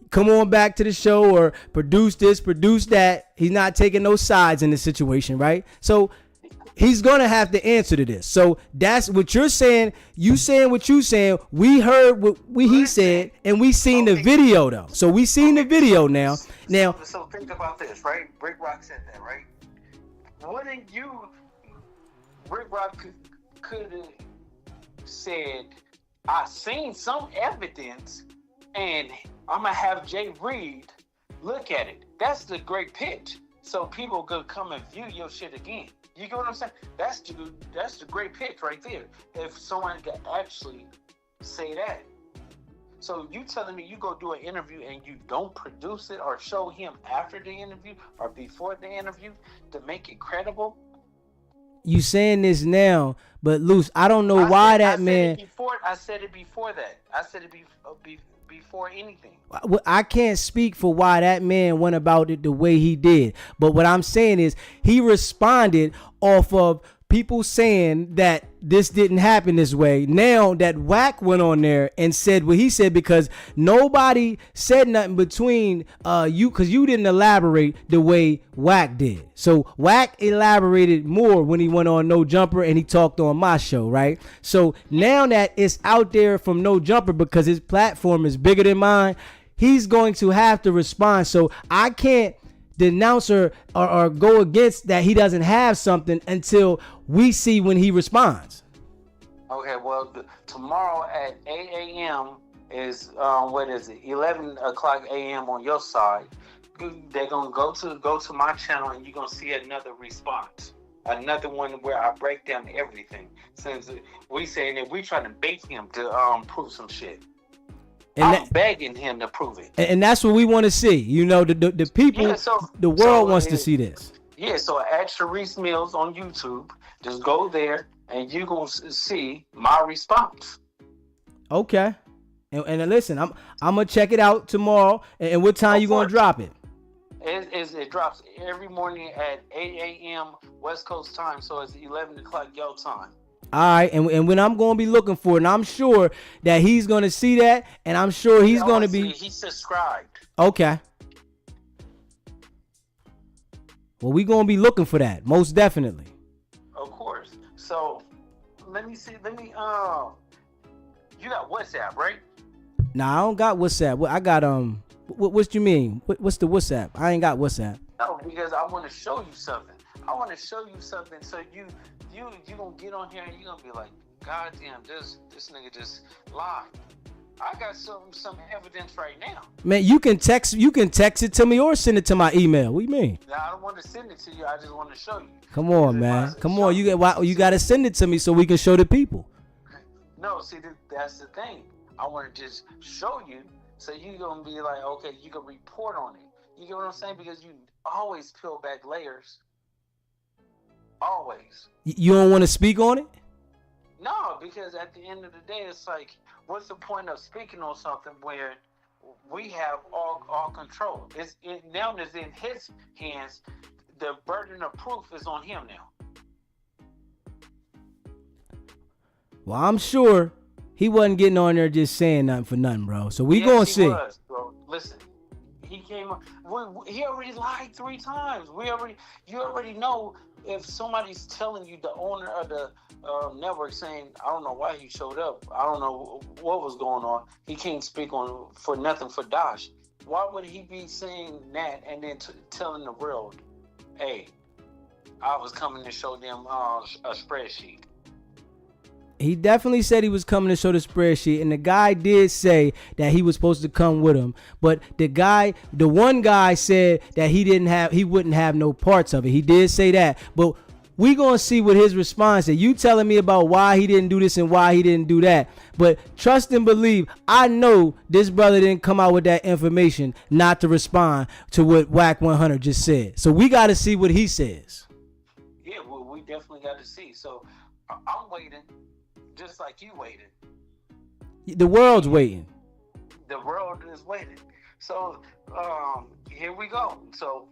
come on back to the show or produce this, produce that. He's not taking no sides in this situation, right? So he's gonna have to answer to this. So that's what you're saying. You saying what you saying. We heard what he said, and we seen the video though. So we seen the video now. So think about this, right? Rick Rock said that, right? Wouldn't you? Rick Rock could have said, "I seen some evidence, and I'm gonna have Jay Reed look at it." That's the great pitch. So people could come and view your shit again. You get what I'm saying? That's the great pitch right there. If someone could actually say that. So you telling me you go do an interview and you don't produce it or show him after the interview or before the interview to make it credible? You saying this now, but Luce, I don't know why that man. I said it before that. I said it before anything. I can't speak for why that man went about it the way he did. But what I'm saying is he responded off of people saying that this didn't happen this way. Now that Wack went on there and said what he said, because nobody said nothing between you, because you didn't elaborate the way Wack did. So Wack elaborated more when he went on No Jumper and he talked on my show, right? So now that it's out there from No Jumper, because his platform is bigger than mine, he's going to have to respond. So I can't denounce or go against that he doesn't have something until we see when he responds. Okay, well, tomorrow at 8 a.m. is, 11 o'clock a.m. on your side. They're going to go to my channel and you're going to see another response. Another one where I break down everything. Since we saying that we trying to bait him to prove some shit. And I'm begging him to prove it. And that's what we want to see. You know, the people, the world wants to see this. Yeah, so at Sharice Mills on YouTube, just go there and you're going to see my response. Okay. And listen, I'm going to check it out tomorrow. And what time you going to drop it? It drops every morning at 8 a.m. West Coast time, so it's 11 o'clock your time. All right, and when I'm going to be looking for it, and I'm sure that he's going to see that, and I'm sure he's going to be... He's subscribed. Okay. Well, we're going to be looking for that, most definitely. Of course. So, let me see. You got WhatsApp, right? Nah, I don't got WhatsApp. I got, what you mean? What's the WhatsApp? I ain't got WhatsApp. No, because I want to show you something. So you gonna get on here and you gonna be like, God damn, this nigga just lied. I got some evidence right now. Man, you can text it to me or send it to my email. What do you mean? Now, I don't want to send it to you. I just want to show you. Come on, man. Come on. You got to send it to me so we can show the people. No, see, that's the thing. I want to just show you so you're gonna be like, okay, you can report on it. You get what I'm saying? Because you always peel back layers. Always. You don't want to speak on it? No, because at the end of the day, it's like, what's the point of speaking on something where we have all control? Now it's in his hands. The burden of proof is on him now. Well, I'm sure he wasn't getting on there just saying nothing for nothing, bro. So we gonna see. He was, bro. Listen. He came. He already lied 3 times. You already know if somebody's telling you, the owner of the network, saying, I don't know why he showed up. I don't know what was going on. He can't speak for nothing for Dosh. Why would he be saying that and then telling the world, hey, I was coming to show them a spreadsheet? He definitely said he was coming to show the spreadsheet, and the guy did say that he was supposed to come with him. But the one guy said that he wouldn't have no parts of it. He did say that. But we gonna see what his response is. You telling me about why he didn't do this and why he didn't do that. But trust and believe, I know this brother didn't come out with that information not to respond to what Wack 100 just said. So we got to see what he says. Yeah, well, we definitely got to see. So I'm waiting, just like you waited. The world's waiting. The world is waiting. So here we go. So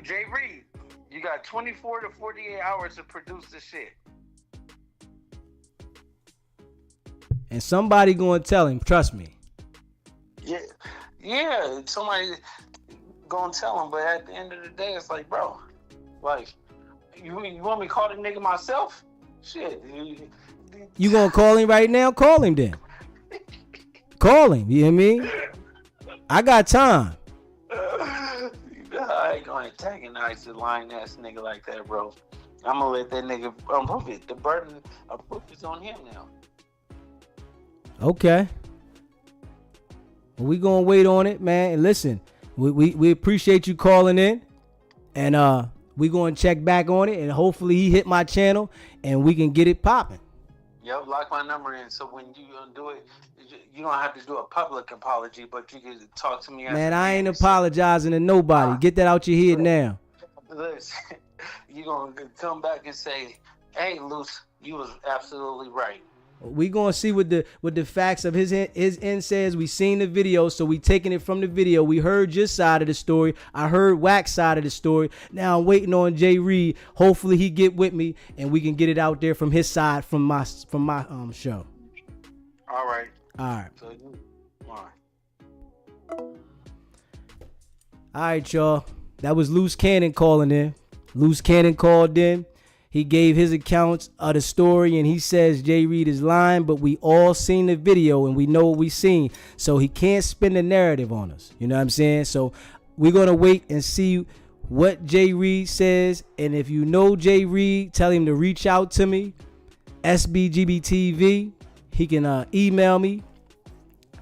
Jay Reed, you got 24 to 48 hours to produce the shit. And somebody going to tell him, trust me. Yeah, somebody going to tell him. But at the end of the day, it's like, bro, like, you want me to call the nigga myself? Shit. You going to call him right now? Call him then. Call him, you hear me? I got time. I ain't gonna antagonize the lying ass nigga like that, bro. I'm gonna let that nigga prove it. The burden of proof is on him now. Okay. Well, we gonna wait on it, man. And listen, we appreciate you calling in, and we gonna check back on it, and hopefully he hit my channel, and we can get it popping. Yep, lock my number in, so when you do it, you don't have to do a public apology, but you can talk to me. Man, I ain't apologizing to nobody. Get that out your head now. Listen, you gonna come back and say, "Hey, Luce, you was absolutely right." We gonna see what the facts of his end says. We seen the video, so we taking it from the video. We heard your side of the story. I heard Wack's side of the story. Now I'm waiting on Jay Reed. Hopefully he get with me and we can get it out there from his side from my show. All right. All right. So All right, y'all. That was Luce Canon calling in. Luce Canon called in. He gave his accounts of the story, and he says Jay Reed is lying, but we all seen the video, and we know what we seen. So he can't spin the narrative on us. You know what I'm saying? So we're going to wait and see what Jay Reed says. And if you know Jay Reed, tell him to reach out to me, SBGBTV. He can email me,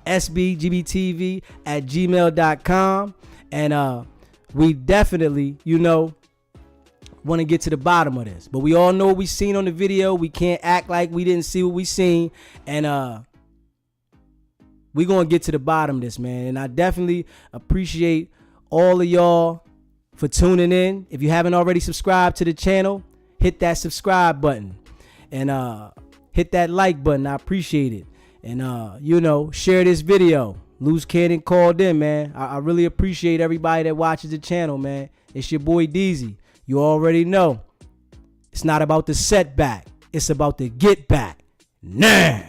sbgbtv@gmail.com. And we definitely, want to get to the bottom of this. But we all know what we seen on the video. We can't act like we didn't see what we seen. And we going to get to the bottom of this, man. And I definitely appreciate all of y'all for tuning in. If you haven't already subscribed to the channel, hit that subscribe button. And hit that like button. I appreciate it. And, share this video. Luce Canon called in, man. I really appreciate everybody that watches the channel, man. It's your boy DZ. You already know. It's not about the setback. It's about the get back. Nah.